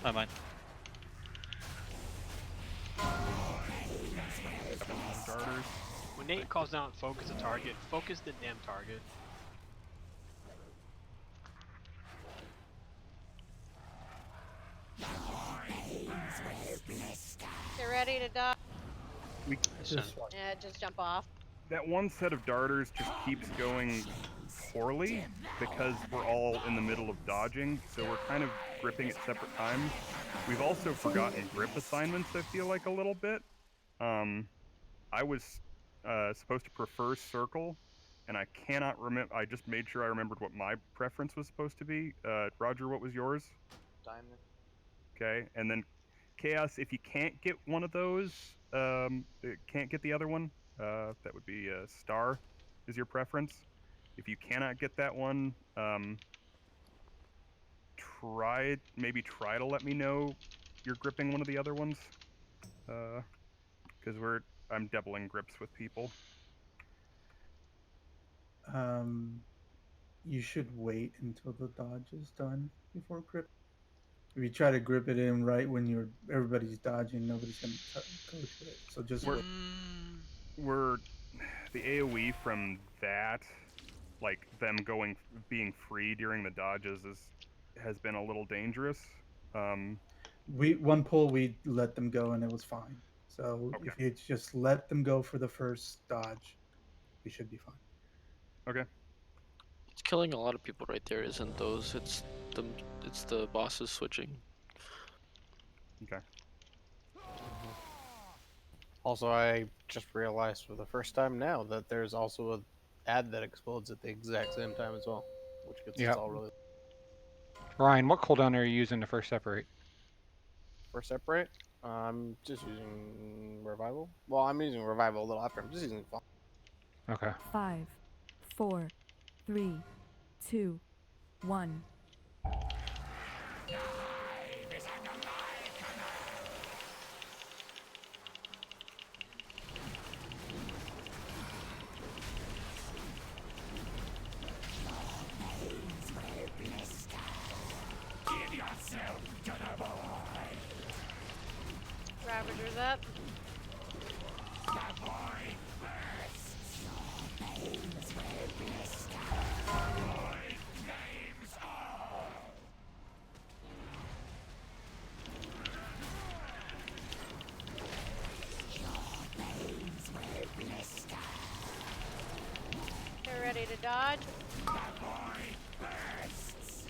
[SPEAKER 8] Not mine.
[SPEAKER 13] Darters.
[SPEAKER 6] When Nate calls down focus a target, focus the damn target.
[SPEAKER 14] Get ready to dodge.
[SPEAKER 13] We
[SPEAKER 14] Yeah, just jump off.
[SPEAKER 13] that one set of darters just keeps going poorly because we're all in the middle of dodging, so we're kind of gripping at separate times. We've also forgotten grip assignments, I feel like, a little bit. I was supposed to prefer circle, and I cannot remember. I just made sure I remembered what my preference was supposed to be. Roger, what was yours?
[SPEAKER 16] Diamond.
[SPEAKER 13] Okay, and then Chaos, if you can't get one of those, can't get the other one, that would be Star is your preference. If you cannot get that one, maybe try to let me know you're gripping one of the other ones, because I'm doubling grips with people.
[SPEAKER 4] You should wait until the dodge is done before grip. If you try to grip it in right when everybody's dodging, nobody's gonna go to it. So just wait.
[SPEAKER 13] We're the AOE from that, like them being free during the dodges, has been a little dangerous.
[SPEAKER 4] One pull we let them go and it was fine. So
[SPEAKER 13] Okay.
[SPEAKER 4] if you just let them go for the first dodge, we should be fine.
[SPEAKER 13] Okay.
[SPEAKER 21] It's killing a lot of people right there, isn't those? It's the bosses switching.
[SPEAKER 13] Okay.
[SPEAKER 17] Also, I just realized for the first time now that there's also a ad that explodes at the exact same time as well, which gets
[SPEAKER 12] Yep.
[SPEAKER 17] us all really.
[SPEAKER 12] Ryan, what cooldown are you using to first separate?
[SPEAKER 17] For separate, I'm just using revival. Well, I'm using revival a little after. I'm just using fun.
[SPEAKER 12] Okay.
[SPEAKER 20] 5, 4, 3, 2, 1.
[SPEAKER 23] Give yourself to the void.
[SPEAKER 14] Ravager's up.
[SPEAKER 23] The void bursts. Your veins will blister. Void flames all. Your veins will blister.
[SPEAKER 14] They're ready to dodge.
[SPEAKER 23] The void bursts.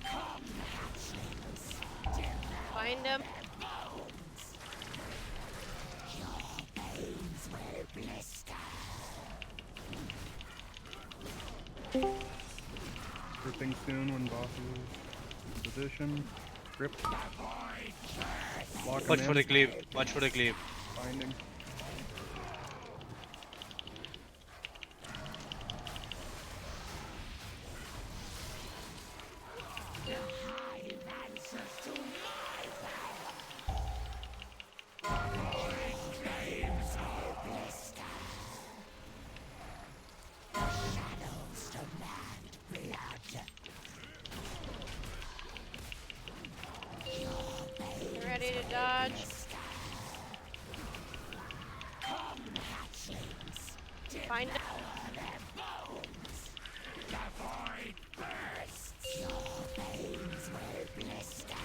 [SPEAKER 23] Come, hatchlings.
[SPEAKER 14] Find him.
[SPEAKER 23] Your veins will blister.
[SPEAKER 13] Gripping soon when bosses in position. Grip. Lock
[SPEAKER 8] Watch
[SPEAKER 13] him
[SPEAKER 8] for
[SPEAKER 13] in.
[SPEAKER 8] the cleave. Watch for the cleave.
[SPEAKER 13] Binding.
[SPEAKER 23] The hive answers to my power. The void flames will blister. The shadows demand blood.
[SPEAKER 14] They're ready to dodge.
[SPEAKER 23] Come, hatchlings.
[SPEAKER 14] Find him.
[SPEAKER 23] The void bursts. Your veins will blister.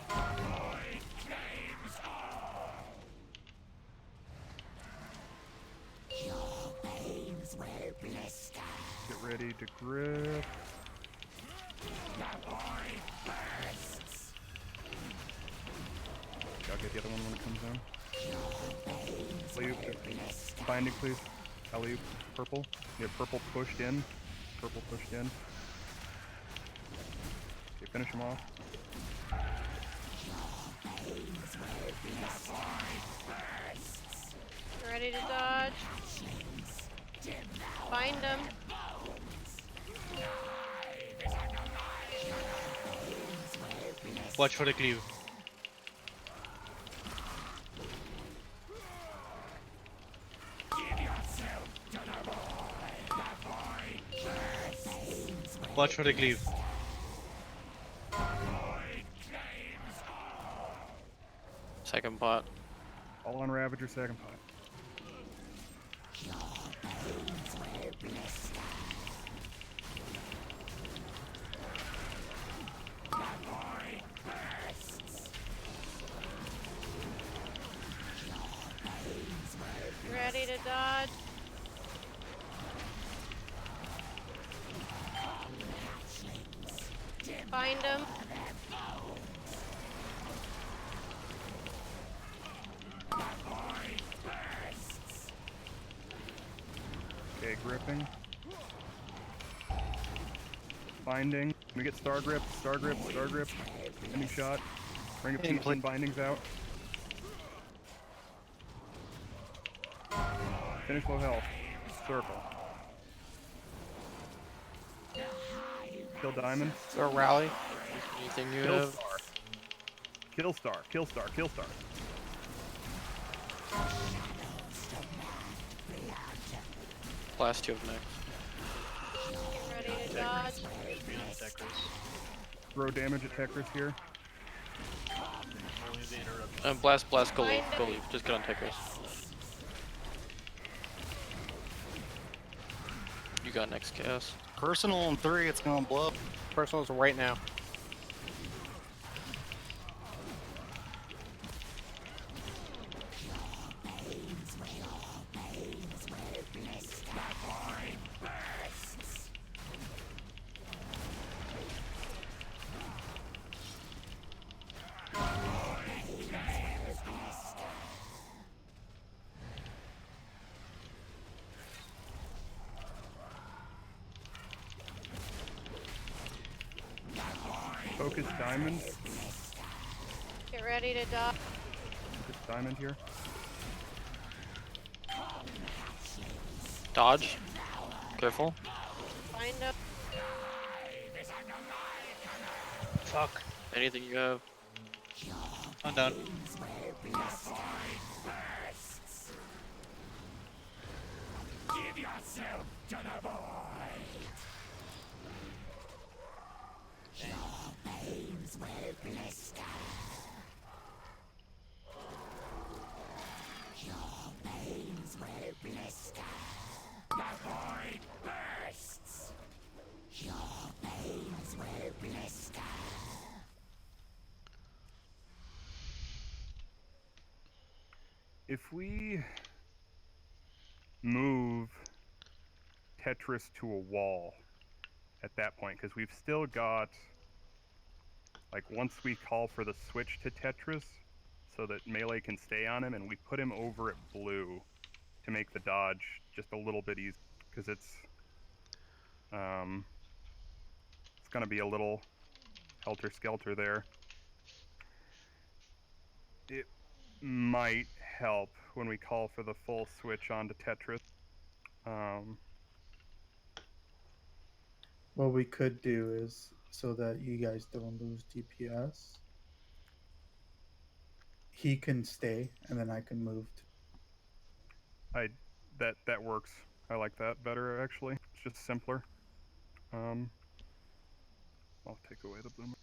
[SPEAKER 23] The void flames all. Your veins will blister.
[SPEAKER 13] Get ready to grip.
[SPEAKER 23] The void bursts.
[SPEAKER 13] I'll get the other one when it comes down.
[SPEAKER 23] Your veins
[SPEAKER 13] Leave.
[SPEAKER 23] will blister.
[SPEAKER 13] Binding, please. Alley, purple. You have purple pushed in. Purple pushed in. Okay, finish him off.
[SPEAKER 14] They're ready to dodge. Find him.
[SPEAKER 8] Watch for the cleave.
[SPEAKER 23] Give yourself to the void. The void bursts.
[SPEAKER 8] Watch for the cleave.
[SPEAKER 23] The void flames all.
[SPEAKER 21] Second pot.
[SPEAKER 13] All on Ravager, second pot.
[SPEAKER 23] Your veins will blister. The void bursts. Your veins will
[SPEAKER 14] Ready to dodge. Find him.
[SPEAKER 13] Okay, gripping. Binding. We get star grip, star grip, star grip. Ending shot. Bring a piece and bindings out. Finish low health. Circle. Kill diamond.
[SPEAKER 17] Or rally.
[SPEAKER 21] Anything you
[SPEAKER 13] Kill
[SPEAKER 21] have?
[SPEAKER 13] star. Kill star. Kill star. Kill star.
[SPEAKER 21] Last you have next.
[SPEAKER 14] Ready to dodge.
[SPEAKER 6] Techers.
[SPEAKER 13] Throw damage at Tekris here.
[SPEAKER 6] Only the interruption.
[SPEAKER 21] Blast, go leave, go leave. Just get on Tekris. You got next chaos.
[SPEAKER 3] Personal on 3, it's gonna blow.
[SPEAKER 17] Personals right now.
[SPEAKER 13] Focus diamond.
[SPEAKER 14] Get ready to die.
[SPEAKER 13] Focus diamond here.
[SPEAKER 21] Dodge. Careful.
[SPEAKER 14] Find up.
[SPEAKER 8] Fuck.
[SPEAKER 21] Anything you have.
[SPEAKER 8] I'm down.
[SPEAKER 23] Give yourself to the void. Veins will blister. Your veins will blister. The void bursts. Your veins will blister.
[SPEAKER 13] If we move Tetris to a wall at that point, because we've still got, like, once we call for the switch to Tetris so that melee can stay on him, and we put him over at blue to make the dodge just a little bit easier, because it's gonna be a little helter-skelter there. It might help when we call for the full switch onto Tetris.
[SPEAKER 4] What we could do is, so that you guys don't lose DPS, he can stay, and then I can move.
[SPEAKER 13] That works. I like that better, actually. It's just simpler. I'll take away the blue.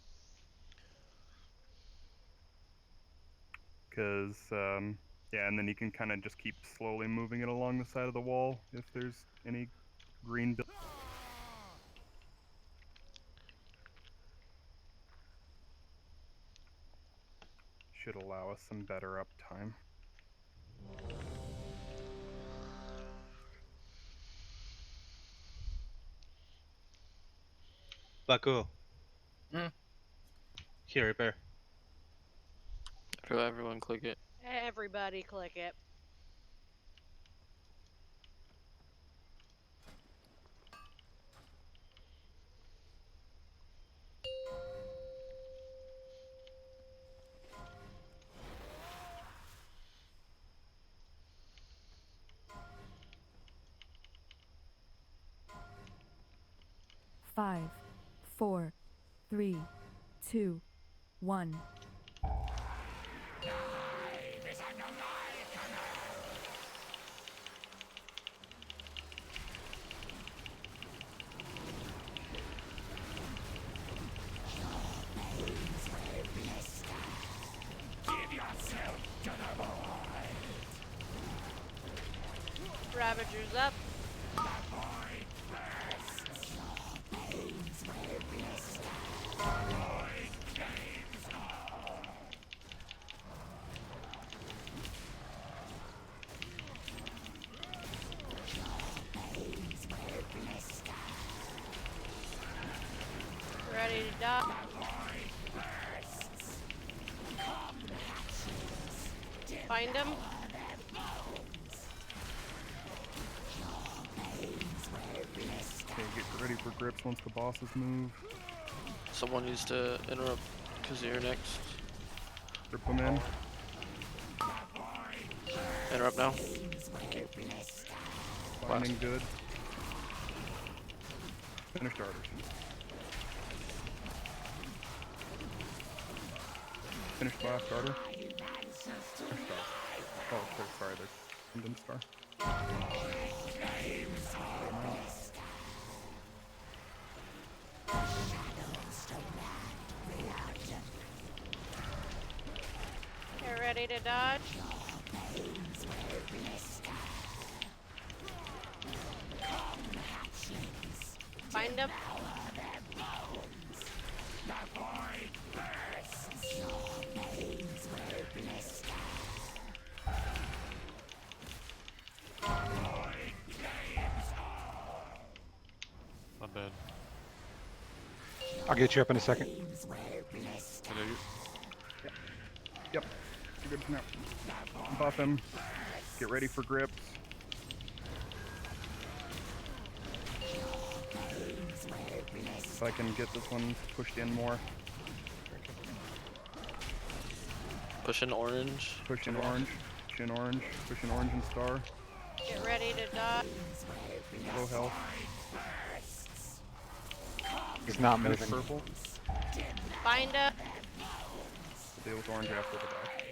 [SPEAKER 13] Because, yeah, and then you can kind of just keep slowly moving it along the side of the wall if there's any green. Should allow us some better uptime.
[SPEAKER 8] Baku. Here, repair.
[SPEAKER 21] Everyone click it.
[SPEAKER 14] Everybody click it.
[SPEAKER 20] Five, 4, 3, 2, 1.
[SPEAKER 14] Ravagers up. Ready to die. Find him.
[SPEAKER 13] Okay, get ready for grips once the bosses move.
[SPEAKER 21] Someone needs to interrupt because you're next.
[SPEAKER 13] Grip them in.
[SPEAKER 21] Interrupt now.
[SPEAKER 13] Finding good. Finish starters. Finish blast starter. Finish star. Oh, sorry, there's Kingdom Star.
[SPEAKER 14] ready to dodge. Find him.
[SPEAKER 2] My bad.
[SPEAKER 12] I'll get you up in a second.
[SPEAKER 13] Yep. You're good for now. Buff him. Get ready for grips. If I can get this one pushed in more.
[SPEAKER 21] Push in orange.
[SPEAKER 13] Push in orange. Push in orange. Push in orange and star.
[SPEAKER 14] Get ready to dodge.
[SPEAKER 13] Low health.
[SPEAKER 12] He's not
[SPEAKER 13] Finish
[SPEAKER 12] moving.
[SPEAKER 13] purple.
[SPEAKER 14] Find him.
[SPEAKER 13] Deal with orange after the dash.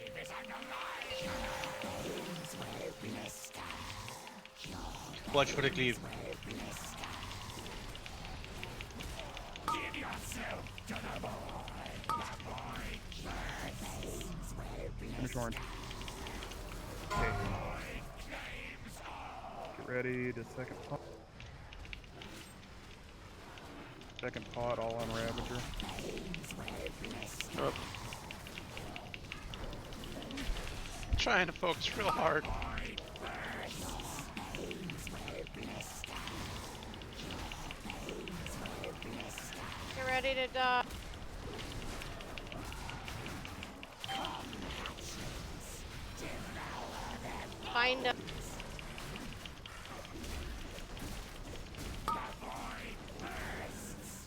[SPEAKER 8] Watch for the cleave.
[SPEAKER 13] Finish orange. Okay. Get ready to second pot. Second pot, all on Ravager.
[SPEAKER 21] Up.
[SPEAKER 18] Trying to focus real hard.
[SPEAKER 14] Get ready to dodge. Find him.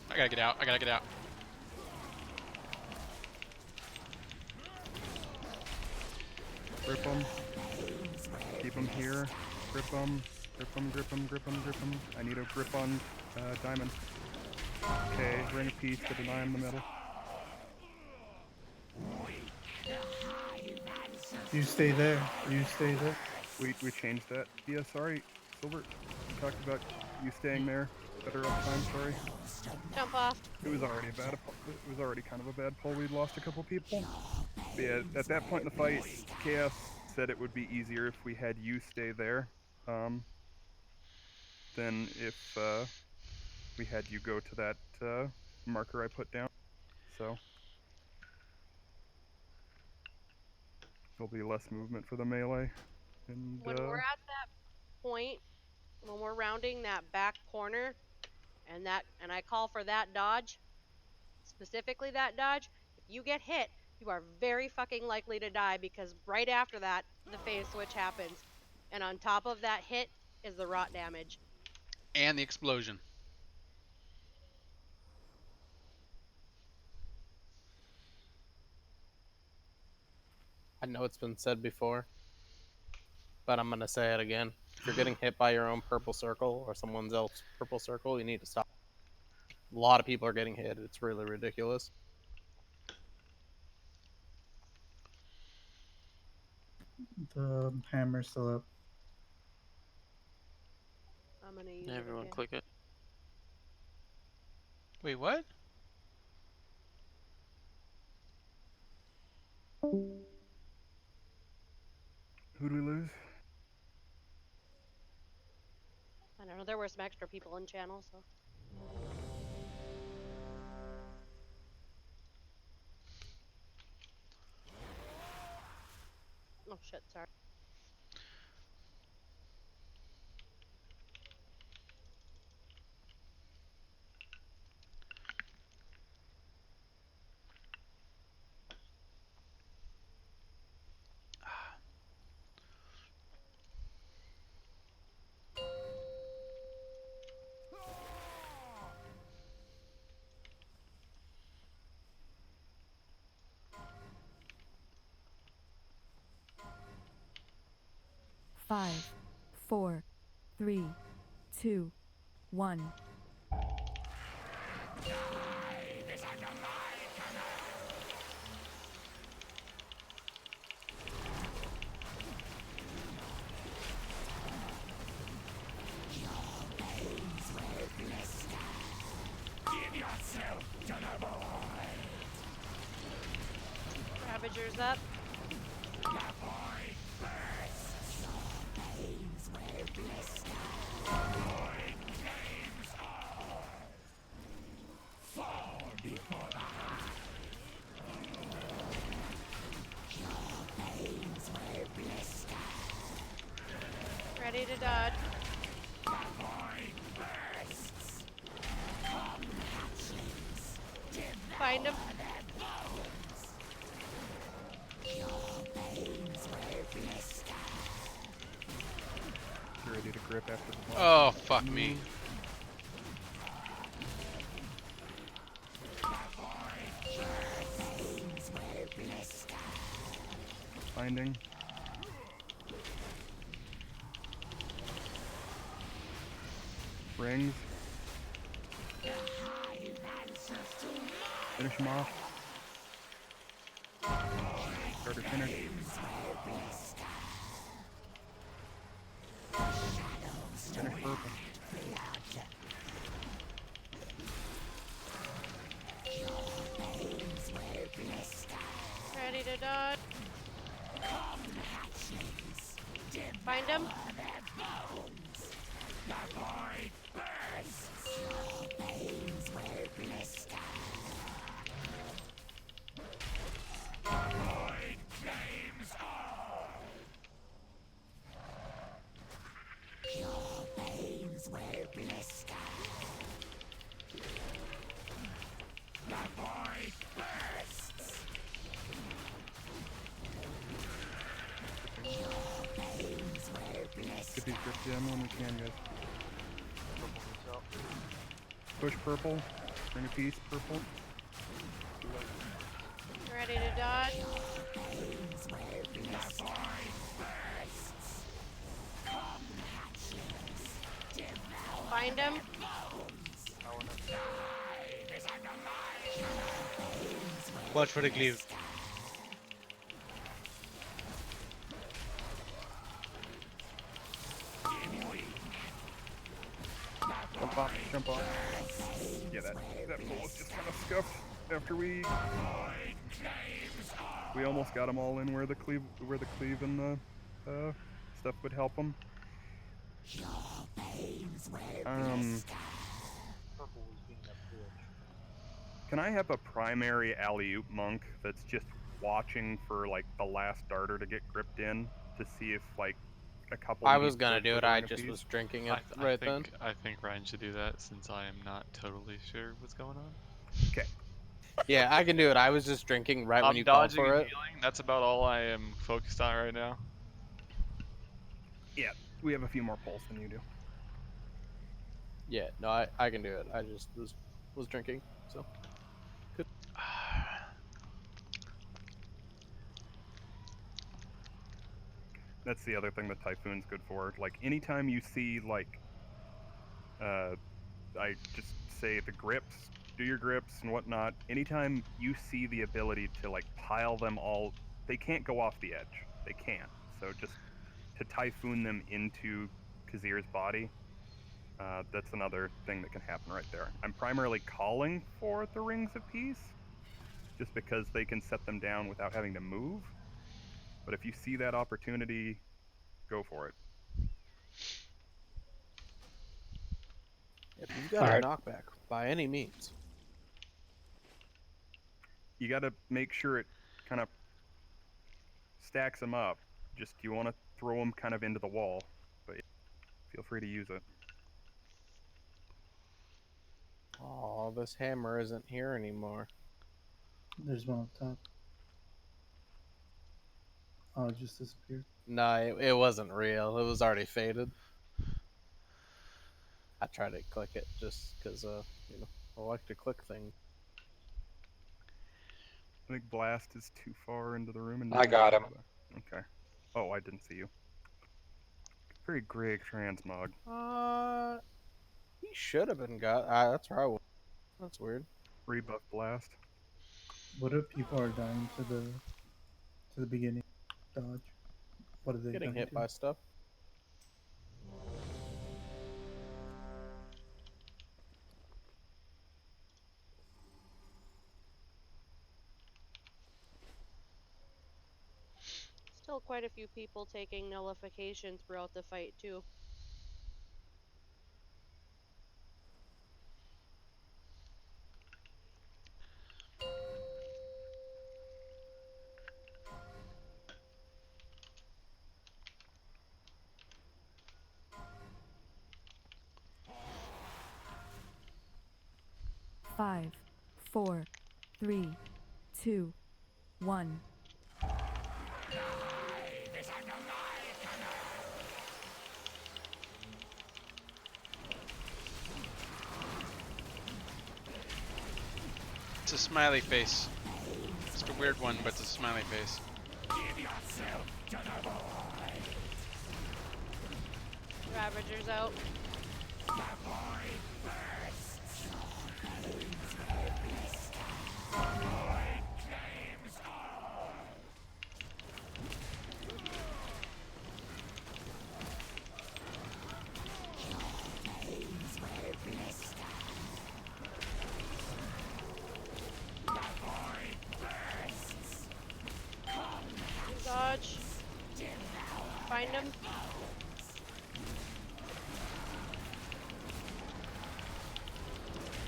[SPEAKER 18] I gotta get out. I gotta get out.
[SPEAKER 13] Grip him. Keep him here. Grip him. Grip him, grip him, grip him, grip him. I need a grip on Diamond. Okay, ring a piece to deny him the middle.
[SPEAKER 4] You stay there. You stay there.
[SPEAKER 13] We changed that. Yeah, sorry, Silver. We talked about you staying there. Better uptime, sorry.
[SPEAKER 14] Jump off.
[SPEAKER 13] It was already kind of a bad pull. We'd lost a couple people. But yeah, at that point in the fight, Chaos said it would be easier if we had you stay there, than if we had you go to that marker I put down. So there'll be less movement for the melee. And
[SPEAKER 14] When we're at that point, when we're rounding that back corner, and I call for that dodge, specifically that dodge, if you get hit, you are very fucking likely to die because right after that, the phase switch happens. And on top of that hit is the rot damage.
[SPEAKER 18] And the explosion.
[SPEAKER 17] I know it's been said before, but I'm gonna say it again. If you're getting hit by your own purple circle or someone else's purple circle, you need to stop. A lot of people are getting hit. It's really ridiculous.
[SPEAKER 4] The hammer's still up.
[SPEAKER 14] I'm gonna use it
[SPEAKER 21] Everyone
[SPEAKER 14] again.
[SPEAKER 21] click it.
[SPEAKER 18] Wait, what?
[SPEAKER 13] who do we lose?
[SPEAKER 14] I don't know, there were some extra people in channel, so. Oh shit, sorry.
[SPEAKER 20] Five, 4, 3, 2, 1.
[SPEAKER 14] Ravager's up. Ready to dodge. Find him.
[SPEAKER 13] You're ready to grip after the boss.
[SPEAKER 18] Oh, fuck me.
[SPEAKER 13] Finding. Rings. Finish him off. Starter finish. Finish purple.
[SPEAKER 14] Ready to dodge. Find him.
[SPEAKER 13] Get these grip down when we can, guys. Push purple. Bring a piece, purple.
[SPEAKER 14] Ready to dodge. Find him.
[SPEAKER 8] Watch for the cleave.
[SPEAKER 13] Jump off, jump off. Yeah, that pull was just kind of scuffed after we almost got them all in where the cleave and the stuff would help them. Can I have a primary alley-oop monk that's just watching for like the last darter to get gripped in to see if like a couple.
[SPEAKER 17] I was gonna do it. I just was drinking it right then.
[SPEAKER 2] I think Ryan should do that since I am not totally sure what's going on.
[SPEAKER 13] Okay.
[SPEAKER 17] Yeah, I can do it. I was just drinking right when you called
[SPEAKER 2] dodging
[SPEAKER 17] for
[SPEAKER 2] and
[SPEAKER 17] it.
[SPEAKER 2] healing. That's about all I am focused on right now.
[SPEAKER 13] Yeah, we have a few more pulls than you do.
[SPEAKER 17] Yeah, no, I can do it. I just was drinking, so. Good.
[SPEAKER 13] That's the other thing that Typhoon's good for. Like anytime you see like, I just say the grips, do your grips and whatnot. Anytime you see the ability to like pile them all, they can't go off the edge. They can't. So just to Typhoon them into Kazir's body, that's another thing that can happen right there. I'm primarily calling for the Rings of Peace, just because they can set them down without having to move. But if you see that opportunity, go for it.
[SPEAKER 17] If you've got a knockback, by any means.
[SPEAKER 13] You got to make sure it kind of stacks them up. Just you want to throw them kind of into the wall, but feel free to use it.
[SPEAKER 17] Oh, this hammer isn't here anymore.
[SPEAKER 4] There's one up top. Oh, it just disappeared.
[SPEAKER 17] No, it wasn't real. It was already faded. I tried to click it just because, you know, I like to click things.
[SPEAKER 13] I think Blast is too far into the room. And
[SPEAKER 12] I got him.
[SPEAKER 13] Okay. Oh, I didn't see you. Very Greg transmog.
[SPEAKER 17] He should have been got. That's where I was. That's weird.
[SPEAKER 13] Rebuff Blast.
[SPEAKER 4] What if people are dying to the beginning dodge? What are they
[SPEAKER 17] Getting
[SPEAKER 4] dying
[SPEAKER 17] hit
[SPEAKER 4] to?
[SPEAKER 17] by stuff.
[SPEAKER 14] still quite a few people taking nullification throughout the fight too.
[SPEAKER 20] Five, 4, 3, 2, 1.
[SPEAKER 18] It's a smiley face. It's a weird one, but it's a smiley face.
[SPEAKER 23] Give yourself to the void.
[SPEAKER 14] Ravager's out.
[SPEAKER 23] The void bursts. The void claims all.
[SPEAKER 14] Dodge. Find him.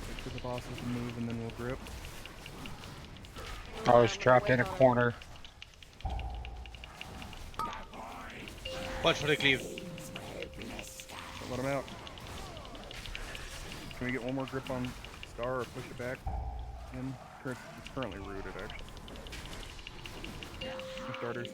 [SPEAKER 13] Wait for the bosses to move and then we'll grip.
[SPEAKER 12] I was trapped in a corner.
[SPEAKER 8] Watch for the cleave.
[SPEAKER 13] Don't let him out. Can we get one more grip on Star or push it back in? It's currently rooted, actually. Two starters.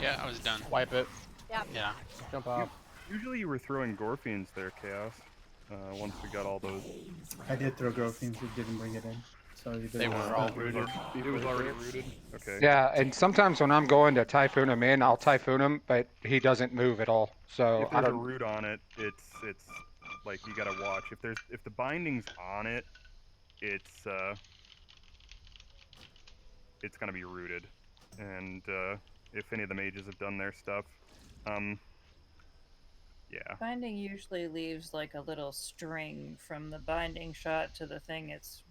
[SPEAKER 18] Yeah, I was done.
[SPEAKER 17] Wipe it.
[SPEAKER 14] Yep.
[SPEAKER 18] Yeah.
[SPEAKER 17] Jump off.
[SPEAKER 13] Usually you were throwing Gorfians there, Chaos. Once we got all those.
[SPEAKER 4] I did throw Growfiends, it didn't bring it in. So
[SPEAKER 17] They were all rooted.
[SPEAKER 13] It was already rooted? Okay.
[SPEAKER 12] Yeah, and sometimes when I'm going to typhoon him in, I'll typhoon him, but he doesn't move at all. So
[SPEAKER 13] If
[SPEAKER 12] I
[SPEAKER 13] there's a
[SPEAKER 12] don't.
[SPEAKER 13] root on it, it's like you gotta watch. If the binding's on it, it's gonna be rooted. And if any of the mages have done their stuff, yeah.
[SPEAKER 7] Binding usually leaves like a little string from the binding shot to the thing it's.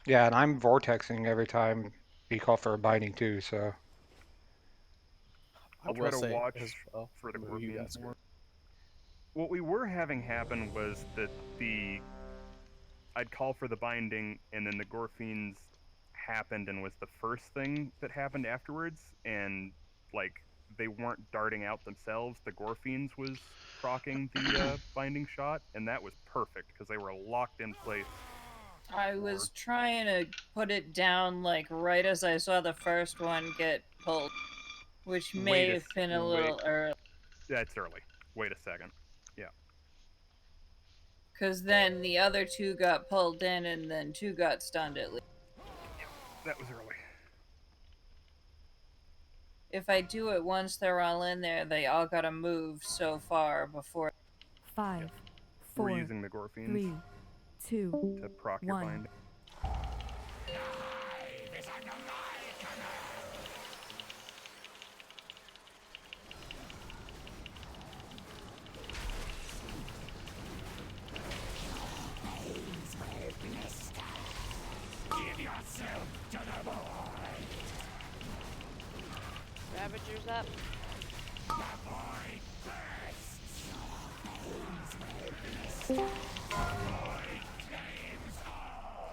[SPEAKER 12] Yeah, and I'm vortexing every time you call for a binding too. So
[SPEAKER 13] I'll
[SPEAKER 17] I
[SPEAKER 13] try
[SPEAKER 17] will
[SPEAKER 13] to
[SPEAKER 17] say
[SPEAKER 13] watch
[SPEAKER 17] as well,
[SPEAKER 13] for the
[SPEAKER 17] where you
[SPEAKER 13] Gorfians
[SPEAKER 17] guys
[SPEAKER 13] more. What we were having happen was that I'd call for the binding, and then the Gorfians happened and was the first thing that happened afterwards, and like they weren't darting out themselves. The Gorfians was proccing the binding shot, and that was perfect because they were locked in place.
[SPEAKER 7] I was trying to put it down like right as I saw the first one get pulled, which may have been a little early.
[SPEAKER 13] That's early. Wait a second. Yeah.
[SPEAKER 7] Because then the other two got pulled in and then two got stunned at least.
[SPEAKER 13] That was early.
[SPEAKER 7] If I do it once they're all in there, they all gotta move so far before.
[SPEAKER 20] 5,
[SPEAKER 13] We're
[SPEAKER 20] 4,
[SPEAKER 13] using the Gorfians
[SPEAKER 20] 3, 2,
[SPEAKER 13] to proc your
[SPEAKER 20] 1.
[SPEAKER 13] binding.
[SPEAKER 23] Give yourself to the void.
[SPEAKER 14] Ravager's up.
[SPEAKER 23] The void bursts. The void claims all.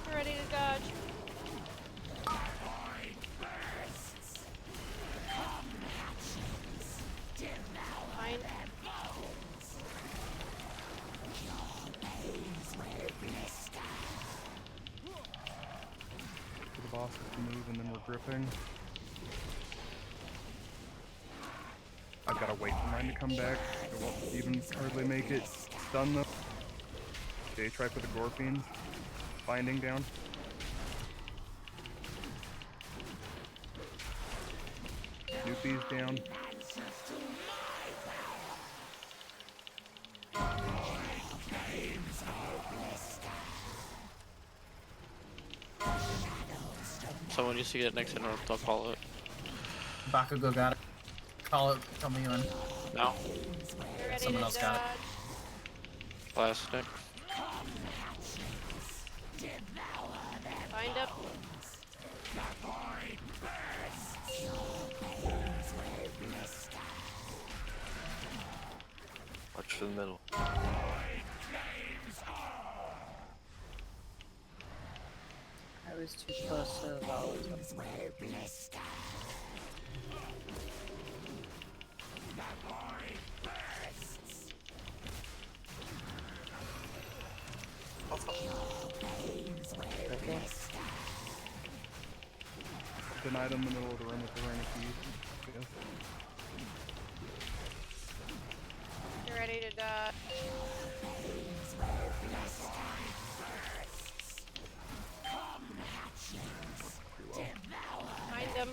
[SPEAKER 14] We're ready to dodge. Fine.
[SPEAKER 13] For the bosses to move, and then we're gripping. I've got to wait for mine to come back. It won't even hardly make it stun them. Okay, try for the Gorfians. Binding down. Snoopy's down.
[SPEAKER 21] Someone needs to get next in, or they'll call it.
[SPEAKER 11] Bakugo got it. Call it. Tell me when.
[SPEAKER 21] No.
[SPEAKER 14] You're ready
[SPEAKER 11] Someone
[SPEAKER 14] to
[SPEAKER 11] else got it.
[SPEAKER 14] dodge.
[SPEAKER 21] Plastic.
[SPEAKER 14] Find up.
[SPEAKER 16] Watch for the middle.
[SPEAKER 7] I was too close to the volatile.
[SPEAKER 13] Denied in the middle of the room with the ring of keys. Yes.
[SPEAKER 14] You're ready to dodge. Find him.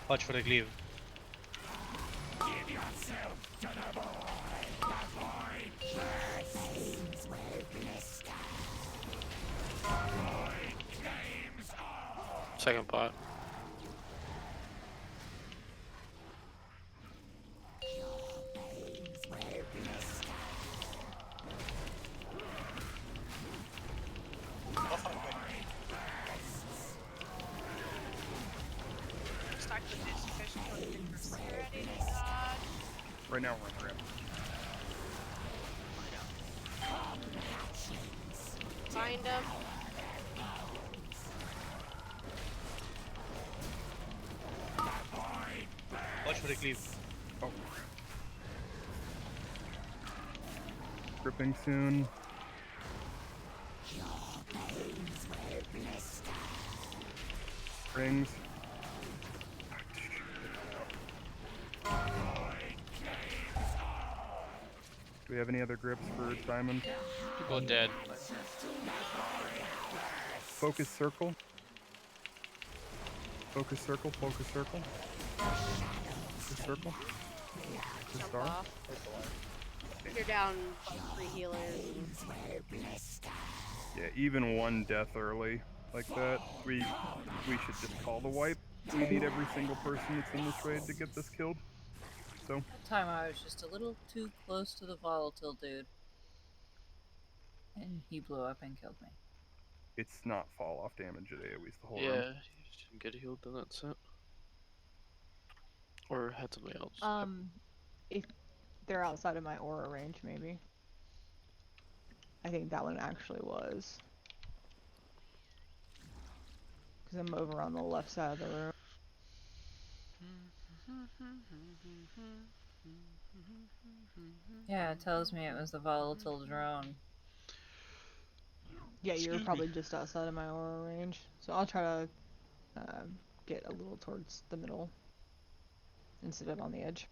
[SPEAKER 8] Watch for the cleave.
[SPEAKER 23] Give yourself to the void. The void bursts with blister. The void claims all.
[SPEAKER 21] Second pot.
[SPEAKER 5] Stack the juicy fish until you get this.
[SPEAKER 14] You're ready to dodge.
[SPEAKER 13] Right now we're on grab.
[SPEAKER 14] Find him.
[SPEAKER 8] Watch for the cleave.
[SPEAKER 13] Oh. Gripping soon. Rings. Do we have any other grips for Diamond?
[SPEAKER 18] People are dead.
[SPEAKER 13] Focus circle. Focus circle, focus circle. Focus circle. The
[SPEAKER 14] Jump
[SPEAKER 13] star.
[SPEAKER 14] off. You're down 3 healers.
[SPEAKER 13] Yeah, even one death early like that, we should just call the wipe. We need every single person that's in this raid to get this killed. So
[SPEAKER 7] That time I was just a little too close to the volatile dude. And he blew up and killed me.
[SPEAKER 13] it's not fall off damage at AoE's the whole room.
[SPEAKER 21] Yeah, you should get healed, then that's it. Or had somebody else.
[SPEAKER 10] If they're outside of my aura range, maybe. I think that one actually was. Because I'm over on the left side of the room.
[SPEAKER 7] Yeah, it tells me it was the volatile drone.
[SPEAKER 10] Yeah, you were
[SPEAKER 7] Excuse
[SPEAKER 10] probably
[SPEAKER 7] me.
[SPEAKER 10] just outside of my aura range. So I'll try to get a little towards the middle instead of on the edge.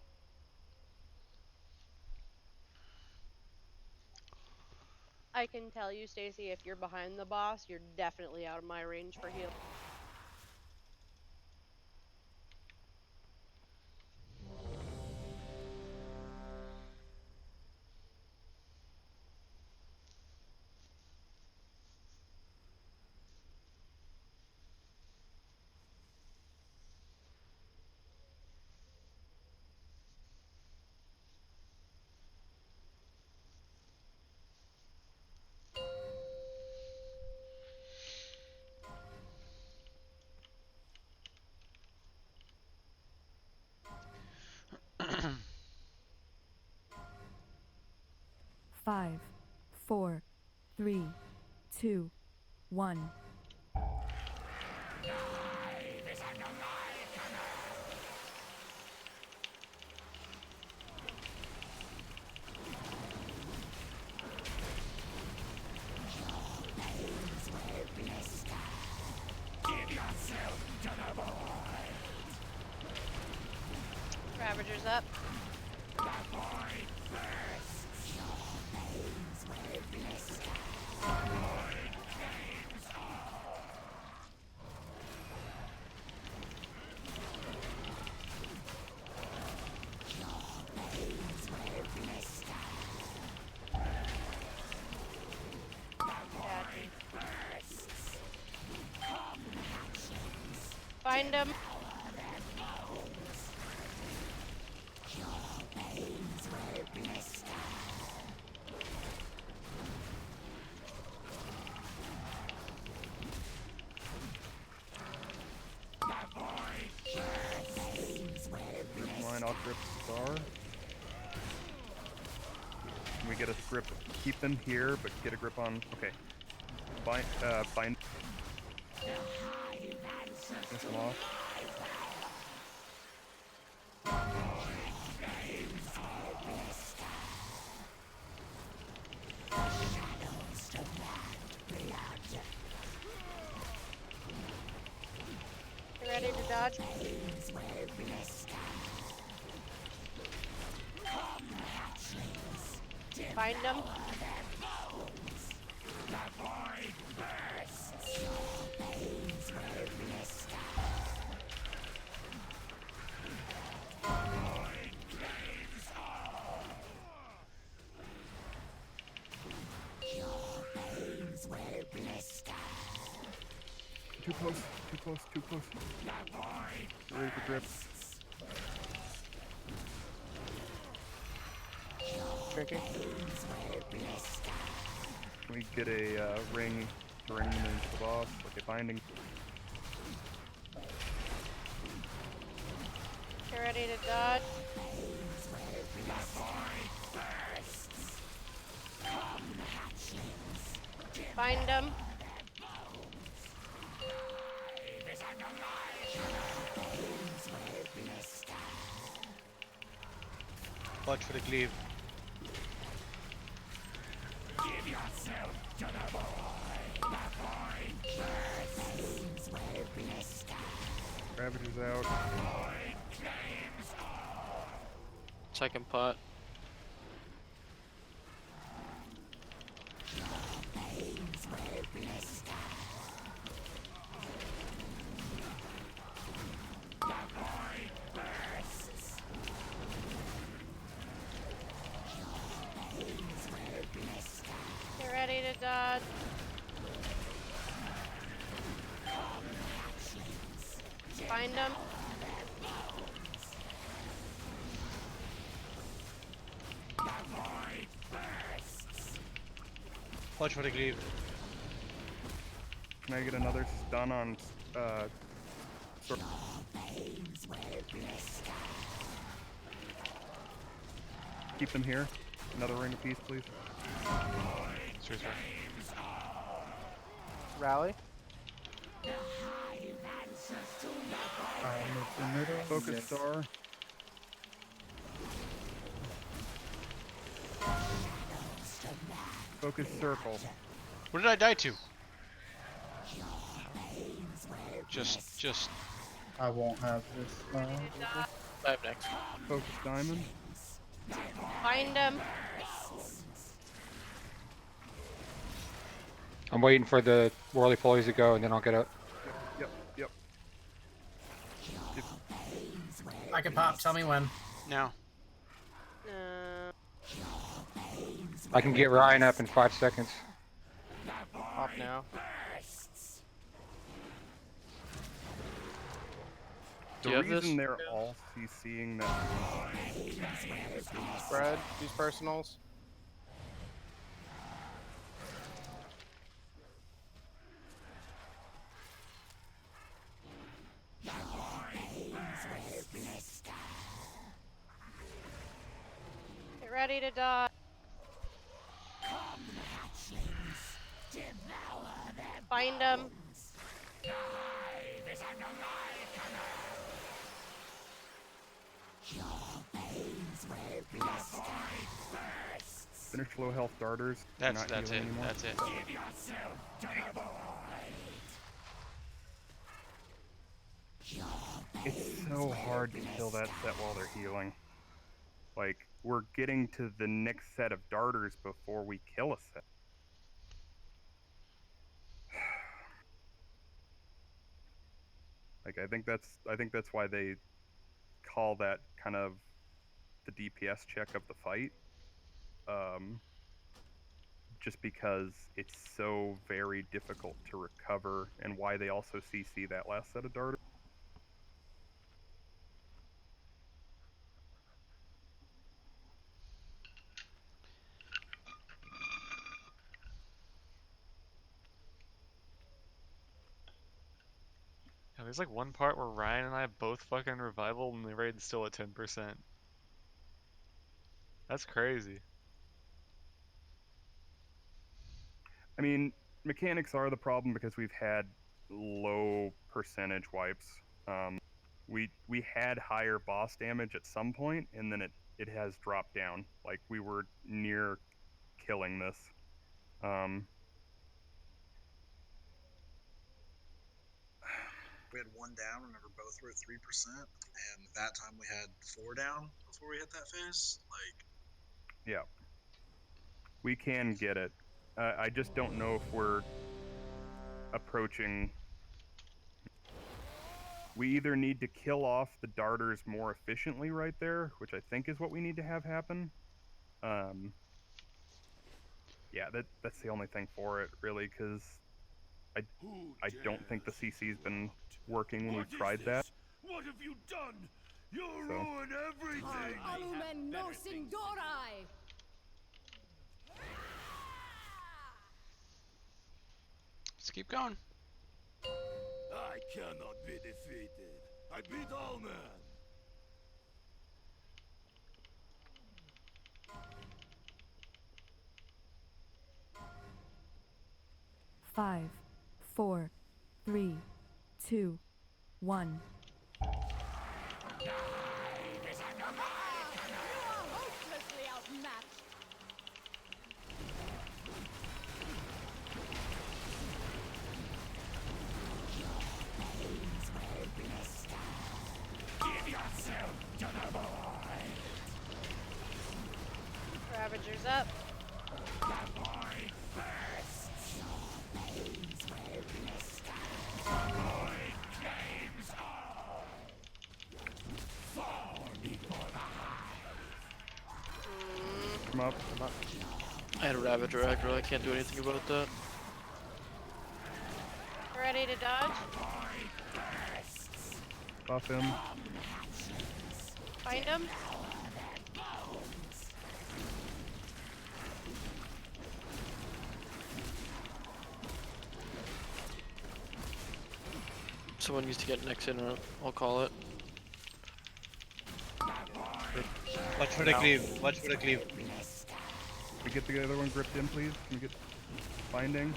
[SPEAKER 14] I can tell you, Stacy, if you're behind the boss, you're definitely out of my range for heal.
[SPEAKER 20] Five, 4, 3, 2, 1.
[SPEAKER 23] Give yourself to the void.
[SPEAKER 14] Ravager's up.
[SPEAKER 23] The void bursts. The void claims all.
[SPEAKER 14] Find him.
[SPEAKER 13] Grip line, I'll grip star. Can we get a grip? Keep them here, but get a grip on. Okay. Bind. Finish them off.
[SPEAKER 14] You ready to dodge? Find him.
[SPEAKER 13] Too close, too close, too close. Get ready for grip.
[SPEAKER 17] Drinking.
[SPEAKER 13] Can we get a ring to ring them into the boss? Okay, binding.
[SPEAKER 14] Get ready to dodge. Find him.
[SPEAKER 8] Watch for the cleave.
[SPEAKER 23] Give yourself to the void. The void bursts.
[SPEAKER 13] Ravager's out.
[SPEAKER 23] Void claims all.
[SPEAKER 21] Second pot.
[SPEAKER 14] Get ready to dodge. Find him.
[SPEAKER 8] Watch for the cleave.
[SPEAKER 13] Can I get another stun on sword? Keep them here. Another ring apiece, please.
[SPEAKER 2] Sure, sure.
[SPEAKER 17] Rally.
[SPEAKER 13] Focus
[SPEAKER 4] Yes.
[SPEAKER 13] star. Focus circle.
[SPEAKER 18] What did I die to? Just.
[SPEAKER 4] I won't have this now.
[SPEAKER 21] I have next.
[SPEAKER 13] Focus diamond.
[SPEAKER 14] Find him.
[SPEAKER 12] I'm waiting for the whirly polies to go, and then I'll get up.
[SPEAKER 13] Yep.
[SPEAKER 11] I can pop. Tell me when.
[SPEAKER 18] Now.
[SPEAKER 12] I can get Ryan up in 5 seconds.
[SPEAKER 17] Pop now.
[SPEAKER 13] The
[SPEAKER 21] Do you have
[SPEAKER 13] reason
[SPEAKER 21] this?
[SPEAKER 13] they're all CCing that.
[SPEAKER 17] Spread. These personals.
[SPEAKER 14] Get ready to dodge. Find him.
[SPEAKER 13] Finish low health darters.
[SPEAKER 18] That's
[SPEAKER 13] not
[SPEAKER 18] it.
[SPEAKER 13] healing anymore.
[SPEAKER 18] That's it.
[SPEAKER 23] Give yourself to the void.
[SPEAKER 13] It's so hard to kill that set while they're healing. Like, we're getting to the next set of darters before we kill a set. Like, I think that's why they call that kind of the DPS check of the fight. Just because it's so very difficult to recover, and why they also CC that last set of darters.
[SPEAKER 2] There's like one part where Ryan and I both fucking revival and the raid's still at 10%. That's crazy.
[SPEAKER 13] I mean, mechanics are the problem because we've had low percentage wipes. We had higher boss damage at some point, and then it has dropped down. Like we were near killing this.
[SPEAKER 1] We had one down whenever both were at 3%, and that time we had 4 down before we hit that phase. Like,
[SPEAKER 13] Yeah, we can get it. I just don't know if we're approaching. We either need to kill off the darters more efficiently right there, which I think is what we need to have happen. Yeah, that's the only thing for it, really, because I don't think the CC's been working when we've tried that.
[SPEAKER 23] What have you done? You'll
[SPEAKER 13] So.
[SPEAKER 23] ruin everything!
[SPEAKER 9] Alumen no Sindorai!
[SPEAKER 18] Let's keep going.
[SPEAKER 23] I cannot be defeated. I beat all men.
[SPEAKER 20] Five, four, three, two, one.
[SPEAKER 9] Hopelessly outmatched.
[SPEAKER 23] Give yourself to the void.
[SPEAKER 14] Ravager's up.
[SPEAKER 23] The void bursts. Your bones will blister. The void claims all. Fall before the hive.
[SPEAKER 13] Come up, come up.
[SPEAKER 21] I had a Ravager aggro, I can't do anything about that.
[SPEAKER 14] Ready to dodge?
[SPEAKER 13] Buff him.
[SPEAKER 14] Find him?
[SPEAKER 21] Someone needs to get next in, or I'll call it.
[SPEAKER 8] Watch for the cleave. Watch for the cleave.
[SPEAKER 13] Can we get the other one gripped in, please? Can we get binding?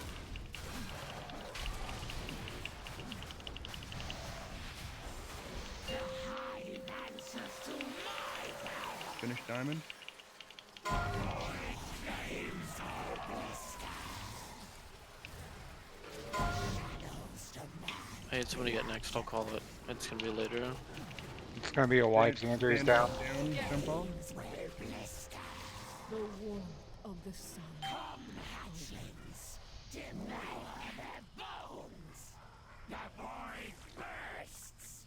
[SPEAKER 13] Finish diamond.
[SPEAKER 21] I need someone to get next, I'll call it. It's gonna be later.
[SPEAKER 12] It's gonna be a wipe. Andrew's down.
[SPEAKER 13] Jump off.
[SPEAKER 9] The warmth of the sun.
[SPEAKER 23] Devour their bones. The void bursts.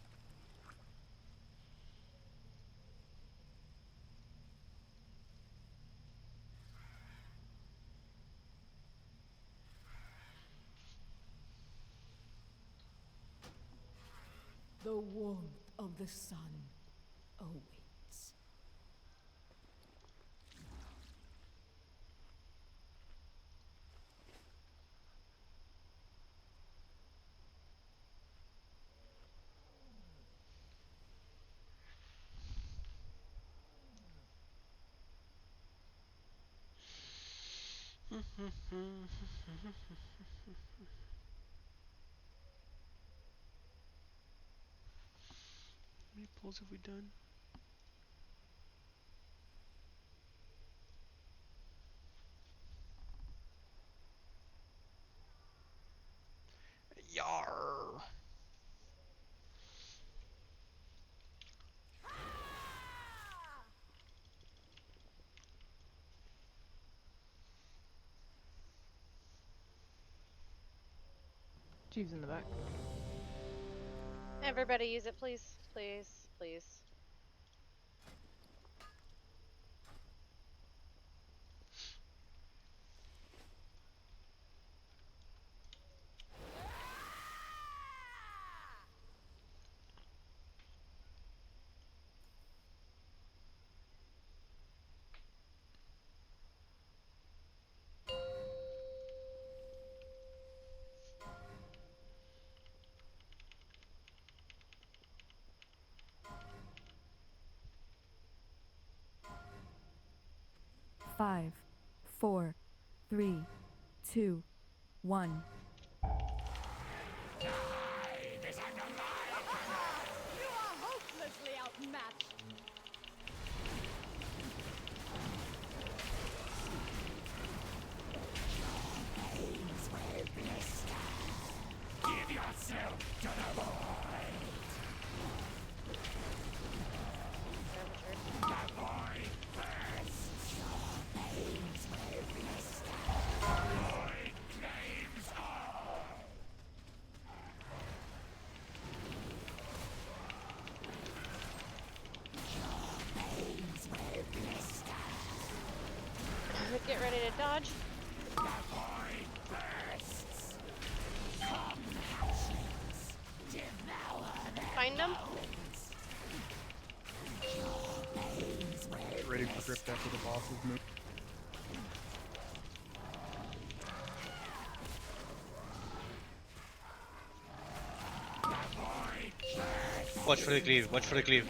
[SPEAKER 9] The warmth of the sun awaits.
[SPEAKER 21] How many pulls have we done? Yar.
[SPEAKER 10] Chief's in the back.
[SPEAKER 14] Everybody use it, please. Please, please.
[SPEAKER 20] 5, 4, 3, 2, 1.
[SPEAKER 9] You are hopelessly outmatched.
[SPEAKER 23] Give yourself to the void. The void bursts. Your veins will blister. Void claims all. Your veins will blister.
[SPEAKER 14] Get ready to dodge.
[SPEAKER 23] The void bursts. Come, hatchlings. Devour their
[SPEAKER 14] Find them.
[SPEAKER 23] bones.
[SPEAKER 13] Get ready for drift after the boss's move.
[SPEAKER 8] Watch for the cleave, watch for the cleave.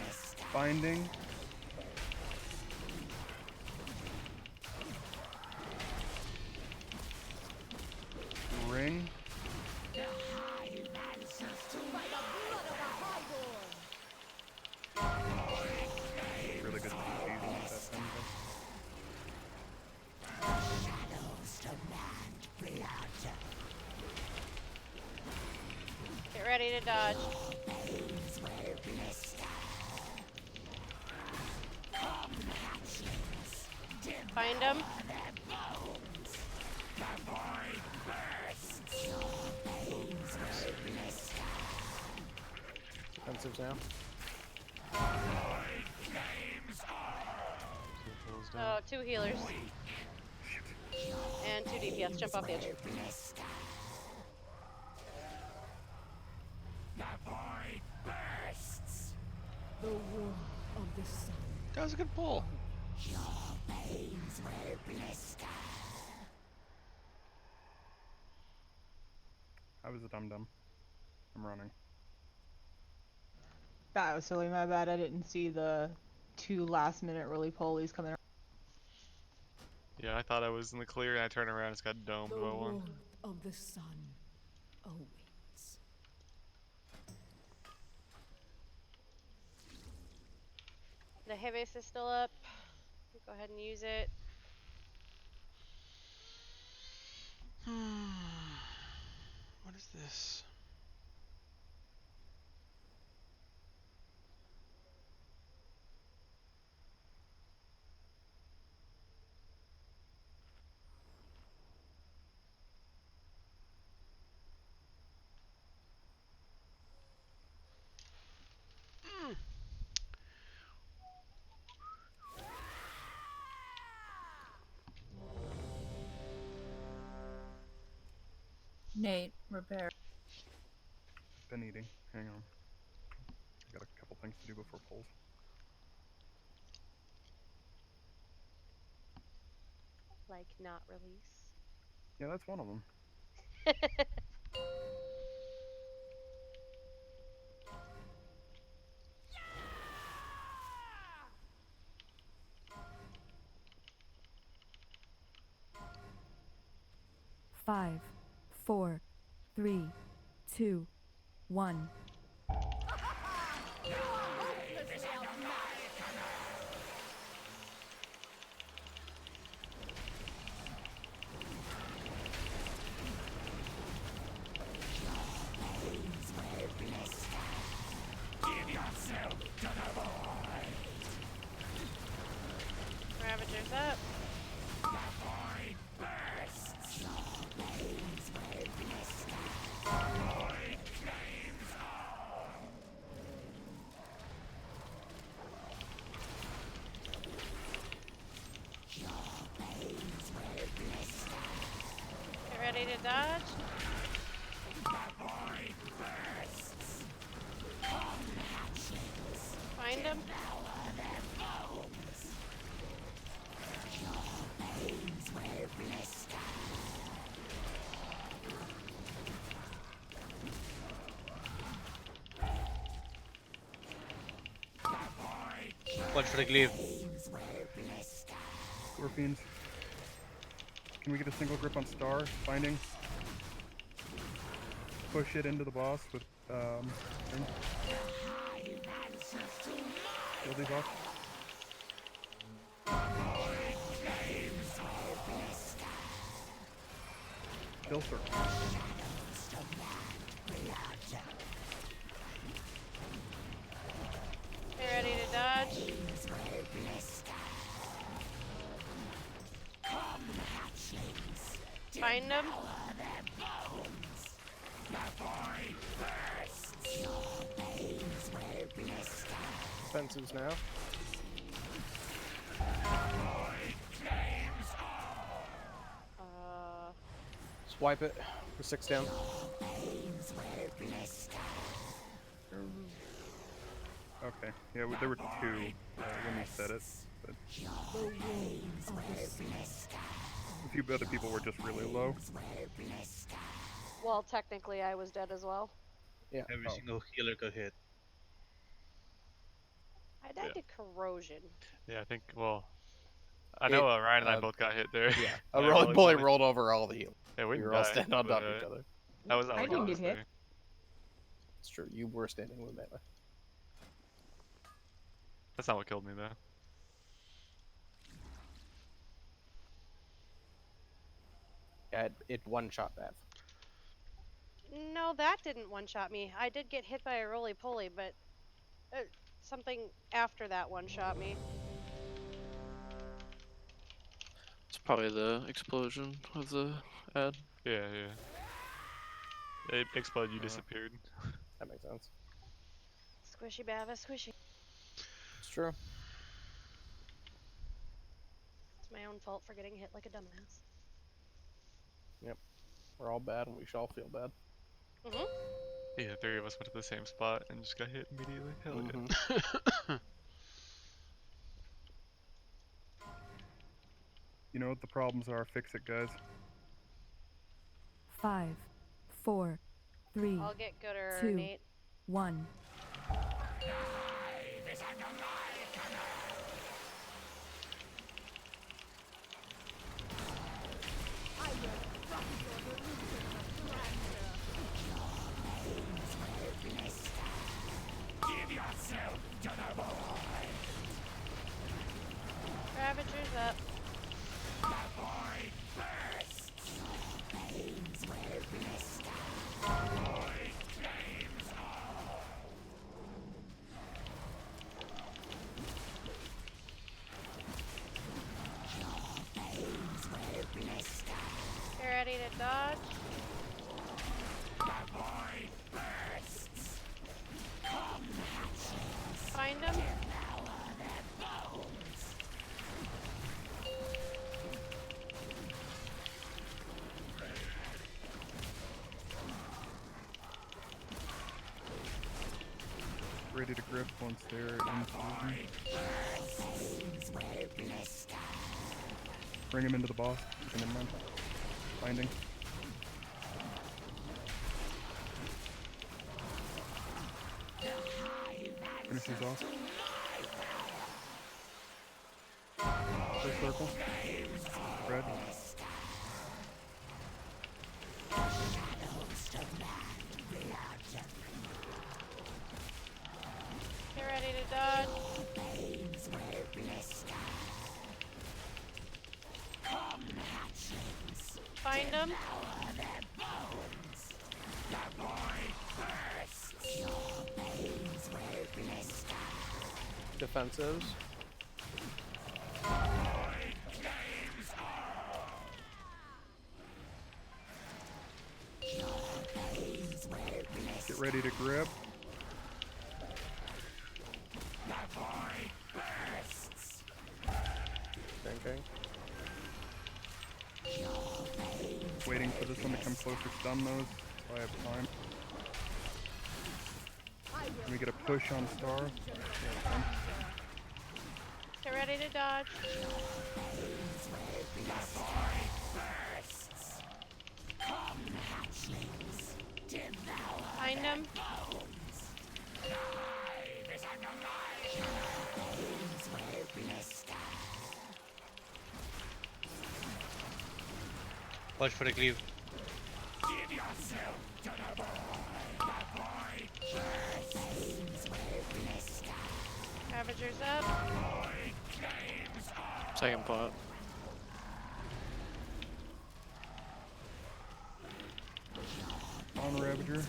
[SPEAKER 13] Binding. Ring. Really good CCs on that thing.
[SPEAKER 23] Shadows demand blood.
[SPEAKER 14] Get ready to dodge.
[SPEAKER 23] Veins will blister. Come, hatchlings.
[SPEAKER 14] Find them.
[SPEAKER 23] Their bones. The void bursts. Your veins will blister.
[SPEAKER 17] Defensives now.
[SPEAKER 23] Void claims all.
[SPEAKER 14] Oh, 2 healers. And 2 DPS. Jump off the edge.
[SPEAKER 23] The void bursts.
[SPEAKER 9] The warmth of the sun.
[SPEAKER 18] That was a good pull.
[SPEAKER 23] Your veins will blister.
[SPEAKER 13] How is it dum-dum? I'm running.
[SPEAKER 10] That was silly, my bad. I didn't see the 2 last-minute roly-polies coming.
[SPEAKER 2] Yeah, I thought I was in the clear, and I turned around and it's got domed
[SPEAKER 9] The
[SPEAKER 2] by one.
[SPEAKER 9] warmth of the sun awaits.
[SPEAKER 14] The heavy base is still up. Go ahead and use it.
[SPEAKER 18] What is this?
[SPEAKER 7] Nate, repair.
[SPEAKER 13] Been eating. Hang on. I got a couple things to do before polls.
[SPEAKER 14] Like, not release.
[SPEAKER 13] Yeah, that's one of them.
[SPEAKER 20] 5, 4, 3, 2, 1.
[SPEAKER 23] Give yourself to the void.
[SPEAKER 14] Ravager's up.
[SPEAKER 23] The void bursts. Your veins will blister. Void claims all. Your veins will blister.
[SPEAKER 14] Get ready to dodge.
[SPEAKER 23] The void bursts. Come, hatchlings.
[SPEAKER 14] Find them.
[SPEAKER 23] Devour their bones. Your veins will blister.
[SPEAKER 8] Watch for the cleave.
[SPEAKER 23] Veins will blister.
[SPEAKER 13] Scorpions. Can we get a single grip on Star? Binding. Push it into the boss with thing. Kill these off. Kill circle.
[SPEAKER 14] Get ready to dodge. Find them.
[SPEAKER 17] Defensives now. Swipe it for 6 down.
[SPEAKER 13] Okay, yeah, there were 2 when you said it, but a few other people were just really low.
[SPEAKER 14] Well, technically, I was dead as well.
[SPEAKER 17] Yeah.
[SPEAKER 8] Every single healer got hit.
[SPEAKER 14] I died to corrosion.
[SPEAKER 2] Yeah, I think. Well, I know Ryan and I both got hit there.
[SPEAKER 17] Yeah, a rolling bullet rolled over all the healers.
[SPEAKER 2] Yeah, we
[SPEAKER 17] were
[SPEAKER 2] didn't
[SPEAKER 17] all
[SPEAKER 2] die,
[SPEAKER 17] standing on top of
[SPEAKER 2] but
[SPEAKER 17] each other.
[SPEAKER 2] That was
[SPEAKER 10] I didn't get hit.
[SPEAKER 17] It's true. You were standing with melee.
[SPEAKER 2] That's not what killed me though.
[SPEAKER 17] Yeah, it one-shot Bev.
[SPEAKER 14] No, that didn't one-shot me. I did get hit by a roly-poly, but something after that one-shot me.
[SPEAKER 21] It's probably the explosion of the ad.
[SPEAKER 2] Yeah, yeah. It exploded, you disappeared.
[SPEAKER 17] That makes sense.
[SPEAKER 14] Squishy Bava, squishy.
[SPEAKER 17] It's true.
[SPEAKER 14] It's my own fault for getting hit like a dumbass.
[SPEAKER 17] Yep. We're all bad and we shall feel bad.
[SPEAKER 14] Mhm.
[SPEAKER 2] Yeah, 3 of us went to the same spot and just got hit immediately. Hell yeah.
[SPEAKER 13] You know what the problems are, fix it, guys.
[SPEAKER 20] 5, 4, 3,
[SPEAKER 14] I'll get gooder,
[SPEAKER 20] 2,
[SPEAKER 14] Nate.
[SPEAKER 20] 1.
[SPEAKER 14] Ravager's up. Get ready to dodge. Find him.
[SPEAKER 13] Ready to grip once they're in position. Bring him into the boss. And then binding. Finish these off. Full circle. Red.
[SPEAKER 14] Get ready to dodge. Find him.
[SPEAKER 17] Defensives.
[SPEAKER 13] Get ready to grip.
[SPEAKER 17] Thinking.
[SPEAKER 13] Waiting for this one to come closer, stun those, so I have time. Can we get a push on Star? Yeah,
[SPEAKER 14] Get ready to dodge. Find him.
[SPEAKER 8] Watch for the cleave.
[SPEAKER 14] Ravagers up.
[SPEAKER 21] Second pot.
[SPEAKER 13] On Ravager.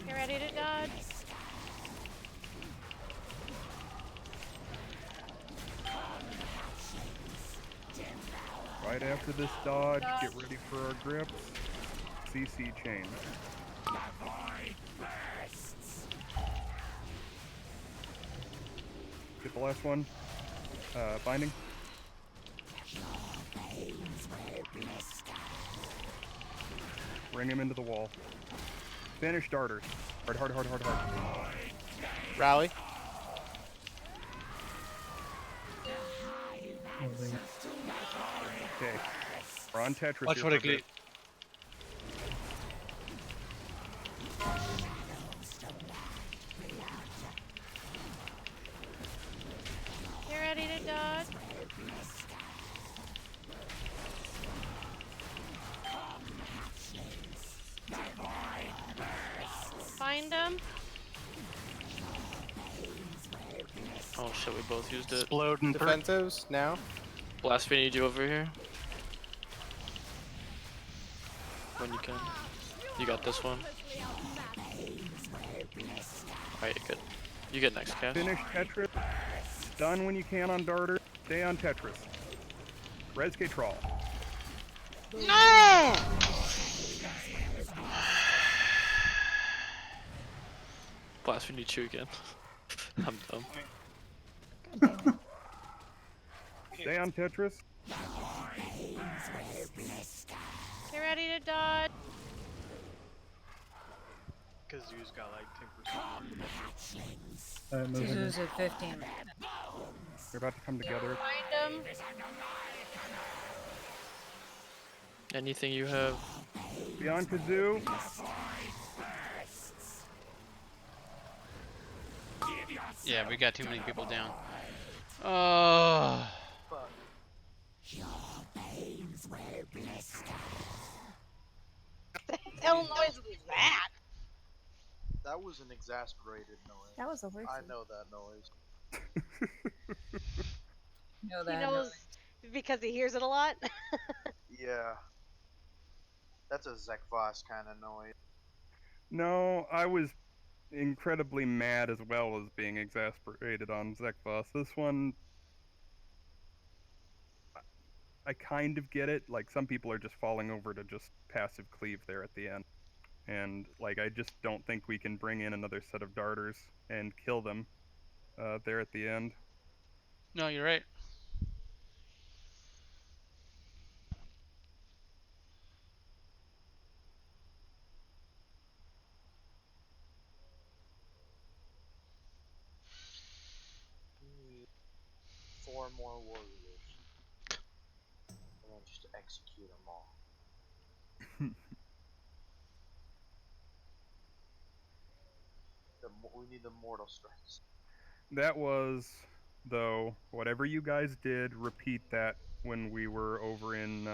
[SPEAKER 14] Get ready to dodge.
[SPEAKER 13] Right after this dodge, get ready for our grips. CC chain. Get the last one. Binding. Bring him into the wall. Finish darters. Hard, hard, hard, hard, hard.
[SPEAKER 18] Rally.
[SPEAKER 13] Okay. We're on Tetris.
[SPEAKER 8] Watch
[SPEAKER 13] here
[SPEAKER 8] for the
[SPEAKER 13] a bit.
[SPEAKER 8] cleave.
[SPEAKER 14] Get ready to dodge. Find them.
[SPEAKER 21] Oh shit, we both used it.
[SPEAKER 17] Explode and defensives now.
[SPEAKER 21] Blasphemy, need you over here. When you can. You got this one. Alright, good. You get next cast.
[SPEAKER 13] Finish Tetris. Done when you can on darter. Stay on Tetris. Rescue Troll.
[SPEAKER 18] No!
[SPEAKER 21] Blasphemy, need you again. I'm dumb.
[SPEAKER 13] Stay on Tetris.
[SPEAKER 14] Get ready to dodge.
[SPEAKER 6] Kazoo's got like 10%.
[SPEAKER 7] Zuzu's at 15.
[SPEAKER 13] They're about to come together.
[SPEAKER 14] Find them.
[SPEAKER 21] Anything you have?
[SPEAKER 13] Beyond Kazoo.
[SPEAKER 18] Yeah, we got too many people down. Oh.
[SPEAKER 14] What the hell noise was that?
[SPEAKER 16] That was an exasperated noise.
[SPEAKER 5] That was a horse.
[SPEAKER 16] I know that noise.
[SPEAKER 7] Know
[SPEAKER 14] He
[SPEAKER 7] that
[SPEAKER 14] knows because he hears it a lot.
[SPEAKER 16] Yeah. That's a Zekvos kind of noise.
[SPEAKER 13] No, I was incredibly mad as well as being exasperated on Zekvos. This one, I kind of get it. Like, some people are just falling over to just passive cleave there at the end. And, like, I just don't think we can bring in another set of darters and kill them there at the end.
[SPEAKER 18] No, you're right.
[SPEAKER 16] We need 4 more warriors. And then just execute them all. We need the mortal strikes.
[SPEAKER 13] That was, though, whatever you guys did, repeat that when we were over in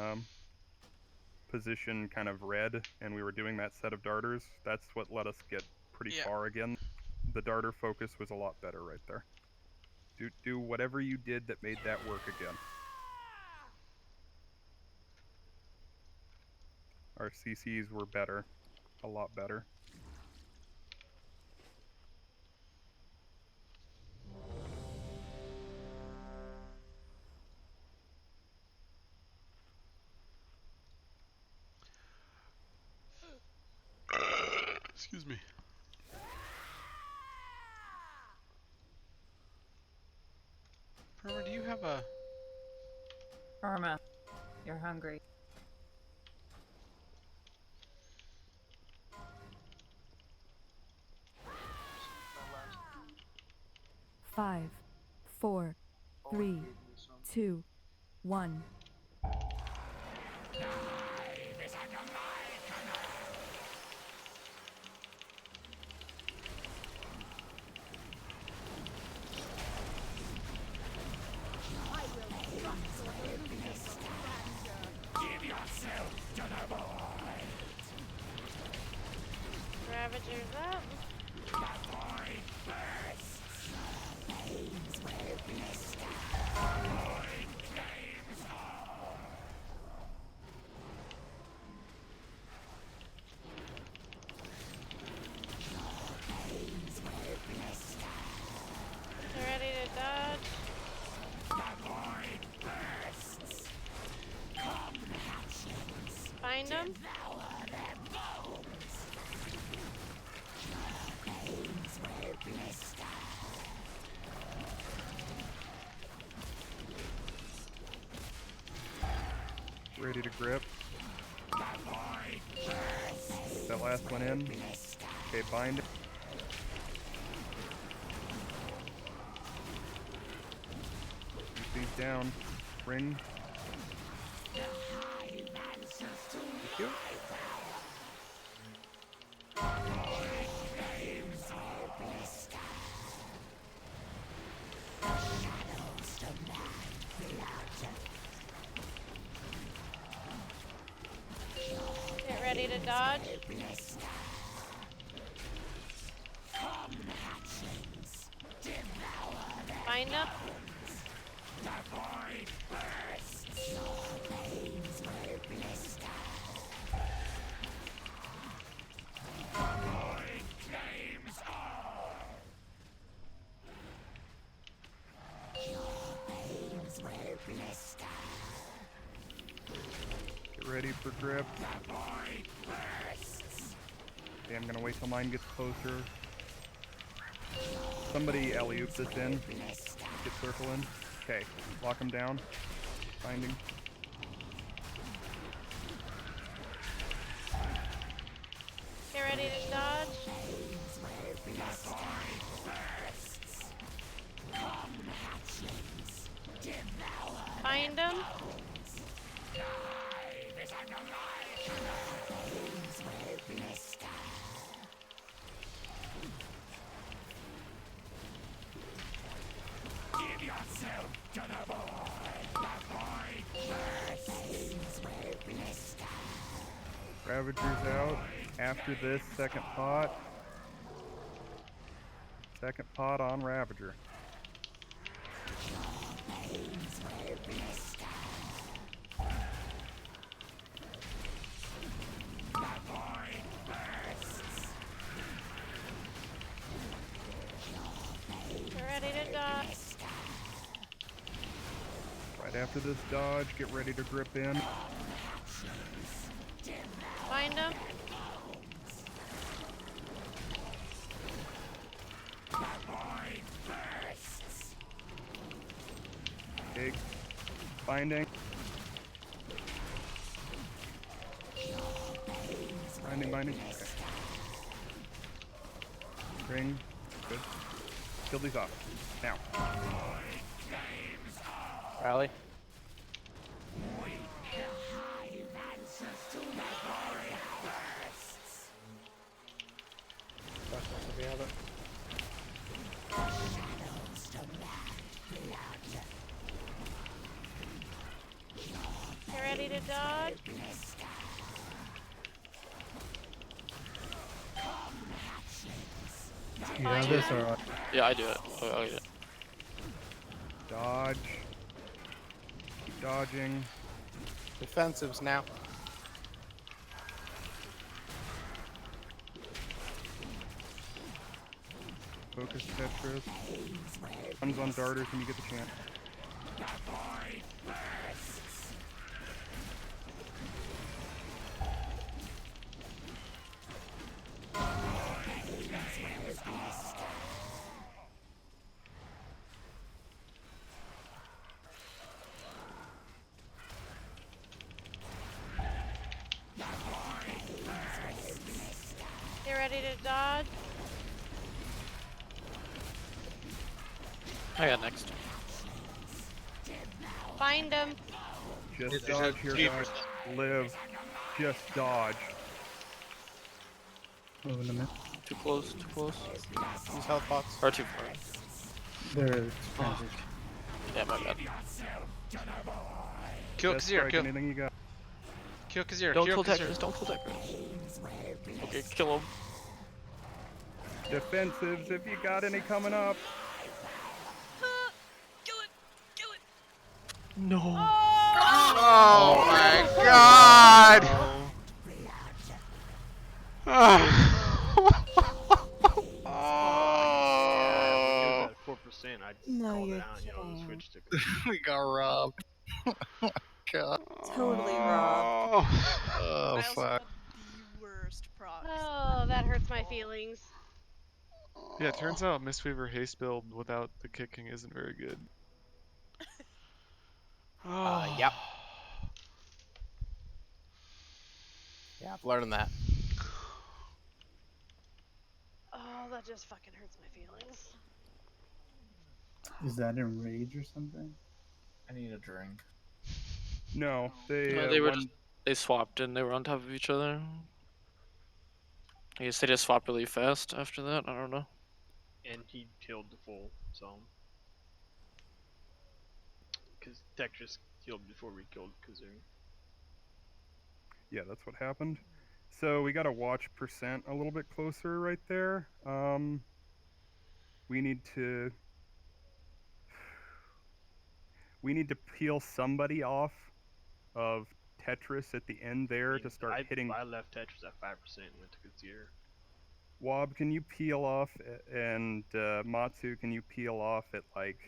[SPEAKER 13] position kind of red and we were doing that set of darters. That's what let us get pretty far again. The darter focus was a lot better right there. Do whatever you did that made that work again. Our CCs were better. A lot better.
[SPEAKER 18] Excuse me. Perma, do you have a...
[SPEAKER 7] Irma, you're hungry.
[SPEAKER 20] Five, four, three, two, one.
[SPEAKER 14] Ravager's up. Ready to dodge. Find him.
[SPEAKER 13] Ready to grip. That last one in. Okay, bind it. Keep these down. Ring. Thank you.
[SPEAKER 14] Get ready to dodge. Find him.
[SPEAKER 13] Get ready for grip. Okay, I'm gonna wait till mine gets closer. Somebody alley-oop this in. Get circle in. Okay, lock him down. Binding.
[SPEAKER 14] Get ready to dodge. Find him.
[SPEAKER 13] Ravager's out. After this, second pot. Second pot on Ravager.
[SPEAKER 14] Get ready to dodge.
[SPEAKER 13] Right after this dodge, get ready to grip in.
[SPEAKER 14] Find him.
[SPEAKER 13] Okay, binding. Binding. Okay. Ring. Good. Kill these off. Now.
[SPEAKER 17] Rally.
[SPEAKER 14] Get ready to dodge.
[SPEAKER 4] You have this or what?
[SPEAKER 21] Yeah, I do it. I get it.
[SPEAKER 13] Dodge. Keep dodging.
[SPEAKER 17] Defensives now.
[SPEAKER 13] Focus Tetris. Guns on darters when you get the chance.
[SPEAKER 14] Get ready to dodge.
[SPEAKER 21] I got next.
[SPEAKER 14] Find him.
[SPEAKER 13] Just dodge here, guys. Live. Just dodge.
[SPEAKER 4] Moving them in.
[SPEAKER 21] Too close, too close.
[SPEAKER 17] Use health pots.
[SPEAKER 21] Or too far.
[SPEAKER 4] They're transition.
[SPEAKER 21] Yeah, my bad.
[SPEAKER 18] Kill
[SPEAKER 13] Just
[SPEAKER 18] Kazir,
[SPEAKER 13] strike
[SPEAKER 18] kill.
[SPEAKER 13] anything you got.
[SPEAKER 18] Kill Kazir.
[SPEAKER 21] Don't
[SPEAKER 18] Kill
[SPEAKER 21] kill
[SPEAKER 18] Kazir.
[SPEAKER 21] Tetris. Don't kill Tetris. Okay, kill him.
[SPEAKER 13] Defensives, if you got any coming up.
[SPEAKER 21] No.
[SPEAKER 18] Oh my god!
[SPEAKER 6] Yeah, when he was at 4%, I
[SPEAKER 10] No,
[SPEAKER 6] called it
[SPEAKER 10] you're
[SPEAKER 6] out. You know,
[SPEAKER 10] kidding.
[SPEAKER 6] switched to.
[SPEAKER 3] We got robbed. God.
[SPEAKER 10] Totally robbed.
[SPEAKER 3] Oh,
[SPEAKER 5] I also
[SPEAKER 3] fuck.
[SPEAKER 5] had the worst procs.
[SPEAKER 14] Oh, that hurts my feelings.
[SPEAKER 2] Yeah, it turns out Mistweaver haste build without the kicking isn't very good.
[SPEAKER 17] Yep. Yeah, I've learned that.
[SPEAKER 14] Oh, that just fucking hurts my feelings.
[SPEAKER 4] Is that in rage or something?
[SPEAKER 15] I need a drink.
[SPEAKER 13] No, they
[SPEAKER 21] No, they were just they swapped and they were on top of each other. I guess they just swapped really fast after that. I don't know.
[SPEAKER 6] And he killed the full, so. Because Tetris killed before we killed Kazoo.
[SPEAKER 13] Yeah, that's what happened. So we got to watch percent a little bit closer right there. We need to peel somebody off of Tetris at the end there to start hitting.
[SPEAKER 6] I left Tetris at 5% and went to Kazir.
[SPEAKER 13] Wob, can you peel off, and Matsu, can you peel off at like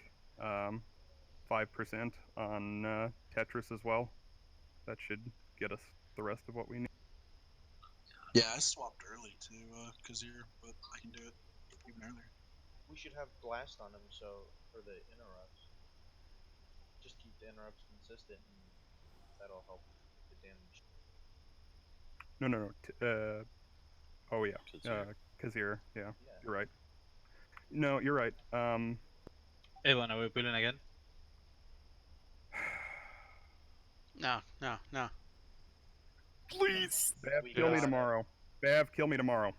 [SPEAKER 13] 5% on Tetris as well? That should get us the rest of what we need.
[SPEAKER 1] Yeah, I swapped early to Kazir, but I can do it even earlier.
[SPEAKER 16] We should have blast on him, so for the interrupts, just keep the interrupts consistent, and that'll help the damage.
[SPEAKER 13] No. Oh yeah, Kazir. Yeah, you're right. No, you're right.
[SPEAKER 8] Evan, are we peeling again?
[SPEAKER 18] No.
[SPEAKER 13] Please. Bav, kill me tomorrow. Bav, kill me tomorrow.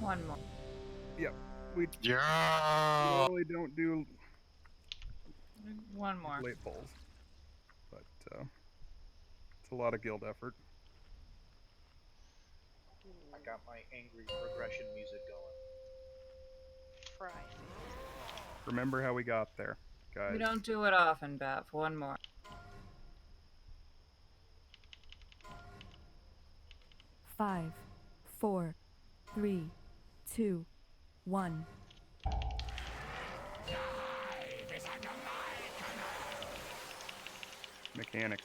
[SPEAKER 7] One more.
[SPEAKER 13] Yep. We
[SPEAKER 3] Yeah.
[SPEAKER 13] really don't do
[SPEAKER 7] One more.
[SPEAKER 13] late polls, but it's a lot of guild effort.
[SPEAKER 16] I got my angry progression music going.
[SPEAKER 14] Fry.
[SPEAKER 13] Remember how we got there, guys.
[SPEAKER 7] We don't do it often, Bev. One more.
[SPEAKER 20] Five, 4, 3, 2, 1.
[SPEAKER 13] Mechanics.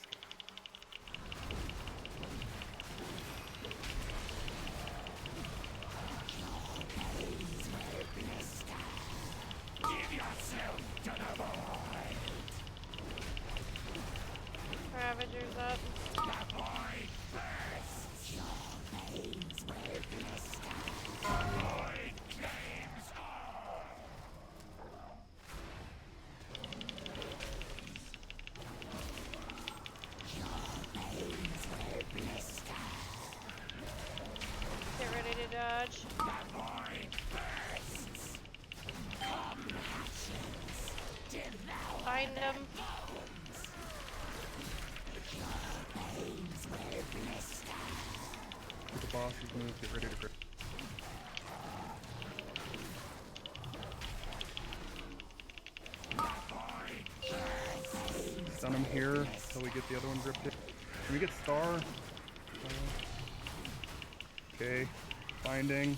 [SPEAKER 14] Ravager's up. Get ready to dodge. Find him.
[SPEAKER 13] The boss is moved. Get ready to grip. Stun him here until we get the other one gripped in. Can we get Star? Okay. Binding.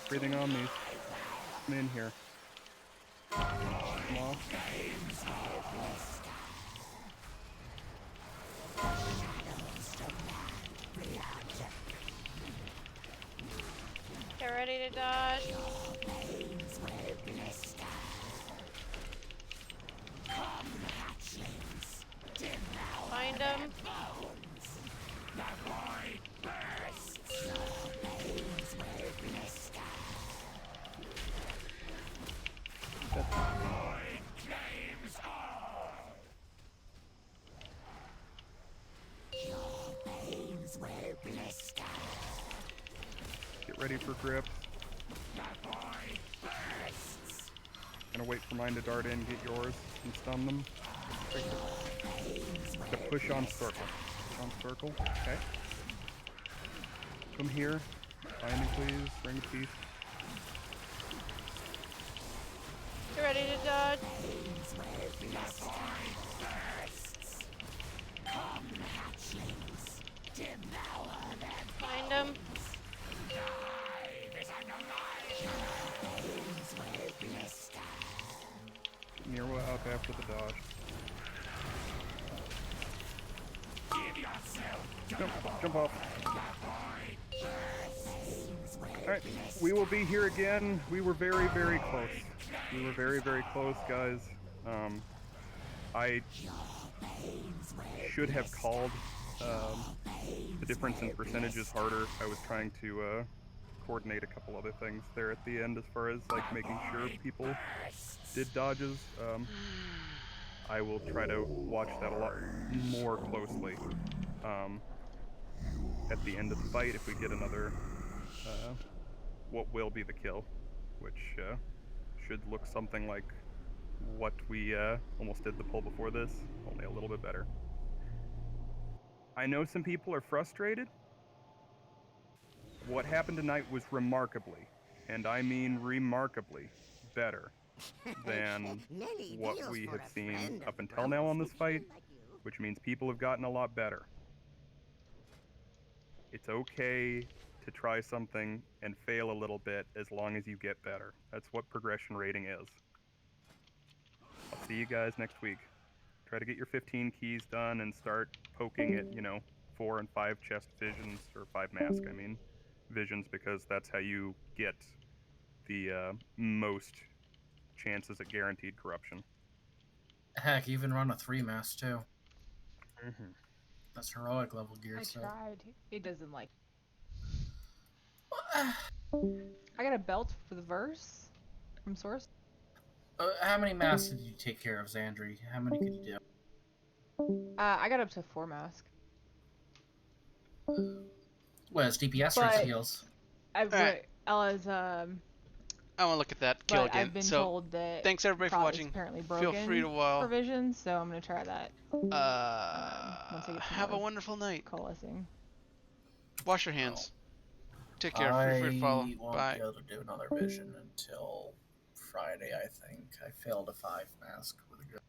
[SPEAKER 13] Breathing on these. I'm in here. Come on.
[SPEAKER 14] Get ready to dodge. Find him.
[SPEAKER 13] Get ready for grip. Gonna wait for mine to dart in, get yours, and stun them. To push on circle. Push on circle. Okay. Come here. Find me, please. Ring of Peace.
[SPEAKER 14] You ready to dodge? Find him.
[SPEAKER 13] Mirwa up after the dodge. Jump off. Alright, we will be here again. We were very, very close. We were very, very close, guys. I should have called the difference in percentages harder. I was trying to coordinate a couple other things there at the end as far as like making sure people did dodges. I will try to watch that a lot more closely. At the end of the fight, if we get another, what will be the kill, which should look something like what we almost did the pull before this, only a little bit better. I know some people are frustrated. What happened tonight was remarkably, and I mean remarkably, better than what we have seen up until now on this fight, which means people have gotten a lot better. It's okay to try something and fail a little bit as long as you get better. That's what progression rating is. I'll see you guys next week. Try to get your 15 keys done and start poking at, 4 and 5 chest visions, or 5 mask, I mean, visions, because that's how you get the most chances at guaranteed corruption.
[SPEAKER 15] Heck, even run a 3 mass too.
[SPEAKER 13] Mm-hmm.
[SPEAKER 15] That's heroic level gear.
[SPEAKER 10] I
[SPEAKER 15] so.
[SPEAKER 10] tried. It doesn't like. I got a belt for the verse from Source.
[SPEAKER 15] How many masks did you take care of, Xandri? How many could you do?
[SPEAKER 10] I got up to 4 mask.
[SPEAKER 15] What, is DPS or
[SPEAKER 10] But
[SPEAKER 15] heals?
[SPEAKER 10] Ella's
[SPEAKER 18] I want to look at that kill
[SPEAKER 10] but
[SPEAKER 18] again.
[SPEAKER 10] I've been
[SPEAKER 18] so,
[SPEAKER 10] told that
[SPEAKER 18] thanks everybody for watching.
[SPEAKER 10] Apparently
[SPEAKER 18] Feel
[SPEAKER 10] broken
[SPEAKER 18] free to
[SPEAKER 10] provisions, so I'm gonna try that. Once I get
[SPEAKER 18] have a wonderful night.
[SPEAKER 10] Coalescing.
[SPEAKER 18] Wash your hands. Take care.
[SPEAKER 15] I
[SPEAKER 18] Feel free to follow.
[SPEAKER 15] won't
[SPEAKER 18] Bye.
[SPEAKER 15] be able to do another vision until Friday, I think. I failed a 5 mask with a good.